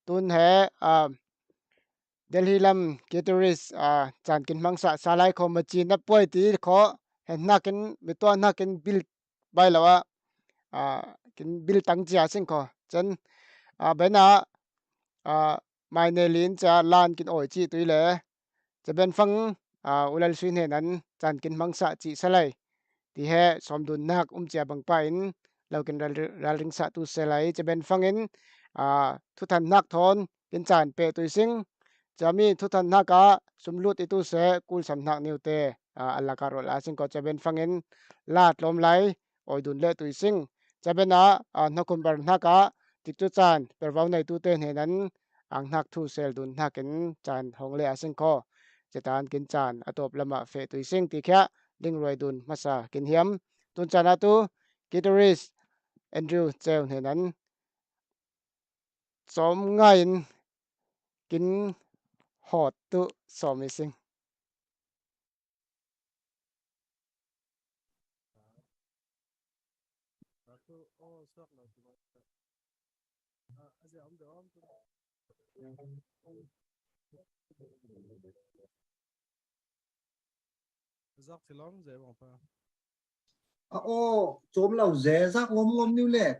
ตุนให้เดลีลัมเกตริสจานกินมังสะสาไลคอมจีนับป่วยตีขอเห็นนักกินมีตัวนักกินบิลใบละวะกินบิลตั้งจีสิงขอจนเบน่าไม่เนลินจะลานกินโอยจีตุยเลยจะเป็นฟังอุลลสุนเฮนั้นจานกินมังสะจีสไลที่เหสมดุลนักเจียบังไปอินเรากินรัลลิงสะตุสไลจะเป็นฟังอินทุทันนักทอนกินจานเปตุยซิงจะมีทุทันนักสมรุดอิตุเสกุลสำนักนิวเตอัลลาการุลาซิงก็จะเป็นฟังอินลาดลมไหลโอยดุลเลตุยซิงจะเป็นนักคุมบาร์นักติดจุจานเปิดวาวในตุเตนเฮนั้นอังนักทูเซลดุนนักกินจานหงเลอาซิงก็จะตานกินจานอตบละมาเฟตุยซิงติแค่ลิงรวยดุนมาซากินเฮียมตุนจานาตุกิตริสแอนดรูว์เจลเฮนั้นสมง่ายกินหอดตุสอมิสิงGiác thì lắm dễ bỏ pa. Chôm lẩu dễ rác ngôm như lệ.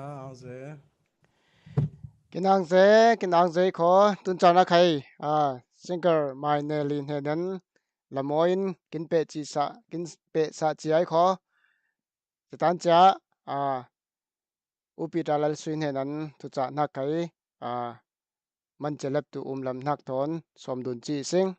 ang ze kinh ang ze khó tuân chọn là khay singer mai nè lin hè đến là moin kinh pe sa chi ai khó tan cha upi dalal suin hè đến tu cha na khay man chelep tu lam nak thon som dun chi sing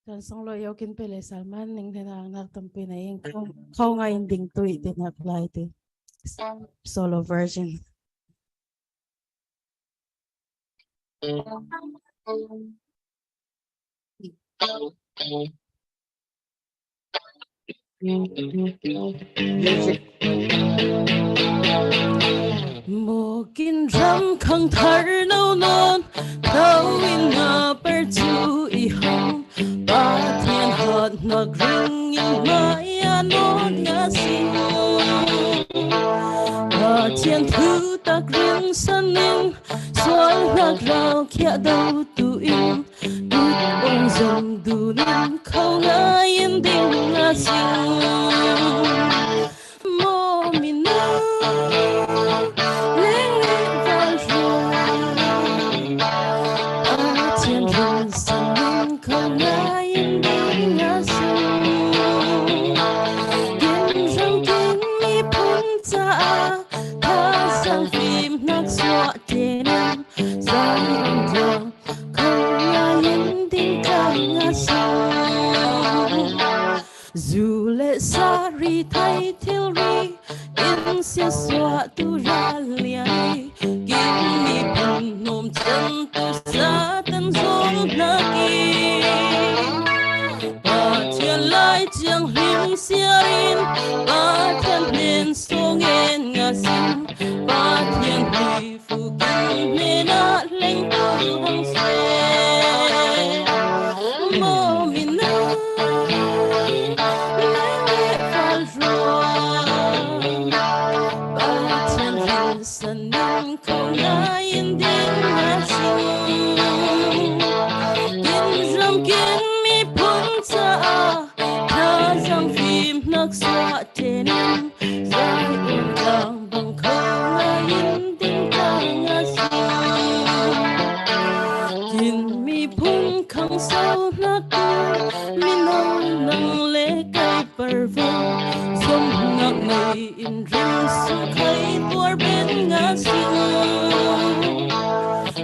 Kan song lo yo kin pele Salman ning thena ang nak tampi na ing khau nga inding tui tin hak lai ti solo version. Mo kin ram khang thar no non thâu in na per chu I hong ba thiên hot na grung in mai anon nga sing ba thiên thứ ta grung san ning xoan lạc rao kia đâu tu in tut ong dòng du nin khâu nga in ding nga sing mo min na dù lệ xa ri thay thiếu ri in xia xoa tu ra liền kim mi bùn nôm chân tu xa tân dông na kỳ ba thiên lai chiang rim xia rin ba thiên nên số nghen nga sim ba thiên huy phụ kinh nên na lên tu hong xe mô min na San nang khâu nga in ding nga sing kin ram kin mi phun cha tha sang phim nak xóa trên dài ôm càng bằng khâu nga in ding nga sing kin mi phun khang sao na tu mi nong nang le kai parva som ngak mai in ring su khai tuar bên nga sing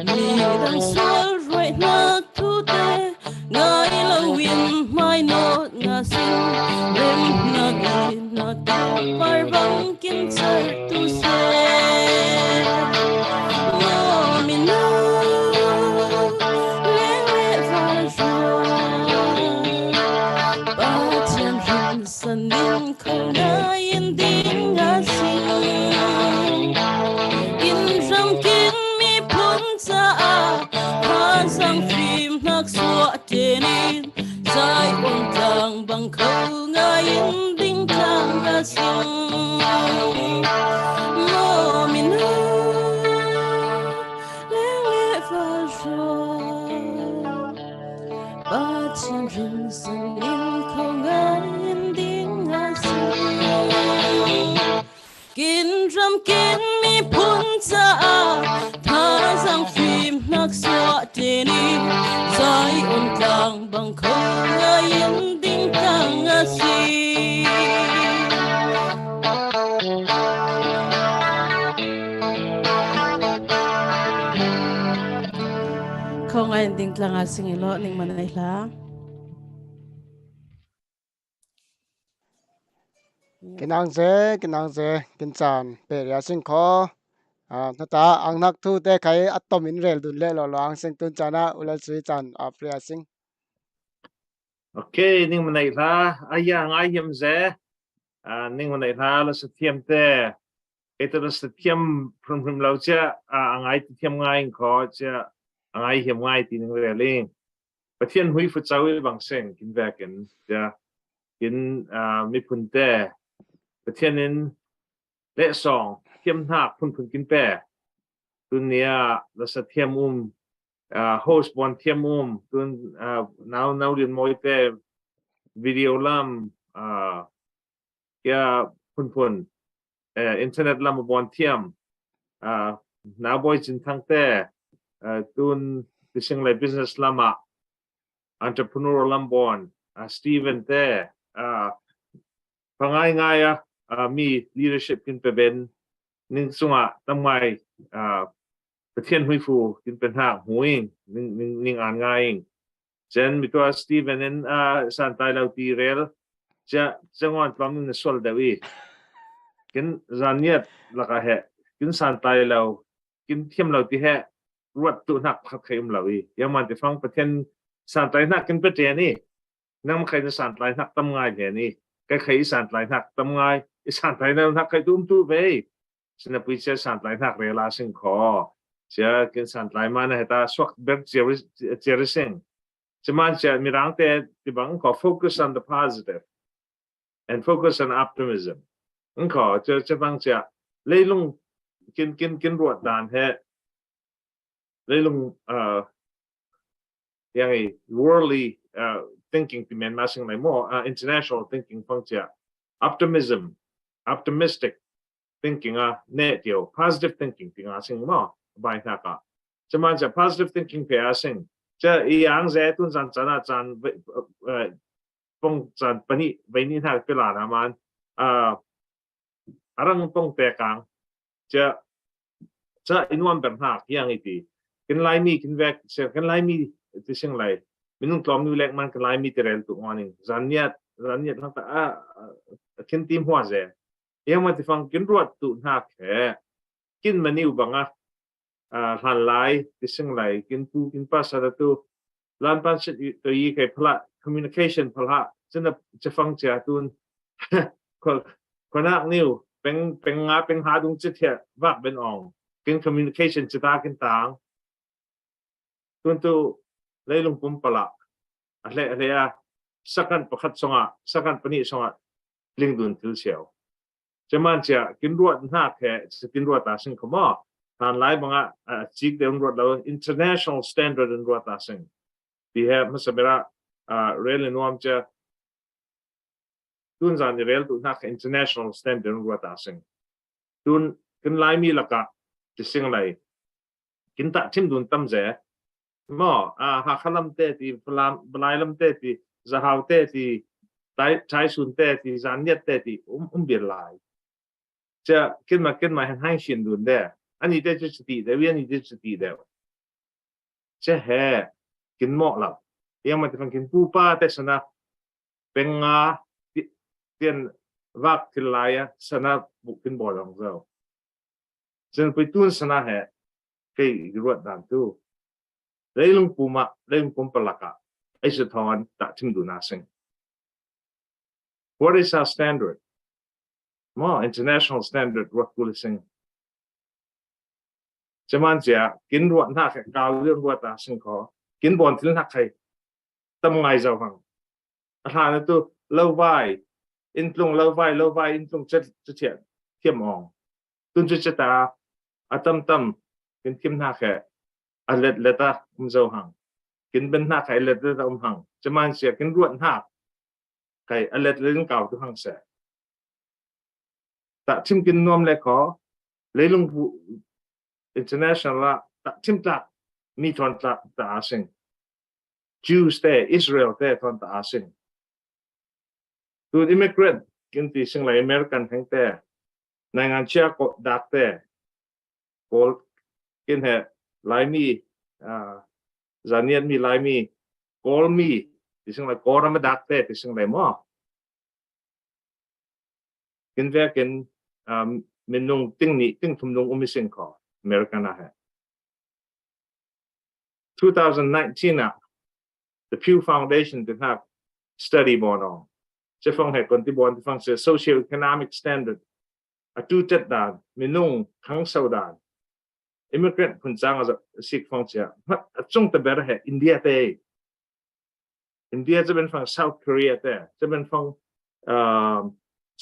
mi đang sual right na tu te ngai lo win mai no nga sing lem na gi na ta par bang kin char tu se no mi na le va ba chen rin san nin khâu nga in ding nga sing in ram kin mi phun cha ha sang phim nak xóa trên dài ôm trăng bằng khâu nga in ding nga sing mo min na le va ba chen rin san nin khâu nga in ding nga sing kin ram kin mi phun cha tha sang phim nak xóa trên dài ôm trăng bằng khâu nga in ding nga sing khâu nga in ding nga sing ilo ning manai la kinh ang ze kinh chan pe ya sing khó na ta ang nak thu te khay atom in rel dun le lo ang sing tun chana ulal sui chan apria sing Okay, ning manai la aya ngai yam ze ning manai la la sa thiam te เตอร์สเทียมพรมเราจะง่ายเทียมง่ายขอจะง่ายเหี่ยมง่ายทีนึงเรื่องเล่งประเทศหุยฟุตซาลบางเส้นกินแบกันจะกินมีพุ่นแต่ประเทศนั้นเละสองเทียมหักพุ่นกินแปะตัวเนี้ยเราจะเทียมโฮสต์บอลเทียมตัวน้าเรียนมวยแต่วิดีโอลำแกพุ่นอินเทอร์เน็ตลำบอลเทียมน้าบอยจินทั้งแต่ตัวที่สิ่งไร business ลำentrepreneur ลำบอลสตีเวนแต่ฟังง่ายมี leadership กินไปเป็นนึ่งสงะตั้งไงประเทศหุยฟูกินเป็นหักหูเองนึ่งอ่านง่ายเช่นมีตัวสตีเวนนั้นสันตายเราตีเรลจะงอนฟังนึงสวลเดวีกินจานเนียดละก็เหกินสันตายเรากินเทียมเราตีเหรวดตุนักขัดเขมเรายังมันจะฟังประเทศสันตายนักกินประเทศนี้นั่งใครจะสันตายนักตั้งไงเดี๋ยวนี้ใครสันตายนักตั้งไงสันตายนักใครตุ้มตู้ไปฉันพูดจะสันตายนักเวลาสิ่งขอจะกินสันตายมันให้ตาสวกเบิร์กเจริญสิ่งจะมันจะมีร่างแต่ที่บางขอ focus on the positive and focus on optimism นั่นขอจะบางจะเลยลงกินรวดด่านแท้เลยลงยังไง worldly thinking ที่มันมาสิ่งไหนมั่วinternational thinking ฟังจะ optimistic thinkingเนี่ยเดียว positive thinking ที่งาสิ่งมั่วบายนักจะมันจะ positive thinking เพียสิ่งจะอีหยังเจ้าตุนจันปงจันปนิไปนี่ถ้าเป็นหลานมันอะไรมันปงแต่กลางจะอินวันเป็นหักยังไงดีกันไล่มีกันแวกเสียกันไล่มีที่สิ่งไรมินุ่งกลอมอยู่เล็กมันกันไล่มีแต่เรื่องตัวนี้จันเนียดทั้งแต่กินทีมหัวเสียยังมาที่ฟังกินรวดตุนหักแค่กินมันนิ่วบังหันไล่ที่สิ่งไรกินปูกินปลาสารตัวร้านปันสิตัวยี่แค่พละ communication พละจะฟังเสียตุนคนนักนิ่วเป็นงาเป็นหาดุงจิตเถอะวักเป็นอ่องกิน communication จะตากินต่างตัวเลยลงปุ่มปละอะไรสักกันประคัดสงะสักกันปนิสงะลิงดุนทิลเชียวจะมันจะกินรวดหน้าแค่จะกินรวดตาสิงขม้อทานไล่บางจิกเดินรวดเรา international standard รวดตาสิงที่เหมันสมัยเรียนนวมจะตุนจานเรียนตุนนัก international standard รวดตาสิงตุนกินไล่มีหลักที่สิ่งไรกินตัดชิมดุนตั้มเจมั่วหาขลัมเตติบลายลำเตติจะหาวเตติใช้สุนเตติจานเนียเตติเบียร์ลายจะกินมาให้ชินดุนเด้อันนี้ได้จุดสติได้เวียนนี้ได้จุดสติเดียวจะแห่กินหม้อหลับยังมันจะฟังกินปูป้าแต่สนะเป็นงาเตียนวักกินลายสนะบุกกินบ่อของเราจนไปตุ้นสนะแห่ใครรวดด่านตู้เลยลงปูมาเลยลงปุ่มปลักไอ้สุดท้ายตัดทิ้งดูน่าสิ่ง What is our standard? More international standard วัดกุลสิ่งจะมันจะกินรวดหน้าแค่กาวเรื่องรวดตาสิ่งขอกินบอลที่นักใครตั้งไงเจ้าฟังอาหารนั่นตัวเล่าไว้อินทรงเล่าไว้อินทรงจะเทียมมองตุนจะตาตั้มกินเทียมหน้าแค่เล็ดตาเจ้าหังกินเป็นหน้าใครเล็ดตาหังจะมันเสียกินรวดหน้าใครเล็ดเรื่องเก่าทุกหังเสียแต่ชิมกินนวมเลยขอเลยลงinternational ละแต่ชิมตัดมีทอนตัดอาสิง Jews แต่ Israel แต่ทอนตัดอาสิงตัว immigrant กินที่สิ่งไรอเมริกันทั้งแต่ในงานเชื่อก็ดักแต่ก็กินเหตุหลายมีจานเนียนมีหลายมีกอลมีที่สิ่งไรกอลมาดักแต่ที่สิ่งไรมั่วกินแวกินเมนูติ้งนี้ติ้งทุ่มลงอุมิสิงขออเมริกันนะฮะ 2019 the Pew Foundation ที่ทำ study บอลจะฟังเหตุคนที่บอลที่ฟังเสีย socio-economic standard tu chất đàn mình nung kháng sâu đàn immigrant phun sang ở Sikh phong chia trong tập bè là India thế Indiaจะเป็นฝั่ง South Korea แต่จะเป็นฝั่ง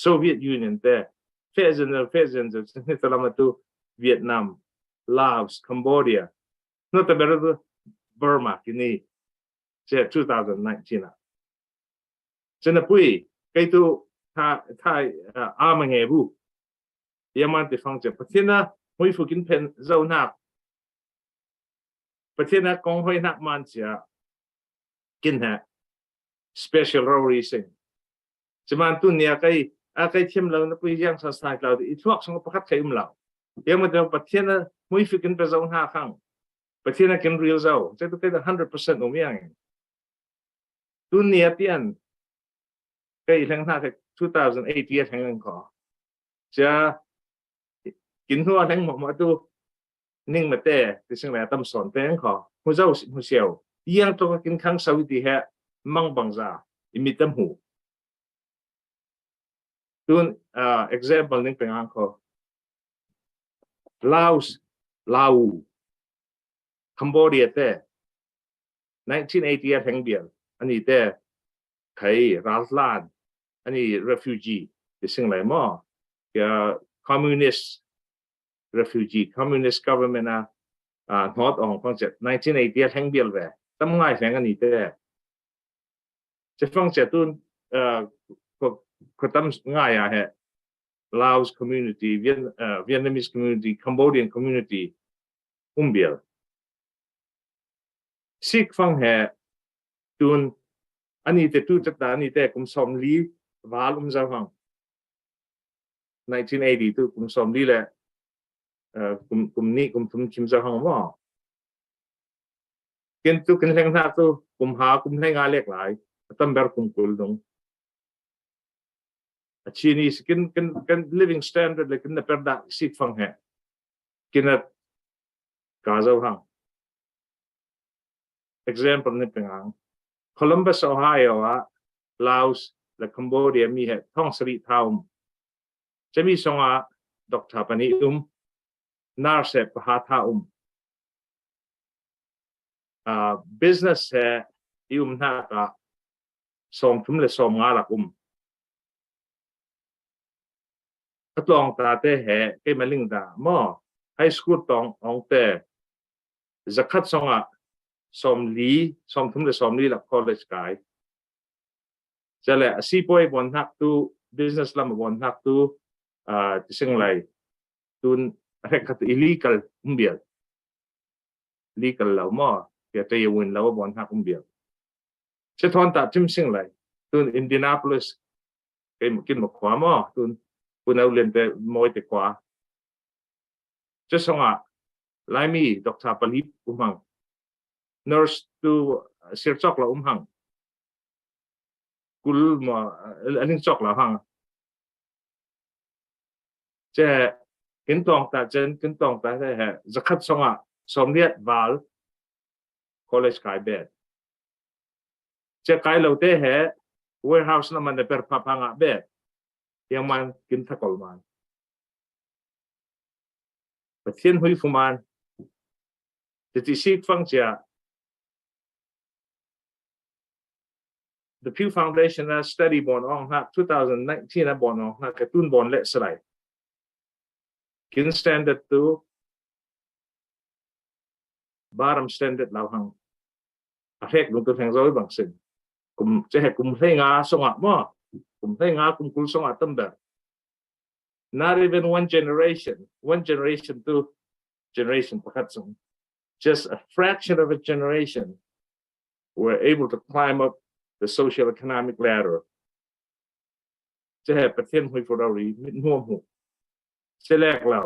Soviet Union แต่เฟสจะนี่ตลอดมาตัวเวียดนามลาวส์คัมโบเดียนั่นแต่เป็นตัวเบอร์มาที่นี่เจ้า2019นะฉะนั้นปุ้ยใครตัวถ้ามังเงบุยามันติฟังจะประเทศน่ะไม่ฝึกินเพนเจ้าหนักประเทศน่ะกองห้อยนักมันจะกินฮะspecial reason จะมันตุนเนี่ยใครเทียมเรานะปุ้ยยังสถานเราอีทุกสงฆ์ประคับใครเรายังมันจะประเทศน่ะไม่ฝึกินเป็นเจ้าหน้าข้างประเทศน่ะกิน real เจ้าจะต้องเป็น100%ของอย่างตุนเนี่ยเตียนใครทั้งหน้า2008เตียนทั้งนั้นขอจะกินหัวทั้งหมดมาตัวนิ่งมาแต่ที่สิ่งแวดล้อมสอนแต่ขอหัวเจ้าหัวเสียวยังต้องกินครั้งสวิตที่แห่มังบังซาอิมิตมหูตัวexample นึงเป็นอันขอลาวคัมโบเดียแต่1980แห่งเดียวอันนี้แต่ใครรัสลานอันนี้ refugee ที่สิ่งไหนมั่งcommunist refugee communist government ฮอตอองฟังจาก1980แห่งเดียวแบบตั้งง่ายแสงอันนี้แต่จะฟังจากตุนก็ตั้งง่ายฮะ Laos community Vietnamese community Cambodian community เบียร์ซิกฟังฮะตุนอันนี้แต่ตุจัดอันนี้แต่กุมสมลีวาลุมจะฟัง1980ตุกุมสมลีแหละกุมนี้กุมทุมคิมจะฟังว่ากินตุกินแรงหน้าตุกุมหากุมให้งานเล็กหลายตั้งแบบกุมกุลตรงชีนี่กิน living standard เลยกินแบบดักซิกฟังฮะกินแบบกาจะฟัง example นี่เป็นอย่าง Columbus Ohio ลาวส์และคัมโบเดียมีเหตุท่องสริทาวมจะมีสองดอกทาปนินาร์เซปหาทาbusiness หน้าก็สมทุมเลยสมงาลักก็ลองตาเตะเก็มาลิงดาหม้อให้สกูตตองแต่จะคัดสองสมลีสมทุมเลยสมลีหลัก college กายจะแหละซีพอยบนหักตัว business ลำบนหักตัวที่สิ่งไรตัวอะไรก็ตัว illegal เบียด legal แล้วหม้อเกี่ยวกับยวินแล้วบนหักเบียดจะทอนตัดจิ้มสิ่งไรตัว Indianapolis กินหมกขวาหม้อตัวคุณเอาเรียนแต่มวยแต่ขวาจะส่งไลมีดอกทาปลิปหัง nurse ตัวเสียจอกเราหังกุลมาอันนี้จอกเราหังจะกินตองแต่กินตองแต่ได้จะคัดส่งสมเด็จวาล college กายเบ็ดจะกายเราเตะwarehouse นั้นมันเป็นพับพังเบ็ดยังมันกินทักอลมันประเทศหุยฟุมันจะที่ซีกฟังเจ้า The Pew Foundation study บนองหัก2019บนองหักกระตุ้นบนเละสลายกิน standard ตัว bottom standard เราหังเรียกลงตัวแทงร้อยบางสิ่งกุมจะให้กุมให้งาสงะมั่วกุมให้งากุมกุลสงะตั้มแบบ not even one generation to generation ประคัดสง just a fraction of a generation were able to climb up the social economic ladder จะให้ประเทศหุยฟลอรีมิดหัวหูจะแรกเรา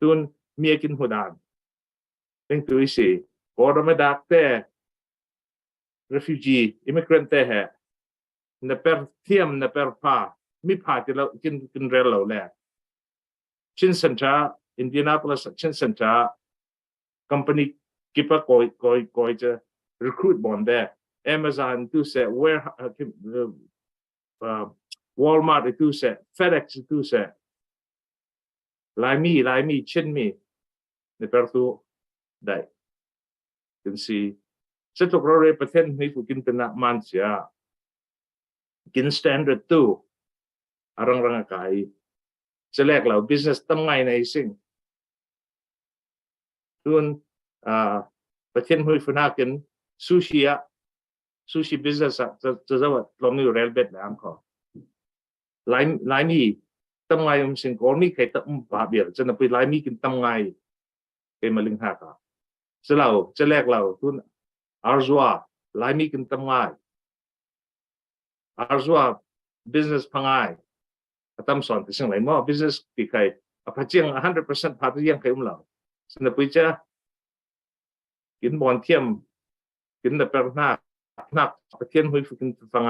ตุนเมียกินหัวดานเป็นตัวสิพอเราไม่ดักแต่ refugee immigrant แต่ในเปอร์เทียมในเปอร์พามีพาที่เรากินเรลเราแหละชินสันชา Indianapolis ชินสันชา company กิปะกอยจะ recruit บอลได้ Amazon ตัวเส Walmart ตัวเส FedEx ตัวเส lái mi chen miในประตูได้ถึงสี่จะถูกเราเรียกประเทศนี้ผู้กินเป็นนักมันเสียกิน standard ตู้ร่างกายจะแลกเรา business ตั้งไงในสิ่งส่วนประเทศหุ้ยฝรั่งกินซูชิ business จะว่าลงอยู่เรลเบ็ดแล้วก็หลายมีตั้งไงสิ่งก่อนมีใครตั้งบาเบียจะนับไปหลายมีกินตั้งไงเป็นมาลิงหักจะแลกเราทุนอาร์ซัวหลายมีกินตั้งไงอาร์ซัว business พังไงตั้มสอนที่สิ่งไหนมั่ว business ที่ใครพัดเจียง 100% พัดเจียงใครเราสนับไปจะกินบอลเทียมกินแต่เป็นนักประเทศหุ้ยกินฟัง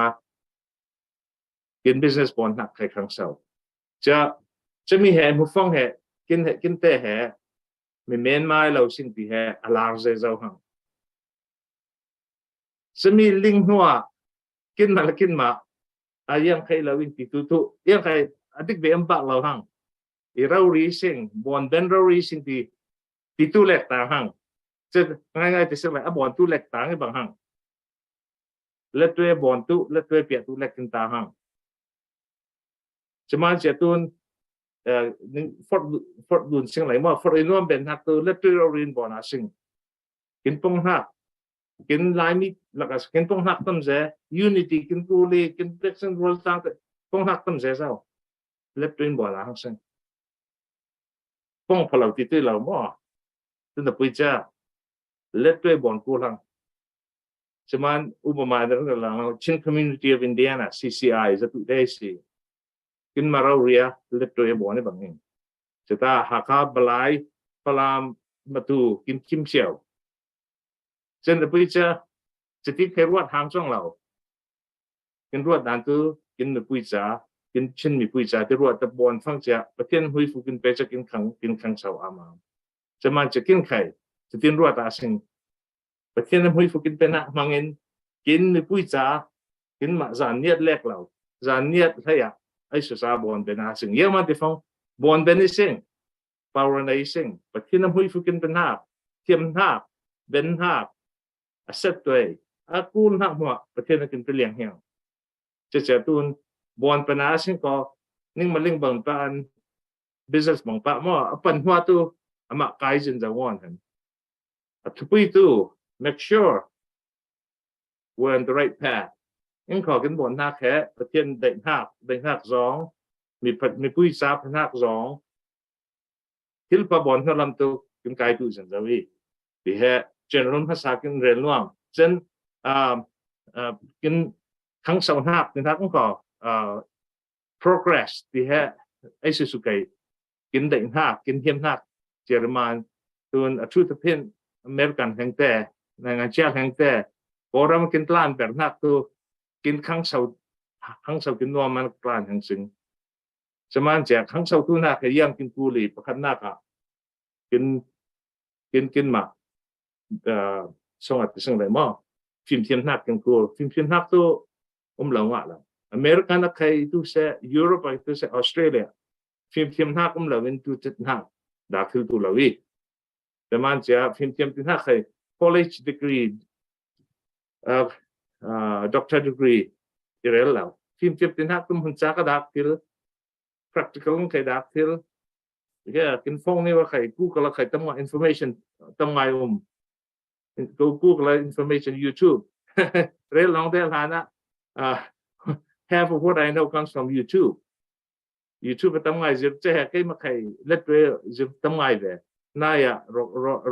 กิน business บอลนักใครครั้งเสาจะมีแห่ผู้ฟังแห่กินแต่แห่ไม่เมนไม่เราสิ่งที่แห่อลาร์เซเจ้าหังจะมีลิงหัวกินมายังใครเราวินติตุยังใครอดีตเบี้ยมปากเราหังเรารีสิ่งบอลเป็นเรารีสิ่งที่ตุเล็กต่างหังจะง่ายๆที่สุดเลยบอลตุเล็กต่างให้บางหังเล็กตัวบอลตุเล็กตัวเปียตุเล็กต่างหังจะมาเจตุนฟอร์ดดุนสิ่งไหนมั่วฟอร์ดอินวันเป็นหักตัวเล็กตัวเราเรียนบอลสิ่งกินปงหักกินลายมีหลักกินปงหักตั้มเสยูนิตี้กินกูลีกินเด็กสิ่งรัวต่างปงหักตั้มเสเจ้าเล็กตัวเรียนบอลหักสิ่งปงพลังติดตัวเรามั่วตั้งแต่ปีจ้าเล็กตัวบอลกูลังจะมาอุปมาเรื่องอะไรเราชิน community of Indiana CCI จะตุได้สิกินมาเราเรียเล็กตัวบอลนี่บางอย่างจะตาหักบลายพลามมาตูกินคิมเชียวเช่นแต่ปีจ้าจะติดแค่รวดทางช่องเรากินรวดด่านตัวกินปีจ้ากินชินมีปีจ้าที่รวดตะบอลฟังจ้าประเทศหุ้ยฟูกินไปจะกินขังเสาอามาจะมาจะกินไข่จะกินรวดอาสิงประเทศหุ้ยฟูกินเป็นนักมังเงินกินมีปีจ้ากินมาจานเนียดแรกเราจานเนียดใช่อะไอ้สุสาบอลเป็นอาสิงเยอะมากที่ฟังบอลเป็นนิสิงปาวน์นิสิงประเทศหุ้ยฟูกินเป็นนักเทียมนักเป็นนักอาเซตตัวอากูลนักหัวประเทศนั้นกินไปเลี้ยงเหี้ยจะเจอตุนบอลเป็นอาสิงก็นิ่งมาเลี้ยงบางปาน business บางปานมั่วปันหัวตัวอามาไกด์จินจะวอนกันทุกปีตัว make sure we're on the right path ยังขอกันบอลนักแค่ประเทศเด็กนักสองมีผู้สาพนักสองที่ปะบอลเขาลำตัวกินไกด์ตัวจินจะวีที่แห่เจนรุ่นภาษากินเรียนร่วมเช่นกินทั้งสองนักนะครับก็progress ที่แห่ไอ้สุกัยกินเด็กนักกินเทียมนักเยอรมันตัวชุดทพินอเมริกันแห่งแต่ในงานเชียร์แห่งแต่พอเรามากินตลาดแบบนักตัวกินข้างเสากินนัวมันตลาดแห่งสิ่งสมานแจกข้างเสาตัวนักให้ยังกินกุหรี่ประคันนักอ่ะกินมาส่งอัดส่งอะไรมั่งฟิล์มเทียมนักกันกูฟิล์มเทียมนักตัวหลังว่าละอเมริกันนักใครตัวเสียยุโรปตัวเสียออสเตรเลียฟิล์มเทียมนักหลังเป็นตัวจัดนักดาคือตัวเราวิแต่มันจะฟิล์มเทียมนักใคร college degree doctor degree ที่เรียนแล้วฟิล์มเทียมนักตัวมันจะกระดักที่ practical ใครดักที่ก็กินฟงนี่ว่าใคร Google ใครตั้งว่า information ตั้งไงGoogle information YouTube เรียนลองได้ฐานะ half of what I know comes from YouTube ตั้งไงจะให้ใครมาใครเล็ดเรื่อตั้งไงแบบน่าจะ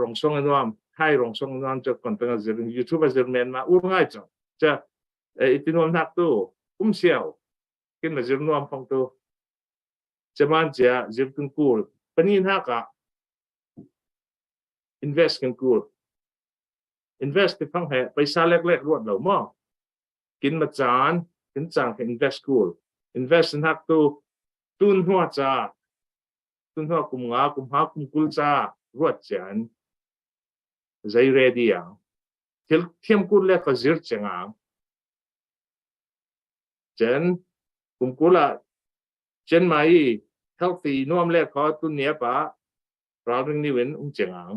รองส่งนวมให้รองส่งนวมจะคนตั้งใจ YouTube จะเรียนมาง่ายจังจะที่นวมนักตัวเสียวกินมาจะนวมฟังตัวจะมันจะกินกูปนินหักinvest กันกู invest ที่ฟังให้ไปซาเล็กๆรวดเหล่ามั่งกินมาจานกินจานให้ invest กู invest หักตัวตุนหัวจ้าตุนหัวกุมงากุมหากุมกุลจ้ารวดจานใจเรดีอ่ะเทียมกุลเล็กก็จิรจังอ่ะจานกุมกุลอ่ะจานไม่ healthy นวมเล็กขอตุนเนียปะเราเรื่องนี้เว้นเจียง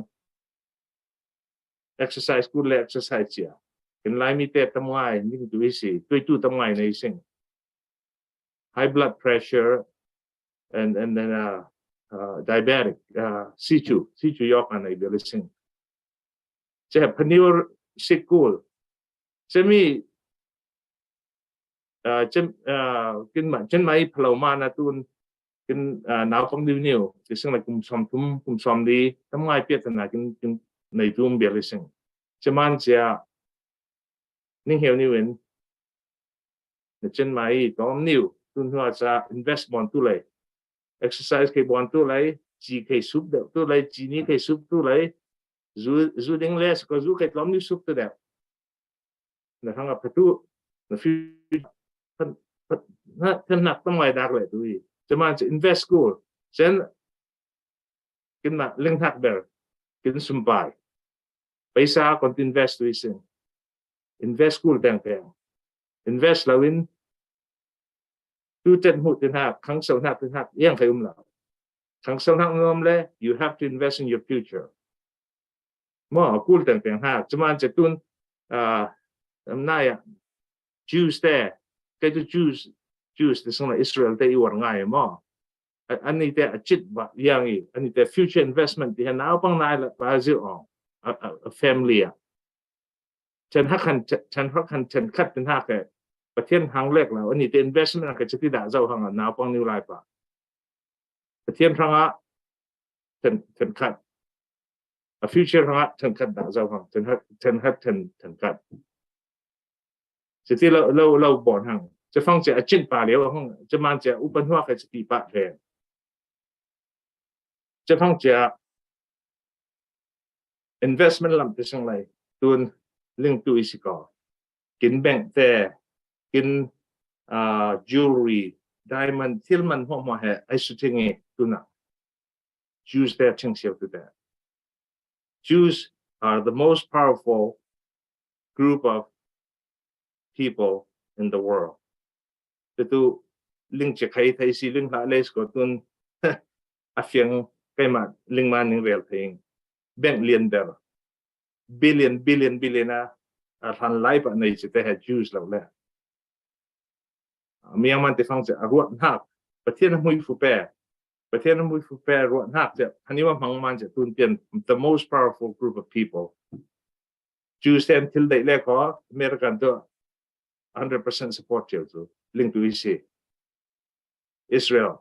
exercise กูเล่ exercise เจียเป็นไลมีเตะทำไงนี่คือตัวสิตัวตู้ทำไงในสิ่ง high blood pressure and then diabetic C2 ยกอันไหนเดี๋ยวสิ่งจะพนิวสิกูลจะมีจะกินมาเช่นไม่พลาวมานะตุนกินหนาวฟังนิวจะสิ่งอะไรกุมซอมดีทำไงเปียกนะกินในตุ่มเบียร์สิ่งจะมันจะนี่เหี่ยวนิวเองเช่นไม่ตอนนิวตุนหัวจะ invest บอลตัวเลย exercise เคบอลตัวเลยจีเคซุปเดียวตัวเลยจีนี่เคซุปตัวเลยจูดิ้งเลสก็จูเคล้อมนิวซุปตัวเดียวในทางกับประตูในฟิวท่านนักต้องไว้ดักเลยดูอีจะมันจะ invest กูเช่นกินมาเลี้ยงทักเบอร์กินสมบัติไปซาคน invest ด้วยสิ่ง invest กูแพงๆ invest แล้ววินดูเจ็ดหูถึงหักครั้งสองหักถึงหักยังใครเราครั้งสองหักงอมเลย you have to invest in your future มั่วกูแพงๆหักจะมันจะตุนนายJews แต่ก็จะ Jews ที่สมัยอิสราเอลแต่อีวันง่ายมั่วอันนี้แต่จิตว่าอย่างนี้อันนี้แต่ future investment ที่เห็นเอาปังนายละบาซิลfamily ฉันหักฉันคัดเป็นหักแค่ประเทศทางเล็กแล้วอันนี้แต่ investment ก็จะที่ด่าเจ้าทางน้าปังนิวไลฟ์ป่ะประเทศทางฉันคัดfuture ทางฉันคัดด่าเจ้าทางฉันคัดจะที่เราบ่นทางจะฟังจะจิ้นป่าเลี้ยวห้องจะมันจะอุปนิหัวก็จะตีปะแทนจะฟังจะ investment ลำเป็นสิ่งไรตัวเรื่องตัวอิสกอกินแบงค์แต่กินjewelry diamond ที่มันหัวมาให้ไอ้สุดที่งี้ตัวน่ะ Jews แต่เชิงเสียวตัวแต่ Jews are the most powerful group of people in the world แต่ตัวลิงจะใครไทยสิลิงหาเลสก็ตัวอาเฟียงใครมาลิงมาหนึ่งเรียลเพลงแบงค์เลียนเดอร์บิลเลียนนะทันไลฟ์ในจะแต่ Jews แล้วแหละมีอย่างมันที่ฟังจะรวดหักประเทศนั้นมุยฟูเป้รวดหักจะอันนี้ว่าพังมันจะตุนเปลี่ยน the most powerful group of people Jews เต็มที่ได้เลยก็อเมริกันตัว 100% support เจ้าตัวลิงก์ตัวอิสราเอล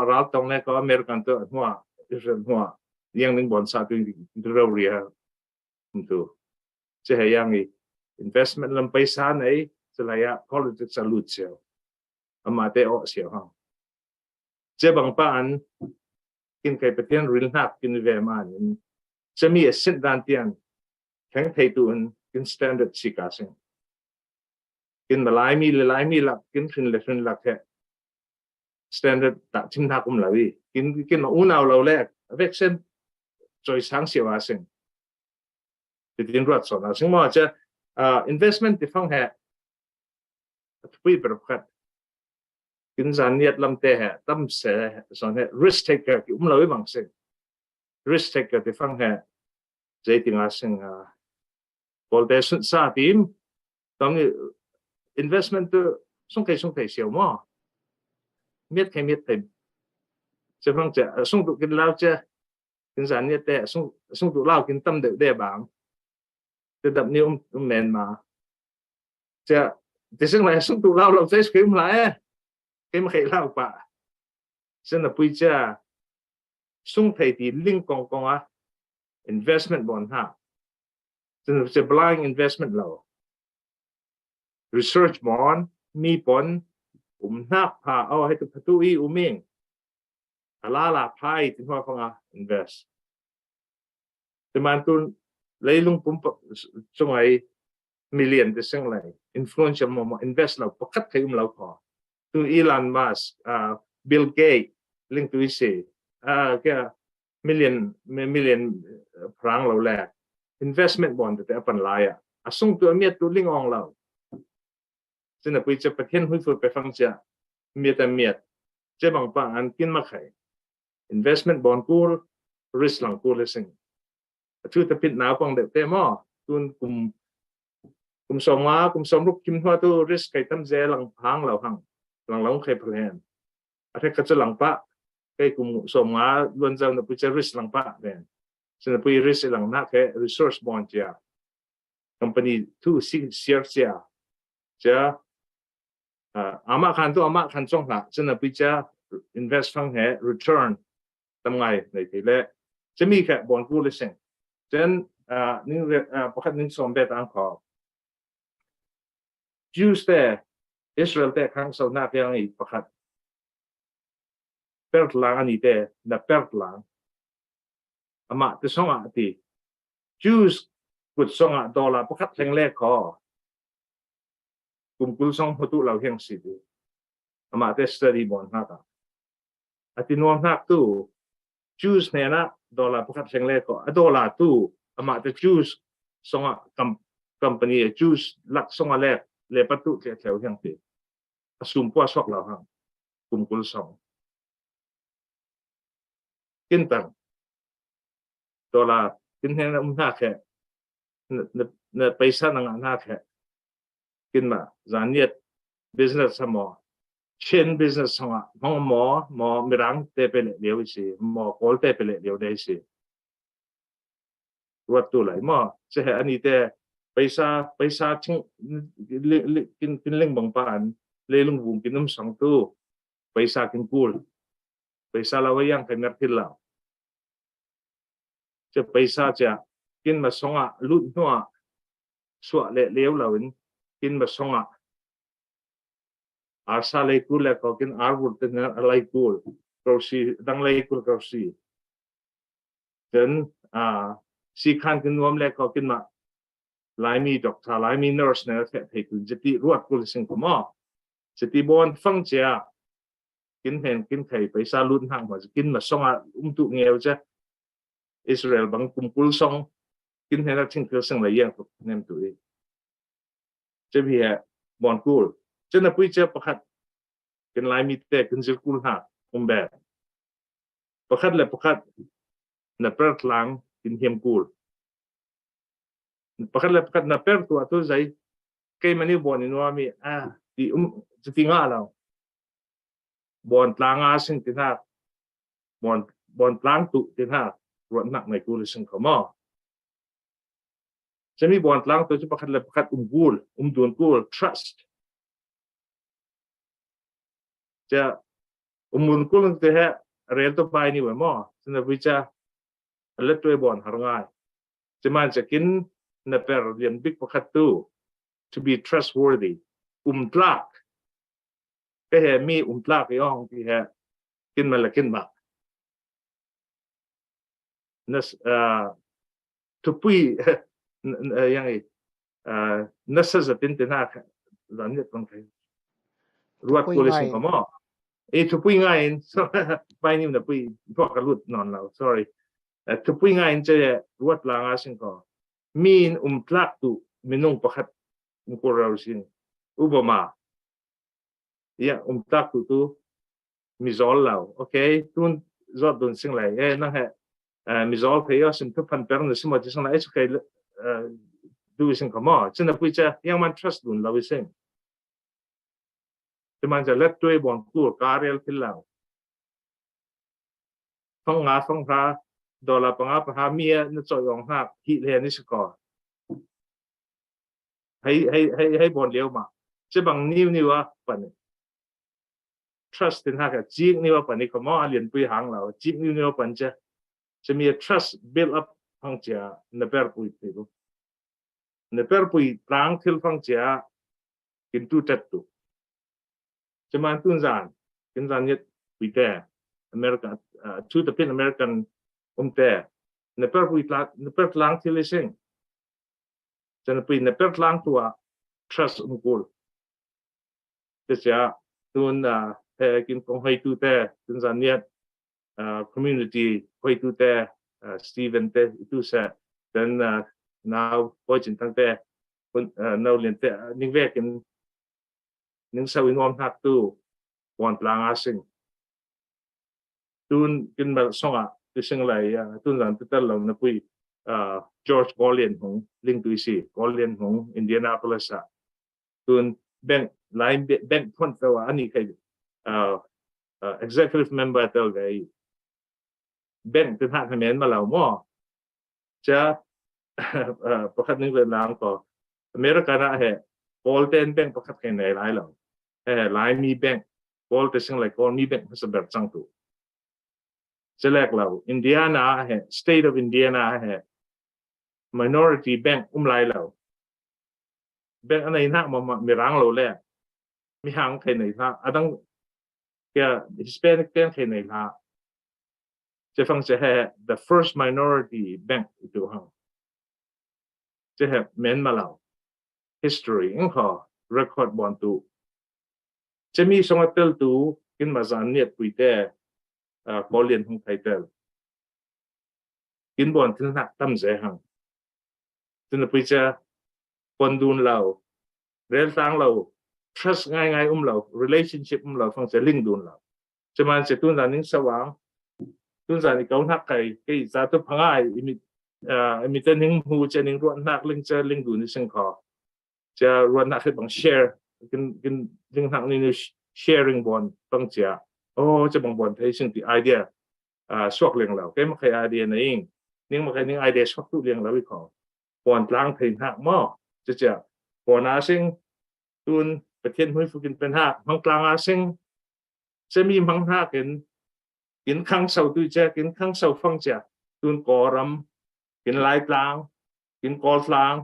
เราตรงนี้ก็อเมริกันตัวหัวอิสราเอลหัวยังหนึ่งบอลซาตัวเราเรียนตัวจะให้ยังไง investment ลำไปซาไหนจะระยะ politics จะลุดเสียวอามาเตอเสียวห้องจะบางป่านกินไก่ประเทศริลนักกินเวมันจะมีสิ่งด้านเตียนแข่งไทยตัวกิน standard สิกาสิงกินมาหลายมีหลักกินขึ้นหลักแค่ standard ตัดทิ้งทักอุ้มเราอีกินมาอุ่นเอาเราแรกเวกเส้นจอยสังเสียวาสิงติดดินรัดสอนซึ่งว่าจะinvestment ที่ฟังแห่ทุยประคัดกินจานเนียดลำเตะแห่ตั้มเสียสอนแห่ risk taker ที่เราไม่บังสิง risk taker ที่ฟังแห่ใจติงอาสิงพอได้สุดซาทีมตอนนี้ investment ตัวส่งไทยเสียวมั้งเมียดไทยจะฟังจะส่งตัวกินเหล้าจะกินจานเนียดแต่ส่งตัวเหล้ากินตั้มเดือดบางจะดับนิ้วแมนมาจะแต่ซึ่งอะไรส่งตัวเราใช้สกิลอะไรไม่เคยเล่าป่ะซึ่งเราพูดจะส่งไทยที่ลิงก์กองอ่ะ investment บอลฮะซึ่งจะ blind investment เรา research บอลมีผลนักพาเอาให้ตัวตัวอีเองลาพายถึงว่าฟังอ่ะ invest แต่มันตุนเลยลุงผมสมัยมิลเลียนที่สิ่งไรinfluential มา invest เราประคัดใครเราพอตัวอีลอนมัสก์บิลเกตลิงก์ตัวอีซีแค่มิลเลียนพลังเราแหละ investment bond แต่ปันลายส่งตัวเมียตัวลิงอองเราซึ่งเราไปจะประเทศหุ้นฟูไปฟังจะเมีย จะบางปานกินมาไข่ investment bond กู risk หลังกูเลยสิ่งชื่อตะพิดหนาวปองเด็กเต็มตุนกลุ่มสมรุกคิมหัวตัว risk ไก่ตั้มเจหลังพังเหล่าหังหลังเคยเพลินอาทิตย์ก็จะหลังปะไก่กลุ่มสมว่าล้วนจะนับเป็น risk หลังปะเนี่ยฉันนับเป็น risk หลังนักแค่ resource bond จ้ะ company ทุกshare จะอามาคันช่องหลักฉันนับเป็นจะ invest ฟังแห่ return ทำไงในที่แรกจะมีแค่บอลกู้เลยสิ่งฉะนั้นนี่ประคับนิ่งสมเด็จอังกฤษยูสแต่อิสราเอลแต่ครั้งสองนักยังอีกประคับเปิดหลังอันนี้แต่นับเปิดหลังอามาที่สองที่ยูสกุด$2ประคับแห่งแรกขอกลุ่มกุลสองหัวตุเราแห่งสิบอามาที่สตรีบอลนักอาทิตย์นู้นนักตู้Jews เนี่ยนะ$ประคับเชียงเล่ก็$ตู้อามาแต่ Jews ส่งcompany Jews หลักส่งอะไรเลยประตูแถวอย่างที่สุ่มพัวสอกเราห้างกลุ่มกุลส่งกินตัง$กินแห้งน้ำหนักแค่เนื้อไปสั่งงานหนักแค่กินมาจานเนียด business สมอchain business ห้องหมอมีรังเตะไปเลยเดียวสิหมอโคลเตะไปเลยเดียวได้สิรวดตัวไหลหมอจะเห็นอันนี้แต่ไปซาทิ้งกินเล่งบางปานเลี้ยงวุ้งกินน้ำสองตู้ไปซากินกูลไปซาเรายังใครนับที่เราจะไปซาจะกินมาสองลุ่นหัวสวะเลี้ยวเรากินมาสองอาร์ซาเลกูเลก็กินอาร์วุฒิเนี่ยอะไรกูเราสิดังเลยกูเราสิจนสิขันกินรวมเลก็กินมาหลายมีด็อกเตอร์หลายมีเนอร์สเนี่ยแค่ให้คุณจะตีรวดกูสิ่งของมั่วจะตีบอลฟังเจ้ากินเห็นกินไข่ไปซาลุนห่างว่าจะกินมาส่งตุเงี้ยวจะอิสราเอลบางกลุ่มกุลส่งกินเห็นแล้วทิ้งเครื่องสิ่งอะไรอย่างตัวเนี่ยตัวเองจะพี่บอลกูจะนับวิจัยประคัดเป็นลายมีแต่กันจะกูลหาแบบประคัดเลยประคัดนับเปิดหลังกินเฮียมกูลประคัดเลยประคัดนับเปิดตัวใจใครมันนี่บอลนี่ว่ามีที่จะทิ้งอะไรเราบอลหลังสิ่งที่น่าบอลหลังตุที่น่ารวดหนักในกูลสิ่งเขามาจะมีบอลหลังตัวจะประคัดเลยประคัดกูลดวนกูล trustจะมุนกุลที่เหตุเรียนตัวไปนี่ว่ามั่วฉะนั้นวิจารณ์เล็ดตัวบอลหาง่ายจะมันจะกินนับเป็นเรียนบิ๊กประคัตตู to be trustworthy ตลักก็เหตุมีตลักย่องที่เหตุกินมาละกินมานั่นทุกปียังไงนั่นจะเป็นที่น่าหลังจากตรงนี้รวดกูเลยสิ่งของมั่วทุกปีง่ายไปนี่มันปีพวกกระลุดนอนเรา sorry ทุกปีง่ายจะรวดลางสิ่งของมีตลักตุมีนุ่งประคัดมุกเราสิ่งอุปมาอย่างตลักตุมีจอลเราโอเคตุนจอดดุนสิ่งไรนั่นแหละมีจอลเพียสิ่งทุกพันเปอร์เซ็นต์สิ่งที่สิ่งไหนสุดที่ดูสิ่งของมั่วฉะนั้นปีจะยังมัน trust ดุนเราสิ่งจะมันจะเล็ดด้วยบอลกูการเรียลที่เราฟังพระ$ปังพระเมียนึกจอยองหักฮิเลนิสกอร์ให้บอลเลี้ยวมาจะบางนิ้วว่าปน trust ถึงหักจีกนิ้วปนนี่ก็มั่วเรียนไปหางเราจีกนิ้วปนจะมี trust build up ฟังเจ้าเนเปอร์ปุยติรุเนเปอร์ปุยตรังทิลฟังเจ้ากินตู้จัดตุจะมาตุนจานกินจานยัดวิเตอร์อเมริกันชุดที่เป็นอเมริกันเตอร์เนเปอร์ปุยเนเปอร์ล้างที่เลซิงจะเนเปอร์ล้างตัว trust กูลจะตุนกินของไฮตูเตอร์ตุนจานยัดcommunity ไฮตูเตอร์สตีเวนเตอร์itu saya dan now pojin tang te now len te ning ve ken ning sa winom hak tu bon plang asing tuôn kinh bờ sông à từ sinh lại tuôn rằng từ lâu nó quy George Golian hùng linh tụi sĩ Golian hùng Indianapolis à tuôn bank line bank phone tàu anh ấy cái executive member tàu cái bank từ hạng hàng mà lâu mò chaประคัดนึงเวลาก็อเมริกาน่ะเหรอ Golden Bank ประคัดแค่ไหนหลายแล้วหลายมีแบงก์ Gold แต่สิ่งหลายก็มีแบงก์มันสำหรับจังตัวจะแรกแล้วอินเดียนาเหรอ State of Indiana เหรอ Minority Bank หลายแล้วแบงก์อันไหนนักมันมีรังเราแหละมีหางแค่ไหนท่าอันนั้นแค่ Hispanic Bank แค่ไหนท่าจะฟังจะเหรอ the first minority bank ตัวหางจะเหรอเมนมาแล้ว history อิงขอ record บอนตูจะมีสองอัตลตูกินมาจานเนี่ยปุยแต่บอลเลียนของไทยเตลกินบอลที่นักตั้มใจหังที่นับปุยจะคนดูนเราเรื่องต่างเรา trust ง่ายๆเรา relationship เราฟังจะลิงดูนเราจะมันจะตุนจานิ่งสว่างตุนจานิ่งเขาหักไก่ไก่จะตุพังไอมีแต่นิ่งหูจะนิ่งรวนนักลิงจะลิงดูนี่ซึ่งขอจะรวนนักให้บัง share กินลิงหักนี่ sharing บอลฟังจะโอ้จะบังบอลที่ซึ่งที่ไอเดียสวกเลี้ยงเราแค่มาใครไอเดียนั่นเองนิ่งมาใครนิ่งไอเดียสวกตู้เลี้ยงเราอีกขอบอลล้างเพลงหักหม้อจะบอลอาซิงตุนประเทศหุ้ยฟูกินเป็นหักบางกลางอาซิงจะมีบางหักกินข้างเสาตุยจะกินข้างเสาฟังจะตุนกอรำกินลายกลางกินกอลลาง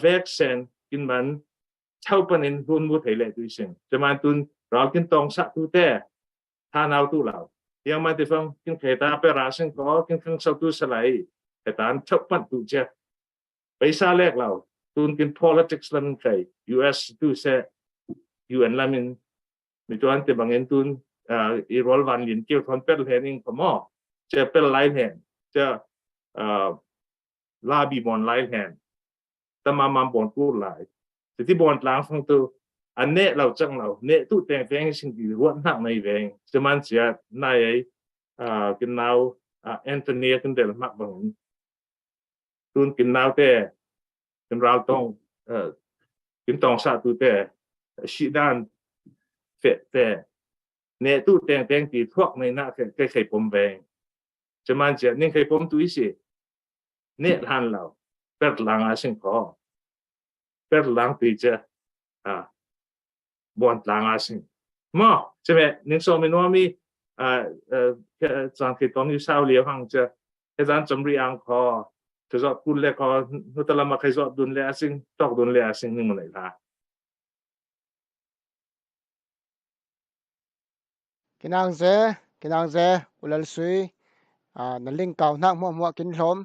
เวกเซนกินมันเช่าปนินตุนมุดเหล่ตุยซึ่งจะมาตุนเรากินตองสักตุแต่ทานเอาตุเรายังมาที่ฟังกินเขตาไปราซิงก็กินข้างเสาตุสลายเขตานเช่าปันตุจะไปซาแรกเราตุนกิน politics ลำใคร US ตุเส UN ลำมีตัวอันที่บางเงินตุนอีรอลวันลินเกี่ยวทอนเป็ดเฮนิงพม่าจะเป็นไลน์แฮนจะลาบีบอลไลน์แฮนแต่มาบอลกู้ไลน์แต่ที่บอลล้างฟังตัวอันเนี้ยเราจังเราเนี้ยตู้แต่งสิ่งที่รวดหนักในแรงจะมันเสียในกินนาวแอนโทนีกันเดิมมากบางตุนกินนาวแต่กินเราต้องกินตองซาตัวแต่ชีด้านเฟะแต่เนื้อตู้แต่งตีพวกในหน้าแค่ไข่ปมแบงจะมันจะนี่ไข่ปมตัวอีสิเนื้อหันเราเป็ดล้างอาชิงคอเป็ดล้างตีจะบอลล้างอาชิงมั่วใช่ไหมนิ่งโซมินว่ามีจานที่ตอนนี้เช้าเลี้ยวหังจะอาจารย์จำเรียงคอจะจอดกุลเล่คอนุตละมาใครจอดดุนเล่อาชิงตอกดุนเล่อาชิงนี่มันไหนล่ะกินอังเซอุลลซุยนั่นลิงเก่านักมัวกินลม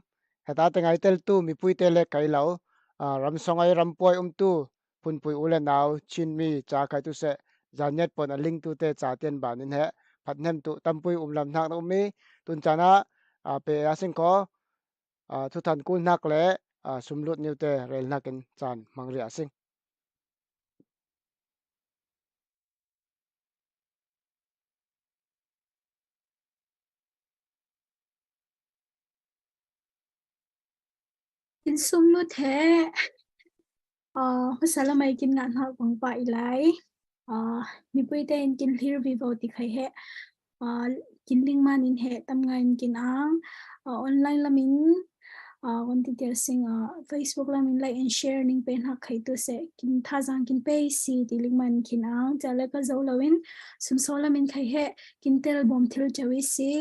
เหตุแต่ไงเตลตู้มีปุยเตเล็กไก่เหลารำสองไอรำป่วยตู้พุ่นปุยอุลนาวชินมีจ่าไก่ตุเสจานเน็ตปนลิงตู้เตจ่าเตียนบานนินเหผัดเนมตุตำปุยลำนักตรงมีตุนจานะเปอาซิงก็ทุทันกุนักเละสมรุดนิวเตเรลนักกินจานมังเรียซิงกินซุ่มนู่นแท้ภาษาละไม่กินงานหักของป่าอีไลมีปุ้ยเต้นกินฮิร์บีโบติใครเหกินลิงมานินเหทำงานกินอ่างออนไลน์ละมินวันที่เดียวสิงFacebook ละมินไลค์ and share นิ่งเป็นหักใครตัวเสกินท่าจางกินไปซีติลิงมันกินอ่างจะเล็กก็เจ้าละวินสมโซละมินใครเหกินเตลบอมเทลจะวิซี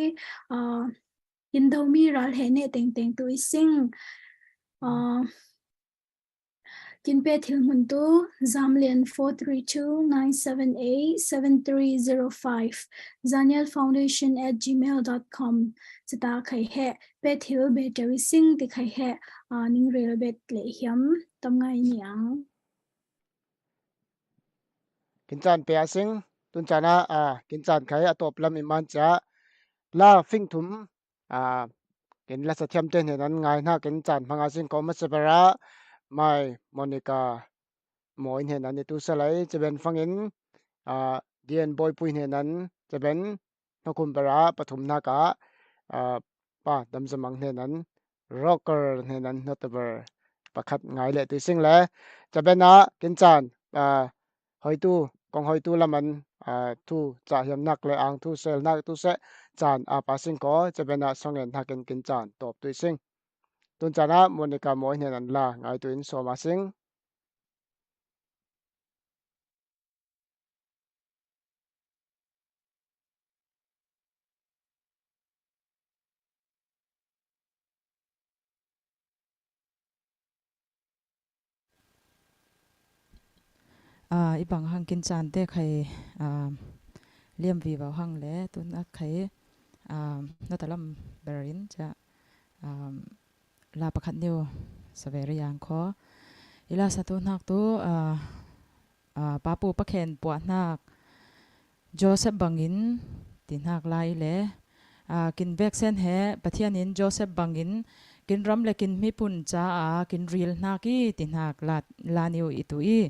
กินดาวมีรัลเฮเนเต็งตัวสิงกินเปทิลมันตัวจามเลียน432-978-7305 zanielfoundation@gmail.com จะตาใครเหเปทิลเบจวิสิงที่ใครเหนิ่งเรลเบตเลียมทำไงเนี่ยกินจานเปียซิงตุนจานะกินจานไข่อตบลำอิมันจะลาฟิงถุมกินและสะเทียมเต้นเห็นนั้นไงน่ากินจานพังอาซิงก็มัสเประไม่มอนิกาหมอเห็นนั้นในตู้สไลจะเป็นฟังอินเดียนบอยปุยเห็นนั้นจะเป็น นกุมปราปฐุมนากะป้าดำสมังเนนั้นร็อกเกอร์เนนั้นนอตเบอร์ประคัดไงเลยตัวสิ่งแล้วจะเป็นนะกินจานหอยตู้กองหอยตู้ละมันทูจ่าเหียมนักเลยอ่างทูเซลนักทูเซจานปาสิงก็จะเป็นนะสองเงินทักกินจานตบตัวสิ่งตุนจานะมนิกามอยเนนั้นละไงตัวอินโซมาสิงอีบางหังกินจานเต้ใครเลี่ยมวีว่าหังเลยตุนใครนัตลำเบรินจะลาประคัดนิวสเวรยังขออีลาสตุนักตัวป้าปูปะเคนปวดนักโจเซฟบังอินตินักไล่เลยกินเวกเซนเฮปะเทียนินโจเซฟบังอินกินรำเลยกินมีปุ่นจ้ากินรีลนักอีตินักลานิวอิตุอี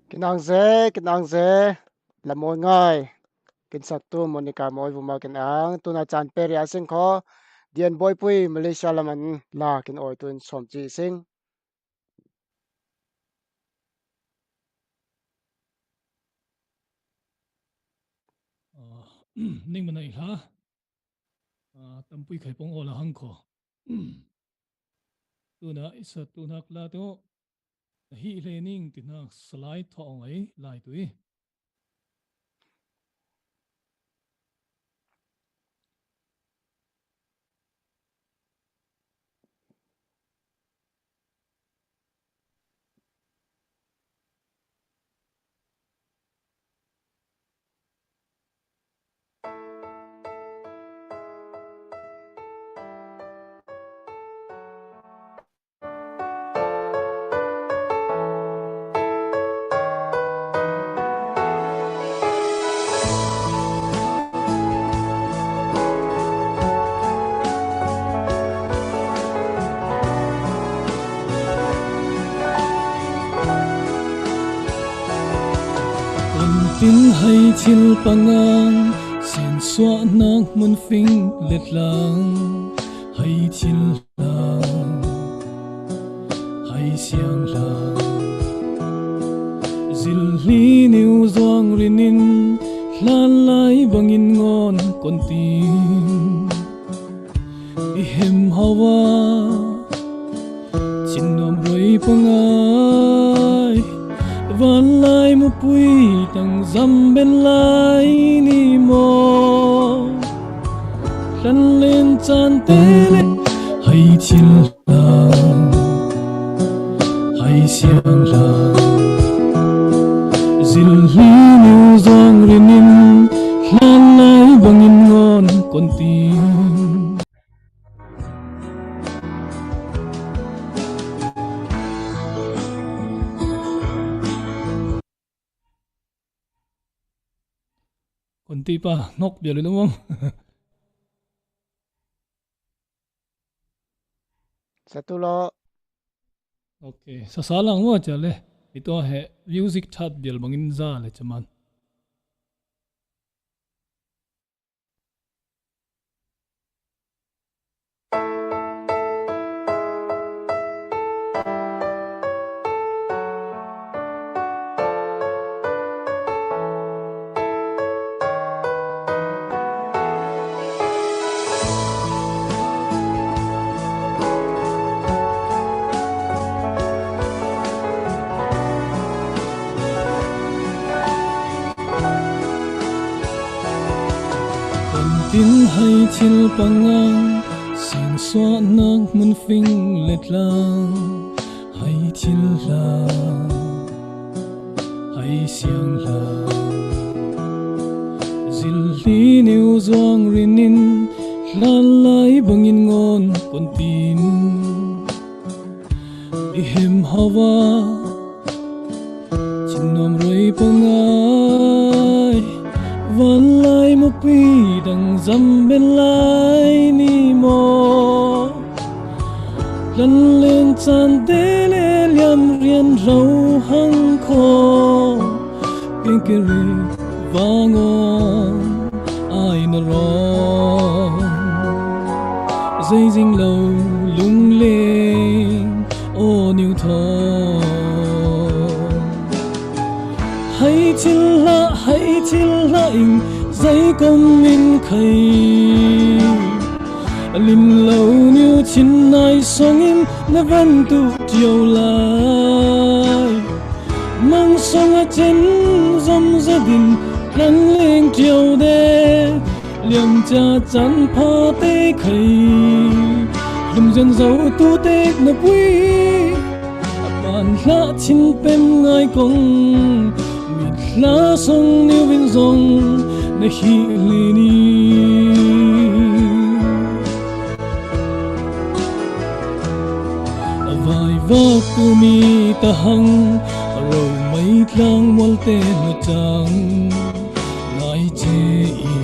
กินอังเซละมวยง่ายกินสักตัวมอนิกามอยบุมากินอังตุนอาจารย์เปรียสิงขอเดียนบอยปุยมาเลเซียละมันลากินออยตุนสมจีสิง นิ่งมันอีกฮะตั้มปุยไข่ปองโอละหังคอตัวน่ะอิสระตัวนักลาตัวฮีเลนิ่งตินักสไลด์ทองไอ้ลายตัว tin hay chil pangang sen xóa nang mun phing lết lang hay chil lang hay siang lang zil li niu zoang rinin lan lai bangin ngon kon tin i hem hawa chin nom roi pangai van lai mu pui tang zam bên lai ni mo lăn lên chan tê lên hay chil lang hay siang lang zil li niu zong rinin lan lai bangin ngon kon tinคนตีป่ะนกเดี๋ยวเลยนะมั้ง Satu lo. Okay, sasalang mo aja le. Ito he music chat biar bangin za le cuman. Tin hay chil pangang sen xóa nang mun phing lết lang hay chil lang hay siang lang zil li niu zoang rinin lan lai bangin ngon kon tin i hem hawa chin nom roi pangai van lai mu pi dang zam bên lai ni mo lăn lên chan tê lê liam rian rau hang kho kinh kê ri vangon ai na ron dây dinh lâu lung lên ô niu thon hay chil la in dây công min khay lim lâu niu chin nai song im na van tu chiều lai mang song a chen zom gia đình lăn lên chiều đê liềm cha chan pha tê khay lim dân dấu tu tê na bui bàn la chin pem ngai kong la song niu vin zong na hi li ni vai va ku mi ta hang ro mai tlang mol te no chang ngai che i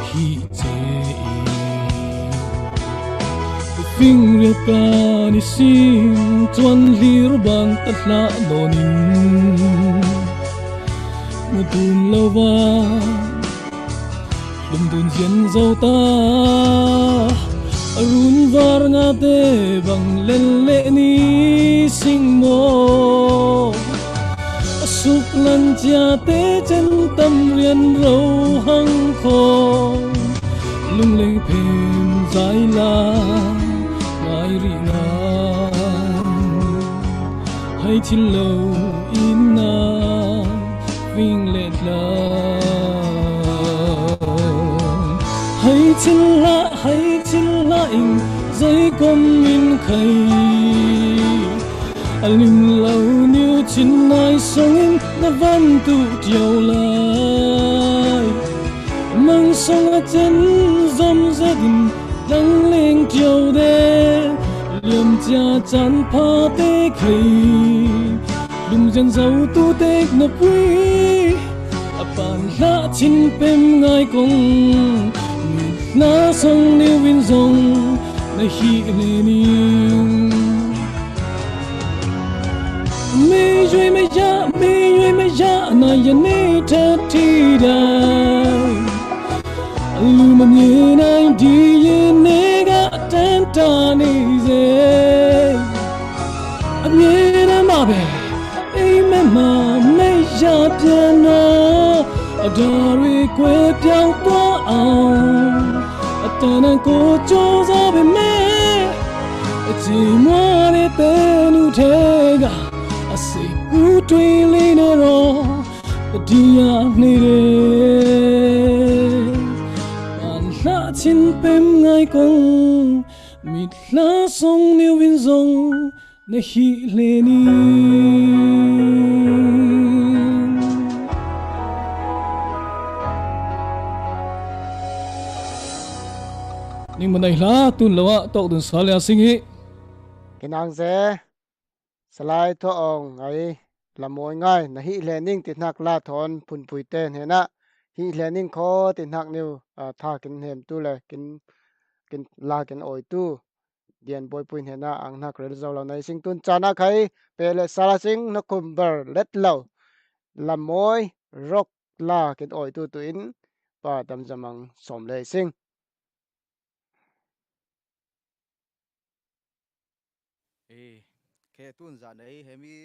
hi che i phing riat ka ni sim chuan hlir ban ta hla lonin mutun lova lum dun zian zo ta arun var nga te bang len le ni sing mo suk lan cha te chân tâm rian ro hang kho lung leng phem zai la ngai ri na hay chin lo in na ving let la hay chin la in dây con min khay alim lâu niu chin nai song in na van tu diao lai mang song a chân zom gia đình đang lên chiều đê liềm cha chan pha tê khay lum dân dấu tu tê na quý pan la chin pem ngai kong na song niu win zong na hi le ni me yue me ya na ya ne ta ti dai lu ma ni nai di ye ne ga tan ta ni ze a me na ma be ai me ma me ya pian na a da ri kwe piao to ao a ta na ko cho za be me a chi mo ne te nu the ga a se ku twi li na ro a di ya ni re an la chin pem ngai kong mit la song ni win zong na hi le ni ning manai la tun lawa tok dun salia singi kinang ze salai tho ong ngai lamoi ngai na hi lening ti nak la thon phun pui ten hena hi lening kho ti nak niu tha kin hem tu le kin la kin oi tu dian boy puin hena ang nak rel zo lo nai sing tun chana khai pe le sala sing na kum ber let lo lamoi rock la kin oi tu in pa tam jamang som le sing ke tun za nei hemi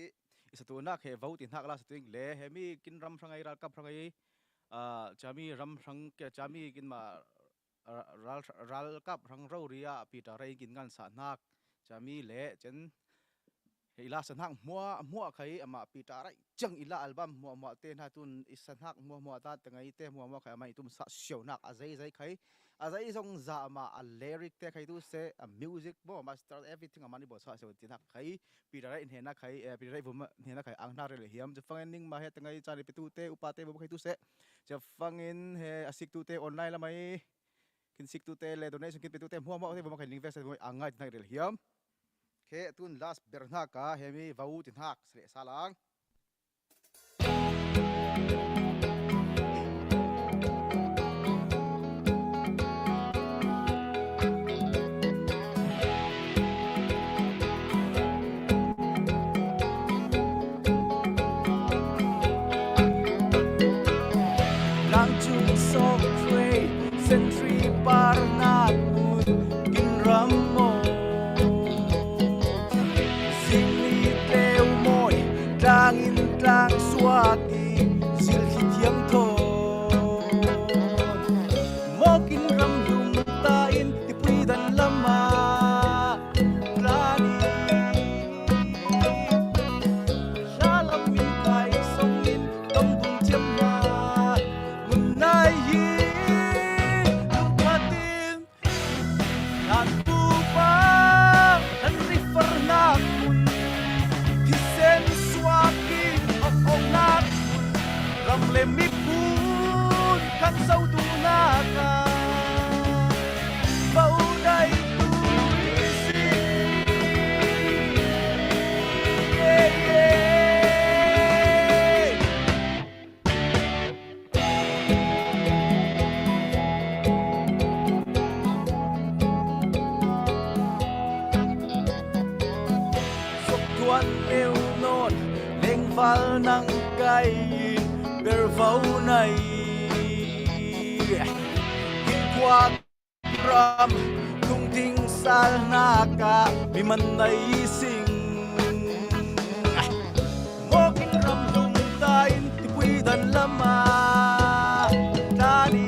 isatuna ke vote hak la sting le hemi kin ram rangai ral kap rangai chami ram rang ke chami kin ma ral kap rang ro ria pita rai kin ngan sa nak chami le chen ila sanak mua khai ama pita rai chang ila album mua te na tun isanak mua ta tangai te mua khai mai tum sa show nak azai khai azai zong za ma a lyric te khai tu se a music bo master everything amani bo sa se tinak khai pita rai hena khai pita rai bum hena khai ang na re hiam je fangin ma he tangai chari pe tu te upa te bo khai tu se je fangin he asik tu te online la mai kin sik tu te le donation kin pe tu te mua te bo khai link vest bo angai tangai re hiam ke tun last berna ka hemi vau tin hak sre salang lang chung so pray century parnat mut kin ramo tang in tang swati sil kinh quang ram tung ting sal naka mi man nai sing mo kin ram lung ta in ti pui dan lama tani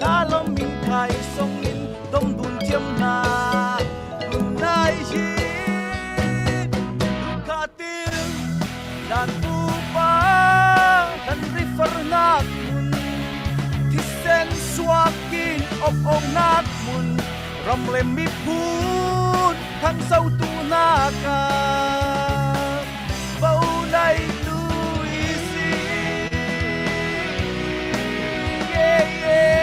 la lom min kai song in dom dun tiam na nai hi ka til dan tu pa dan river nak sen suakin op nak mun ram lem mi phun thang sâu tu naka bao nay tu isi yeah yeah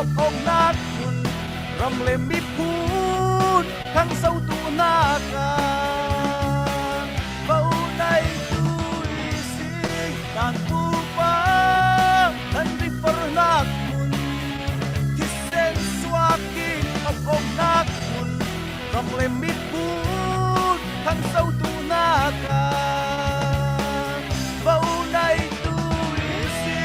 op nak mun ram le mi phun thang sâu tu naka bao nay tu isi dan tu pa dan river nak mun kisen suakin op nak mun ram le mi phun thang sâu tu naka bao nay tu isi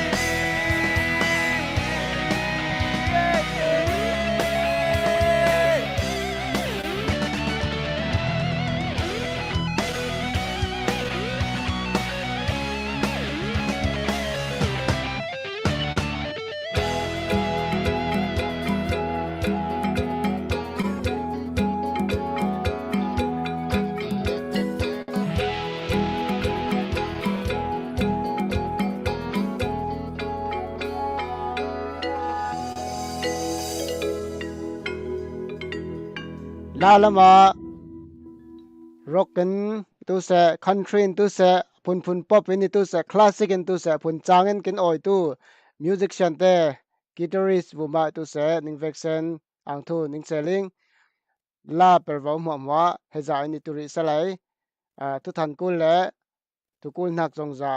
Lalama rockin tu se country tu se pun pop in tu se classic in tu se pun changin kin oi tu musician te guitarist buma tu se ning vexen ang thu ning seling la perwa mwa heza ini turi salai tu than kul le tu kul nak jongza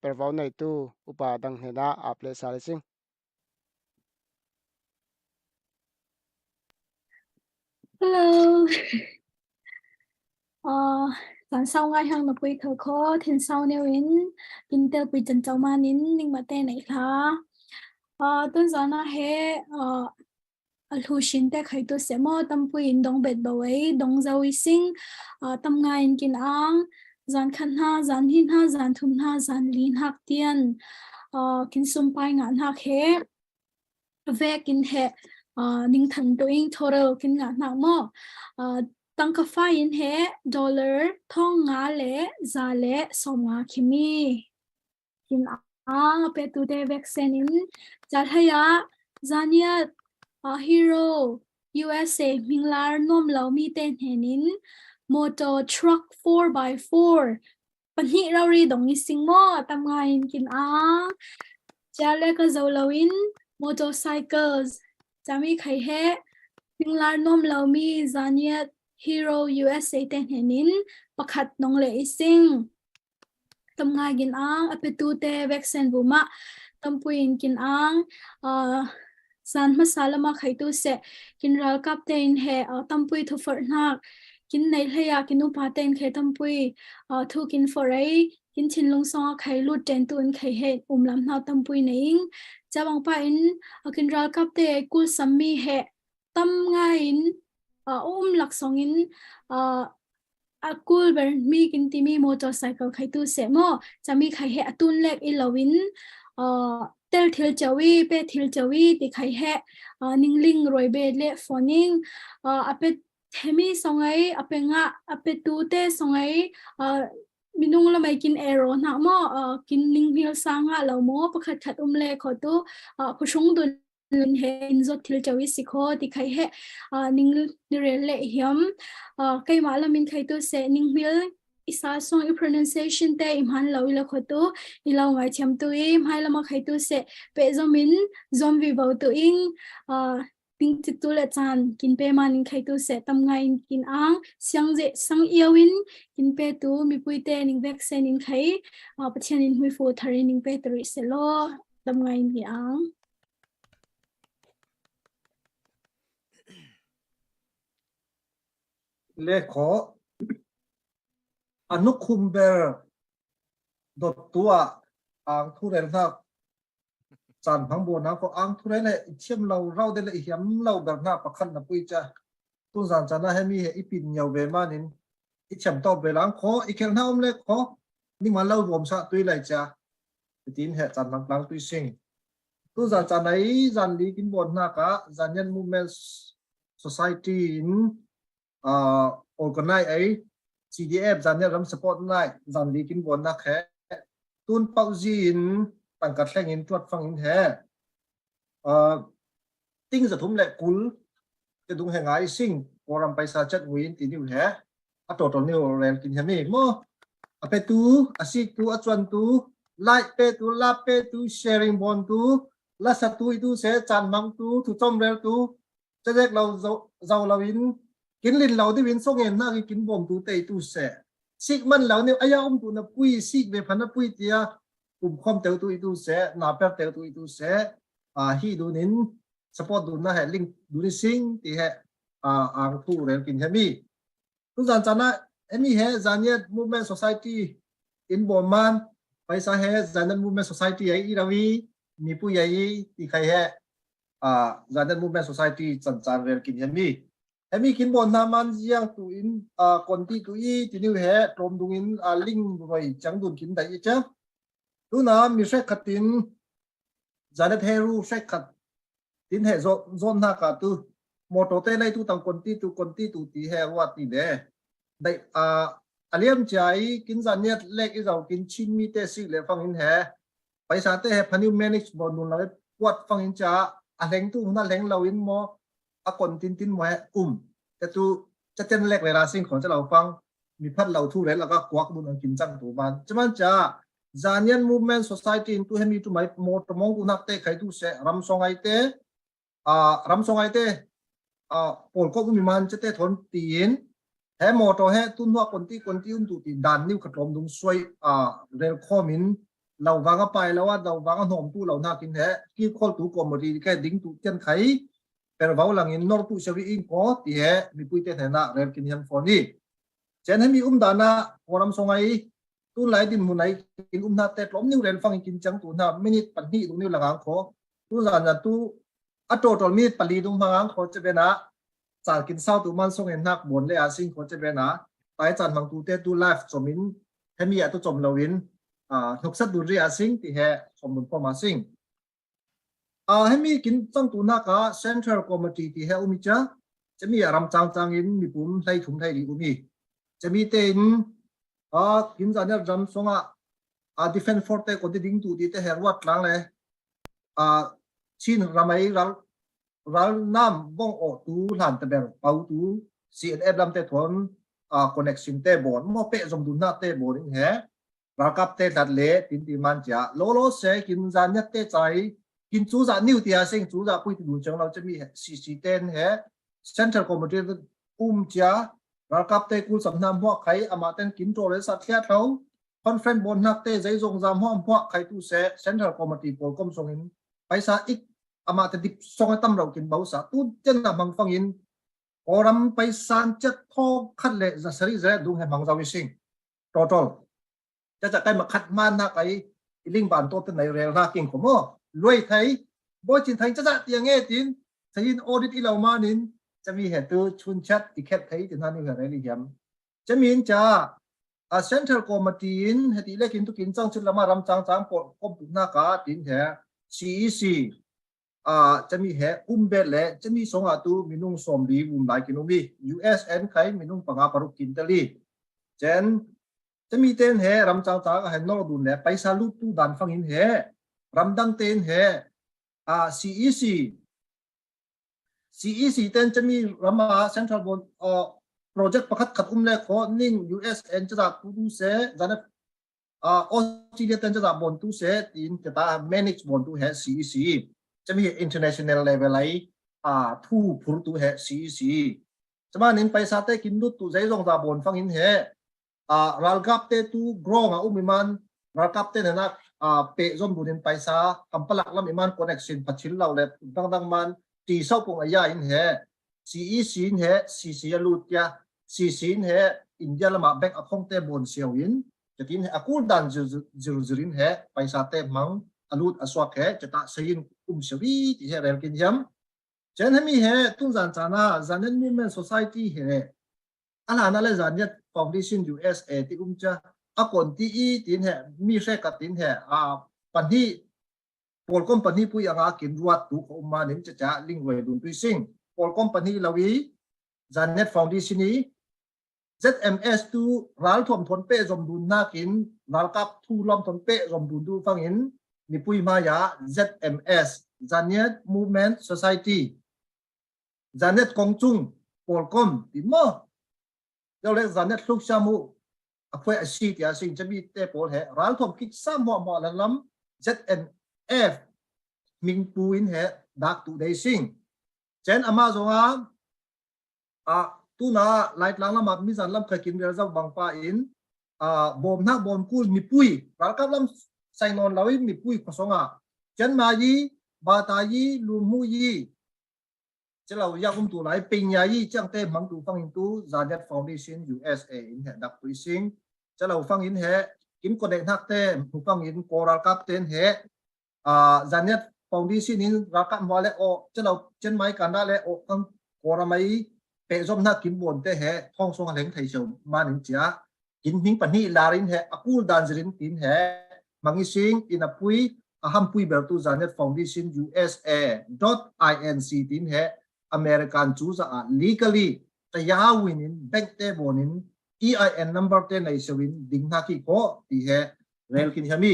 perwa nei tu upa dang hena aple salising Hello. Lần sau ngay hàng lập quy khởi khó thiên sau nêu in kinh tế quy chân châu ma nín nhưng mà tên này là tuần giờ na he thu xin te khai tu sẽ mò tâm quy in dong bệt bảo ấy dong giàu sinh tâm ngay in kinh ang dàn khăn ha dàn hin ha dàn thum ha dàn lin hạc tiền kinh sum pai ngàn hạc he về kinh he ning thằng tôi in total kinh ngàn hạc mò tăng cấp phái in he dollar thong ngã lệ giá lệ som ngã kimi kinh pe tu te vaccine in giá hay zania hero USA minglar nom lau mi ten henin motor truck 4x4 panhi rauri dong ising mo tam nga in kin jale ka zolawin motorcycles jami khai he minglar nom lau mi zania hero USA ten henin pakhat nong le ising tam nga gin apetu te vaccine buma tampuin kin san masala ma khai tu se kin ral kap ten he tampui thu for nak kin nei hleya kinu pa ten khe tampui thu kin for ai kin chin lung song khai lu ten tu in khai he lam na tampui neing chawang pa in kin ral kap te kul sammi he tam nga in lak song in akul ber mi kin timi motorcycle khai tu se mo chami khai he atun lek ilawin tel thil chawi pe thil chawi ti khai he ningling roi be le phoning ape themi songai apenga ape tu te songai มินุงละไม่กินเอโรนะมอกินลิงฮิลซังอะเราโมประคัดขัดเลขอตัวผู้ชงดุลเฮอินจดทิลจาวิสิโคที่ใครเฮนิงนิเรเลเฮียมใครมาละมินใครตัวเซนิงฮิลอิสาซงอี pronunciation เตอิมหันเราอีละขอตัวอีเราไงเทียมตัวอิมให้ละมาใครตัวเซเปซอมินซอมวิบเอาตัวอิงติงจิตตัวละจานกินเปมานิงใครตัวเสตำไงกินอ่างเสียงเจสังเอียวินกินเปตัวมีปุยเตนิงแวกเซนิงใครปัจจัยนิงหุยฟูทารินิงเปตริเซโลตำไงกินอ่างเลขออนุคุมเบอร์ดดตัวอ่างทุเรนทักจานพังบัวนะก็อ่างทุเรนเลยเชื่อมเราได้เลยเหี่ยมเราแบบหน้าประคันนะปุ้ยจ้าตุ้งจานจานนะให้มีเหอีปินเยาวเวมานินอีเชื่อมต่อไปหลังขออีกแค่หน้าอมเล็กขอนี่มันเรารวมซะตุยเลยจ้าตีนเหตุจานหลังตุยซิงตุ้งจานจานไหนจานดีกินบนหน้ากะจานยันมูเมนต์ society in organize ไอ CDF จานยันรำ support ได้จานดีกินบนหน้าแค่ตุนเป้าจีนตั้งกัดแรงอินตรวจฟังอินแท้ติ้งจะทุ่มแหลกกุลจะดุงแห่งไอซิงโอรัมไปซาจัดวินตีนิวแท้อัตโตตอนนี้เราเรียนกินแฮมี่โมอเปตูอาศิตูอัจวนตูไลเปตูลาเปตูแชร์ริงบอนตูลาสัตูอีตูเสจานมังตูถูกจอมเร็วตูจะเด็กเราเราวินกินลินเราที่วินส่งเงินน่ากินบอมตูเตยตูเสสิกมันเหล่านี้อายาตูนับปุยสิกเวพันนับปุยเตียกลุ่มความเตวตัวอีตูเสนาเปเตวตัวอีตูเสฮีดูนินสปอร์ตดูนะเฮลิงดูนิซิงที่เฮอ่างผู้เรียนกินเฮมี่ทุกจานจานะเฮมี่เฮจานเย็ดมูเมนต์ society อินบอมมันไปซาเฮจานนั้นมูเมนต์ society ไออีราวีมีผู้ใหญ่ที่ใครเฮจานนั้นมูเมนต์ society จานเรียนกินเฮมี่กินบอลนามันยังตัวอินคนที่ตัวอีที่นิวเฮตรมดูอินลิงด้วยจังดุนกินได้ยังจ้ะดูนะมีเช็คขัดตินจานเทรูเช็คขัดตินเฮโซนหน้ากาตูโมโตเตเลยตัวตั้งคนที่ตัวที่เฮวัดนี่เด้ได้เลียมใจกินจานเนี่ยเล็กอีเรากินชิมมีเตสิเลยฟังอินเฮไปซาเตเฮพันิวแมนิชบอลนุนเราปวดฟังอินจ้าเล็งตู้นั่นเล็งเราอินโมคนตินไว้แต่ตัวจะเจนเล็กเวลาสิ่งของจะเราฟังมีพัดเราทุเรศแล้วก็กวักบุญกินจังตัวบ้านจะมันจะจานยัน movement society ตัวให้มีตัวไม่หมดมองกุนักเตะใครตัวเสรำสองไอเตะปนก็มีมันจะเตะทนตีนแห่หมดตัวแห่ตุนหัวคนที่อุ้มตัวตีดันนิ้วขัดลมดุงช่วยเร็วข้อมินเราวางไปแล้วว่าเราวางหอมตัวเราหน้ากินแห่ที่คนตัวกลมบดีแค่ดิ้งตัวเจนไขเป็นว่าหลังอินนอร์ตุเชวิอิงก็ที่เฮมีปุยเตะหน้าเรียนกินยันฟอนี่เจนให้มีดานะโอรำสงไอตู้ไหลดินมุนไอกินนาเตะล้มนิ้วเรียนฟังกินจังตัวหน้าไม่นิดปันนี่ตรงนิ้วหลังขอตู้จานจันตู้อัตโตตอนมีดปลีตรงหลังขอจะเป็นนะจานกินเศร้าตัวมันส่งเห็นนักบนเลยอาซิงขอจะเป็นนะไต่จานบางตัวเตะตู้ไลฟ์สมินให้มีอัตโตจมลาวินทุกสัตว์ดูเรียซิงที่เฮสมบูรณ์พอมาซิงให้มีกินจังตัวนักCentral Committee ที่เฮอุมิจ้าจะมีอารมณ์จางอินมีปุ่มไทยถุงไทยดีอุมิจะมีเต็นกินจานเนี่ยรำสงDefense Force คนที่ดิ้งตัวที่เฮวัดหลังเลยชินรำไอรัลน้ำบ้องอตูหลานตะเบลเป่าตู CNF ลำเตะทนconnection เตะบอลมอเปะสมดุลหน้าเตะบอลนี่เฮรักกับเตะตัดเละตินติมันจ้าโลเสกินจานเนี่ยเตะใจกินจูจ่านิ้วที่อาเซงจูจ่าปุยที่ดูจังเราจะมีซีเต้นเฮเซ็นทรัลคอมมิตี้จ้ารักกับเตะกูสำนำพวกใครอามาเต้นกินโจเลยสัตว์แค่เขาคอนเฟรนซ์บนนักเตะใจทรงจำห้องพวกใครตู้เซ็นทรัลคอมมิตี้โปรก้มส่งอินไปซาอีกอามาเตดิบส่งให้ตั้มเรากินเบาสาตู้เจนน่ะบังฟังอินโอรำไปซานจัดทองคัดเละจะสริเละดูให้บังจาวิสิงโตโต้จะใครมาคัดมานักไอ้ลิงบานโตเป็นในเรื่องรักกิ่งของมั่วรวยไทยบ่จินไทยจะเตียงเงี้ยจินไทยออดิตอีเหล่ามานินจะมีเหตุชุนชัดอีกแค่ไทยที่นั่นนี่อะไรนี่ยำจะมีนจ้าCentral Committee เหตุเล็กกินตุกินจังชุดละมารำจังปนก้มตุนากาดินแห่ CEC จะมีแห่เบลเล่จะมีสองตัวมีนุ่งสมดีบุมหลายกินมี USN ใครมีนุ่งปังอาปรุกินตะลีเจน จะมีเต้นเหรำเจ้าตาก็เห็นนอดูเนี่ยไปสาลุตูดันฟังอินเหรำดังเต้นเหCEC เต้นจะมีรำมาเซ็นทรัลบนโปรเจกต์ประคัดขัดเลยขอนิ่ง USN จะจัดตู้เสจันออสเตรเลียเต้นจะจัดบนตู้เสอินจะตา manage บนตู้เห CEC จะมี international level ไหลทูพูดตู้เห CEC จะมานินไปซาเต้กินดุตู้ใจจงตาบนฟังอินเหรัลกับเต้ตู้กรองมิมันรัลกับเต้เนี่ยนะเปะจอมบุญไปซาคำพลักลำมิมัน connection พัดชิลเราเลยดังมันตีเศร้าปงอายาอินเห CEC อินเห CC ลูดยา CC อินเหอินเดียละมาแบงก์อคองเต้บนเซียวอินจะกินเหกูดันจิรินเหไปซาเต้มังอลูดอสวกเหจะตาเซียนเซียวอีที่เหเรลกินยำเช่นมีเหตุ้งจันจานาจันเนนมูเมนต์ society เหอันนั้นเลยจันเนต foundation USA ที่จะคนที่ตินเหมีเสกตินเหปันที่พอลคอมพานีผู้ยังกินรวดตุกอุมานินจะลิงไว้ดุนตุซิงพอลคอมพานีลาวีจันเน็ตฟาวเดชั่นนี้ ZMS ตูรัลทอมทนเป้จอมดุนนักอินรัลกับทูลอมทนเป้จอมดุนดูฟังอินมีผู้มายา ZMS จันเน็ต Movement Society จันเน็ตกงจุงพอลคอมติมอเจ้าเล็กจันเน็ตลูกชามูอควายอาชีพยาสิงจะมีเตปอลเหรัลทอมคิดซ้ำหัวละล้ำ ZMF มิงปูอินเหดักตูเดซิงเช่นอามาจงตูน่าไลท์ลังละมามิสันลำเคยกินเรือจ้าบางปาอินบอมนักบอมคูมีปุยรัลกับลำไซนอนลาวิมีปุยขสงเช่นมายีบาตายีลูมูยีจะเราอยากตัวไหนปิงยายีจังเต้มังตูฟังอินตูจานัดฟาวเดชั่น USA อินเหดักตูซิงจะเราฟังอินเหกินคนเด็กนักเต้ผู้ฟังอินโกรัลกับเต้นเหจานัดฟาวเดชั่นอินรักกันว่าเลยจะเราเช่นไม่กันได้เลยทั้งโกราไม่เปะจอมนักกินบนเต้เหท้องทรงเหลงไทยเชียวมาหนึ่งจ้ากินหิงปันนี่ลารินเหอกูดันจรินกินเหมังอิสิงอินอปุยฮัมปุยเบลตูจานัดฟาวเดชั่น USA.inc ตินเหAmerican choose legally แต่ยาวินินแบงค์เตบอนิน EIN number เตในสวินดิ่งนักอีโก้ที่เหเรลกินฮามี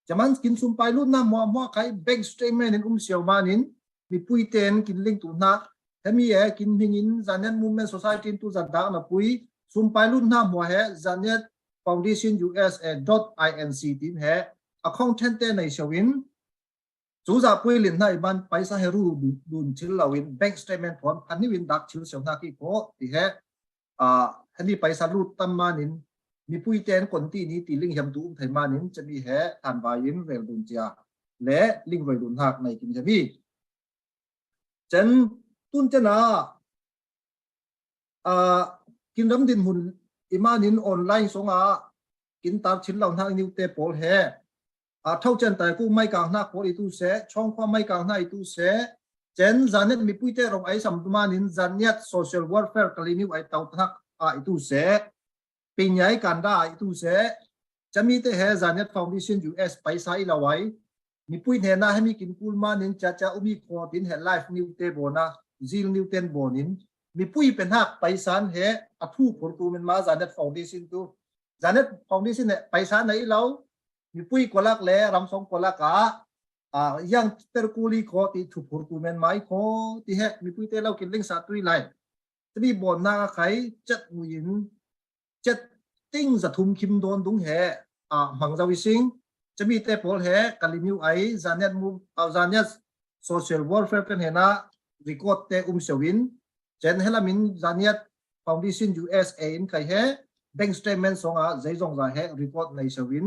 จะมันกินสุนไปรุ่นน้ำมัวใครแบงค์สเตเมนินเสียวมานินมีปุยเตนกินลิงตุนักฮามีกินหิงินจานเน็ตมูเมนต์ society ตุจัดดักนะปุยสุนไปรุ่นน้ำมัวจานเน็ต foundation USA.inc ตินเหaccountant เตในสวินจูจ่าปุยลินให้บ้านไปซะให้รู้ดุนชิลลาวินแบงก์สเตทเมนต์พร้อมอันนี้วินดักชิลเสียวนักอีโก้ที่เหอันนี้ไปสรุปตั้มมานินมีปุยเตนคนที่นี้ตีลิงยำตูไทยมานินจะมีเหทันวายินเรลดุนเจียและลิงเรลดุนหักในกินจะมีเช่นตุนเจนากินรำดินหุ่นอิมานินออนไลน์สงกินตามชิลเหล่านักนิวเตปอลเหเท่าเจนแต่กูไม่กลางหน้าโคอีตูเสช่องความไม่กลางหน้าอีตูเสเจนจานเน็ตมีปุยเตรงไอ้สัมตุมานินจานเน็ต social welfare กลีนิวไอ้เต่าทักอีตูเสปีนใหญ่กันได้อีตูเสจะมีแต่เหจานเน็ต foundation US ไปใส่ละไว้มีปุยเห็นนะให้มีกินกูมานินจะอุมีโคตินเห็นไลฟ์นิวเตโบนะซิลนิวเตนโบนินมีปุยเป็นหักไปสันเหอัทุผลตูมันมาจานเน็ต foundation ตูจานเน็ต foundation เนี่ยไปสันไหนเรามีปุยกลักเล่รำสงกลักยังเตอร์กูลีโคติถูกผลตูมันไม่โคที่เหมีปุยเตเรากินลิงสัตว์ตุยไลจะมีบ่นนาใครจัดมุยินจัดติ้งจะทุ่มคิมโดนดุงเหมังจาวิสิงจะมีเตปอลเหกาลิมิวไอจานเน็ตมูจานเน็ตโซเชียลวอลเฟร์เป็นเหนะรีคอร์ดเตเสวินเจนเฮลามินจานเน็ตฟาวเดชั่น USA อินใครเหแบงก์สเตทเมนต์สงใจจงจะเหรีคอร์ดในเสวิน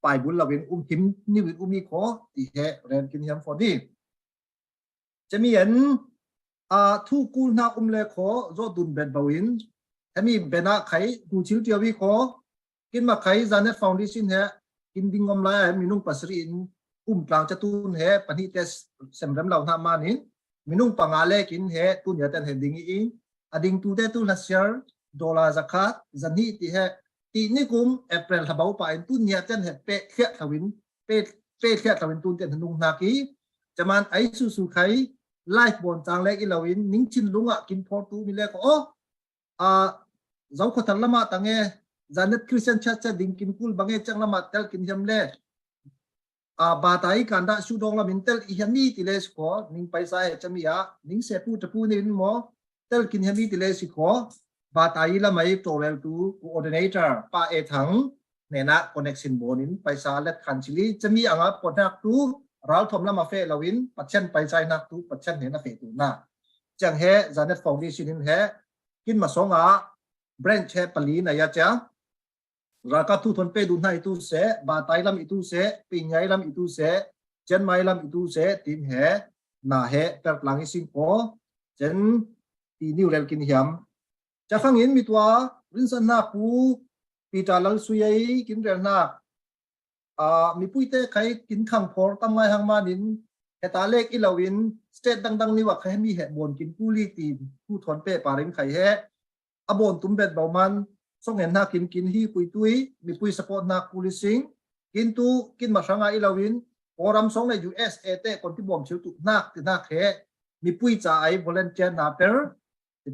ไปบุญละวินหิมนี่วินมีขอที่เหเรนกินยำฟอดีจะมีเห็นทุกกูนักเลขอโจดุนเบนบวินให้มีเบนักใครดูชิวเทียวิขอกินมาใครจานเน็ตฟาวเดชั่นเหกินดิ่งอมไลมีนุ่งปัสรินกลางจะตุนเหปนิเตสเสมรำเหล่าทำมานินมีนุ่งปังอาเลกินเหตุนยาเตนเหดิ่งอิงอดิ่งตูเตตุลัสเชอร์$สักขาดจันนี่ที่เหตีนี่กุมเอเปรลทับเอาไปตุนยาเตนเหเปะเขียทวินเปะเขียทวินตุนเตนนุ่งนากีจะมันไอสุไข่ไลฟ์บนจางเล็กอีลาวินนิ่งชินลุงกินพอตูมีเล็กเจ้าคนทันละมาตั้ง zanet Christian Church ding kin kul bange chang lama tel kin hiam le batai kanda sudong la mintel ihami tiles ko ning paisa he chamia ning sepu tapu nin mo tel kin hami tiles ko batai la mai torel tu coordinator pa e thang nena connection bonin paisa let khanchili chami anga ponak tu ral thom lama fe lawin patchen paisa nak tu patchen hena fe tu na chang he zanet foundation in he kin ma songa branch he pali na ya cha raka tu thon pe du nai tu se ba tai lam itu se pingai lam itu se chen mai lam itu se tin he na he per lang sing ko chen ti niu lel kin hiam cha phang in mitwa rin san na pu pita lal suyai kin rel na mi puite khai kin khang phor tam ngai hang ma nin heta lek ilawin state dang dang ni wa khai mi he bon kin puli ti pu thon pe paring khai he abon tumbet bauman song hen na kin hi pui tui mi pui support na policing kintu kin masanga ilawin oram song na USA te kon ti bom chiu tu nak ti nak he mi pui cha ai volunteer na per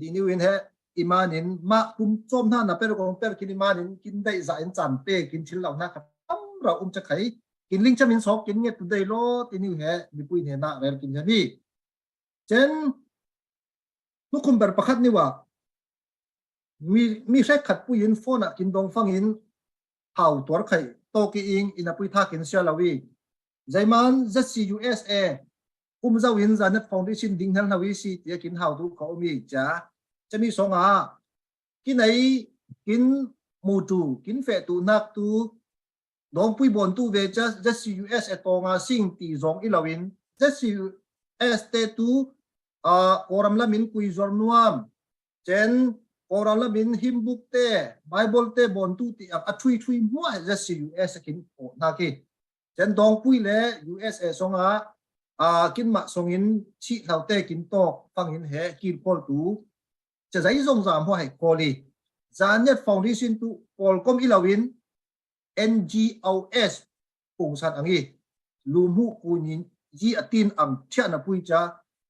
ti ni win he imanin ma kum chom na na per kong per kin imanin kin dai za en chan pe kin thil law na ka tam ra cha khai kin ling chamin sok kin nge tu dai lo ti ni he mi pui ne na rel kin ni chen nu kum ber pakhat ni wa mi rek khat puin phone kin dong fangin hau tor khai to ki ing ina pui tha kin sia lawi zaiman ZCUSA zawin zanet foundation ding hal nawi si ti kin hau tu ko mi cha chami songa kinai kin mutu kin fe tu nak tu dong pui bon tu ve cha ZCUSA to nga sing ti zong ilawin ZCUSA tu oram la min kui zor nuam chen oral la min himbuk te bible te bon tu ti a thui mo ZCUSA kin o na ki chen dong pui le USA songa kin ma songin chi thaute kin to fangin he kin pol tu cha zai zong zam ho hai koli zanet foundation tu pol kom ilawin NGOS pungsan angi lumu kunin ji atin ang thia na pui cha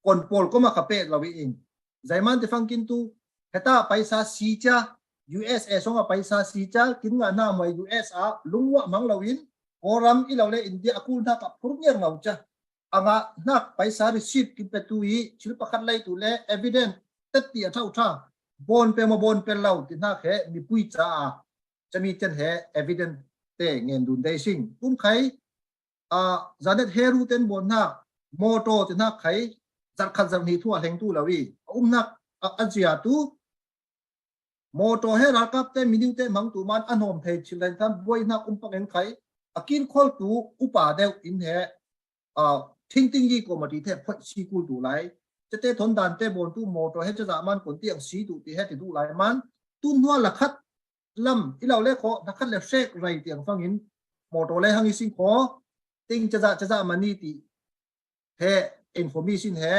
kon pol ko ma khape lawi in zaiman te fangkin tu heta paisa si cha USA songa paisa si cha kin nga na mai USA lungwa manglawin oram ilawle India akul na ka purnier ngau cha anga nak paisa receipt kin petui chil pakhat lai tu le evidence tati a thau tha bon pe mo bon pe lau ti na he mi pui cha chami chen he evidence te ngen dun dei sing tum khai zanet heru ten bon na moto ti na khai zar khat zar ni thua heng tu lawi nak azia tu moto he rakap te miniu te mang tu man anom thei chilen tam boi na pakeng khai akin khol tu upa deu in he thing yi ko mati the phoi si ku tu lai te thon dan te bon tu moto he cha man kon tiang si tu ti he ti du lai man tu hwa la khat lam ilaw le kho na khat le shek rai tiang fangin moto le hangi sing kho ting cha mani ti he information he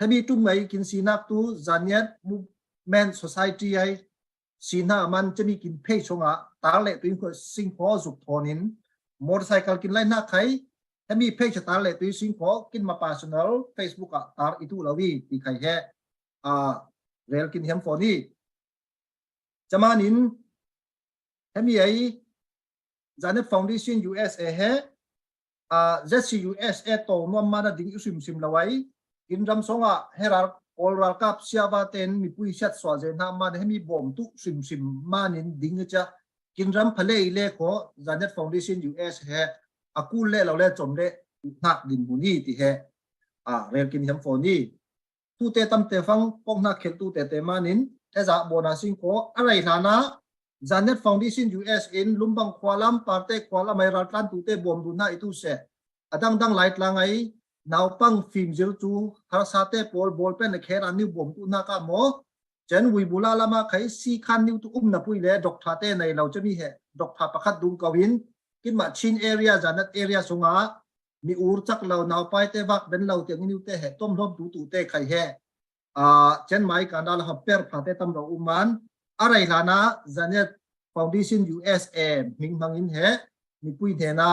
hemi tu mai kin sinak tu zaniat men society ai sina man chami kin phei chonga tarle tuin ko sing kho zuk thonin motorcycle kin lai na khai hemi phei cha tarle tuin sing kho kin ma personal Facebook a tar itu lawi ti khai he rel kin hem phone ni chamanin hemi ai zanet foundation USA he ZCUSA to no mana ding sim lawai in ram songa herar all kap siawa ten mi pui shat swa je na man hemi bom tu sim manin ding cha kin ram phale le ko zanet foundation US he akul le law le chom le nak din buni ti he rel kin hem phone ni tu te tam te fang pong na khel tu te manin te za bona sing ko arai lana zanet foundation US in lumbang khwalam parte khwalam ai ral kan tu te bom du na itu se adang light langai now pang film zil tu har sate pol bol pen kher ani bom tu na ka mo chen wi bula lama khai si khan niu tu na pui le dok tha te nei lo chami he dok tha pakhat dung kawin kin ma chin area zanat area sunga mi ur chak lo now pai te bak ben lo te niu te he tom dom tu te khai he chen mai kanal ha per pha te tam ro uman arai lana zanet foundation USA ming mangin he mi pui the na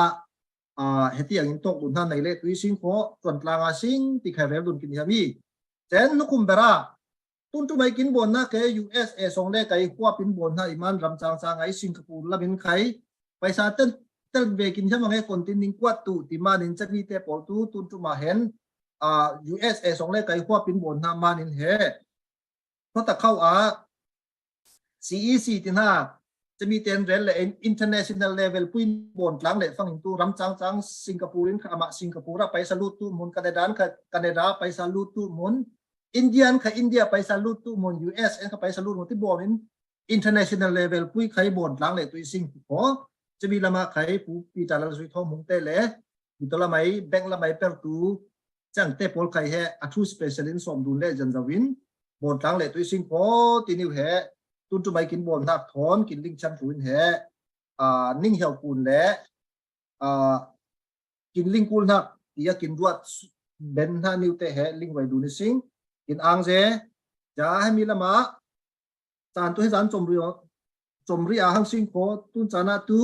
heti ang intok dun han naile tui sing ko tron tlanga sing ti khavel dun kin hami chen nukum bera tun tu mai kin bon na ke USA song le kai kwa pin bon na iman ram chang chang ai Singapore la bin khai paisa tel ve kin chama nge kontin ning kwat tu ti man in chani te pol tu tun tu ma hen USA song le kai kwa pin bon na man in he ko ta khau CEC tin haจะมีเต็นเรนเลย international level ปุ่นบนหลังเลยฟังตัวรำจังจังสิงคโปร์ขมาสิงคโปร์ไปสลุตุมุนแคนาดาไปสลุตุมุนอินเดียค่ะอินเดียไปสลุตุมุน US เขาไปสลุตุมุนที่บน international level ปุ่นใครบนหลังเลยตัวสิงคโปร์จะมีละมาใครผู้ปีจาระสุดท้องมุงเตเลยมีตัวละไม่แบงละไม่เปิดตัวจังเตปอลใครเหอัทุสเปเชียลินสมดุลเลยจันทวินบนหลังเลยตัวสิงคโปร์ที่นิวเหตุนจุไม่กินบนทักถอนกินลิงชันถุนแห่นิ่งเหี่ยวปูนแหละกินลิงกูลนักที่จะกินรวดเบนท่านิวเตะแห่ลิงไว้ดูในสิงกินอ่างเจจะให้มีละมาจานตัวให้จานจมเรียหังสิงโคตุนจานาตู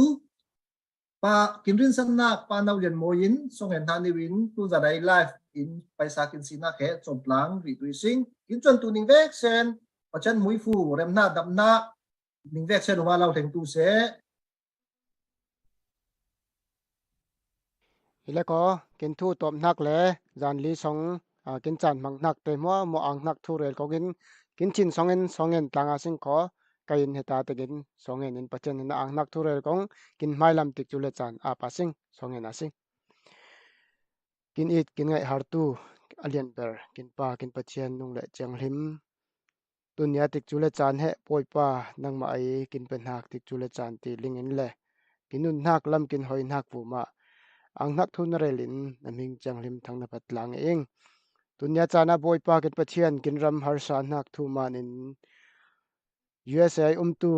ปากินรินสันนักปานาเรียนโมยินส่งเห็นท่านิวินตุนจะได้ไลฟ์กินไปสากินสินักแห่จมพลังวิตุสิงกินจนตัวนิ่งเวกเซนเพราะฉะนั้นมุ้ยฟูเร็มหน้าดำหน้านิ่งเวกเส้นว่าเราถึงตู้เสแล้วก็กินทูตบนักเลยจานลีสองกินจานมังนักแต่มัวมัวอังนักทูเรลก็กินชินสองเงินต่างอาสิงขอกินเหตุแต่กินสองเงินปัจจัยนั้นอังนักทูเรลก็กินไม่ลำติดจุเลจานปัสสิงสองเงินอาสิงกินอีกกินไงฮาร์ตูอเลียนเบอร์กินปลากินปัจจัยนุ่งเละเจียงหิมตุนยาติกจุเลจานเหปอยป้านังมาไอกินเป็นหักติกจุเลจานตีลิงอินเลยกินนุ่นหักลำกินหอยหักฟูมาอังนักทุนเรลินน้ำหิงจังลิมทั้งนับตลังเองตุนยาจานาปอยป้ากินปัจเจียนกินรำฮาร์สานหักทูมานิน USA ตู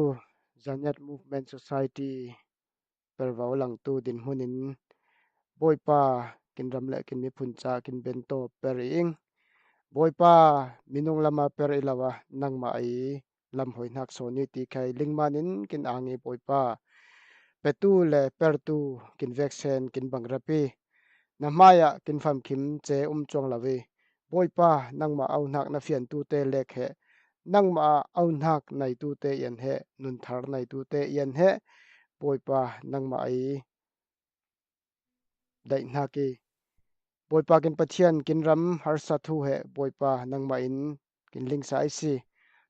จันยัด Movement Society เปิดว่าหลังตูดินหุนินปอยป้ากินรำเละกินมีพุนจากินเบนโตเปรเองบอยป้ามินงลามาเปรลาวะนังมาไอลำหอยนักโซนีตีไข่ลิงมานินกินอ่างบอยป้าเปตูเลเปรตูกินแวกเซนกินบังระปีน้ำมายะกินฟัมขิมเจจวงลาวีบอยป้านังมาเอาหนักนาเฟียนตูเตเล็กเหนังมาเอาหนักในตูเตยันเหนุนทาร์ในตูเตยันเหบอยป้านังมาไอได้นักีบอยปากินปัจเจียนกินรำฮาร์สัทูเหบอยปานังมาอินกินลิงสายสี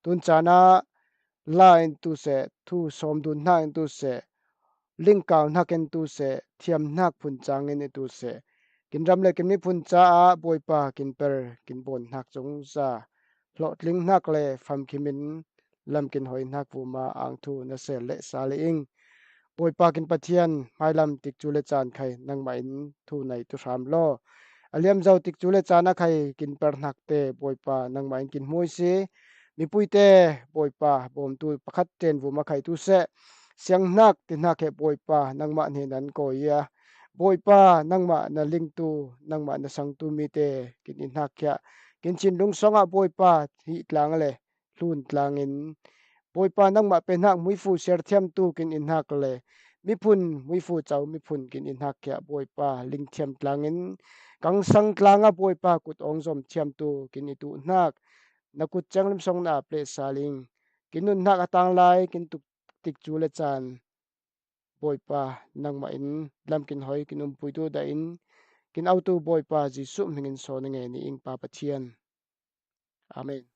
ตุนจานาลาอินตุเสทูสมดุลนักอินตุเสลิงกาวนักอินตุเสเทียมนักพุนจางอินตุเสกินรำเลยกินมีพุนจาบอยปากินเปรกินบนนักจงซาพลอดลิงนักเลยฟัมคิมินลำกินหอยนักฟูมาอังทูนเสเลสาเลอิงบอยปากินปัจเจียนไม่ลำติกจูเลจานไข่นังมาอินทูในตุสามโลอเลียมเจ้าติกจูเลจานะใครกินเปรนักเตบอยป้านังมาอินกินมวยซีมีปุยเตบอยป้าบอมตุประคัดเจนวูมาไข่ตุเสเสียงนักตินักเหบอยป้านังมาเห็นนั้นก็ยาบอยป้านังมานาลิงตูนังมานาสังตูมีเตกินอินนักแค่กินชินลุงสองบอยป้าที่กลางเลยลุนกลางอินบอยป้านังมาเป็นนักมุยฟูเสียเทียมตูกินอินนักเลยมีพุนมุยฟูเจ้ามีพุนกินอินนักแค่บอยป้าลิงเทียมกลางอินกังสังกลางบอยปากุดองสมเทียมตูกินอิตุนักนักุดจังลิมสงนาเปลสาลิงกินนุนนักอตังไลกินตุกติกจูเลจานบอยปานังมาอินลำกินหอยกินปุยตูได้อินกินเอาตูบอยปาจิสุมิงินโซนไงนี่อิงปาปะเทียนอาเมน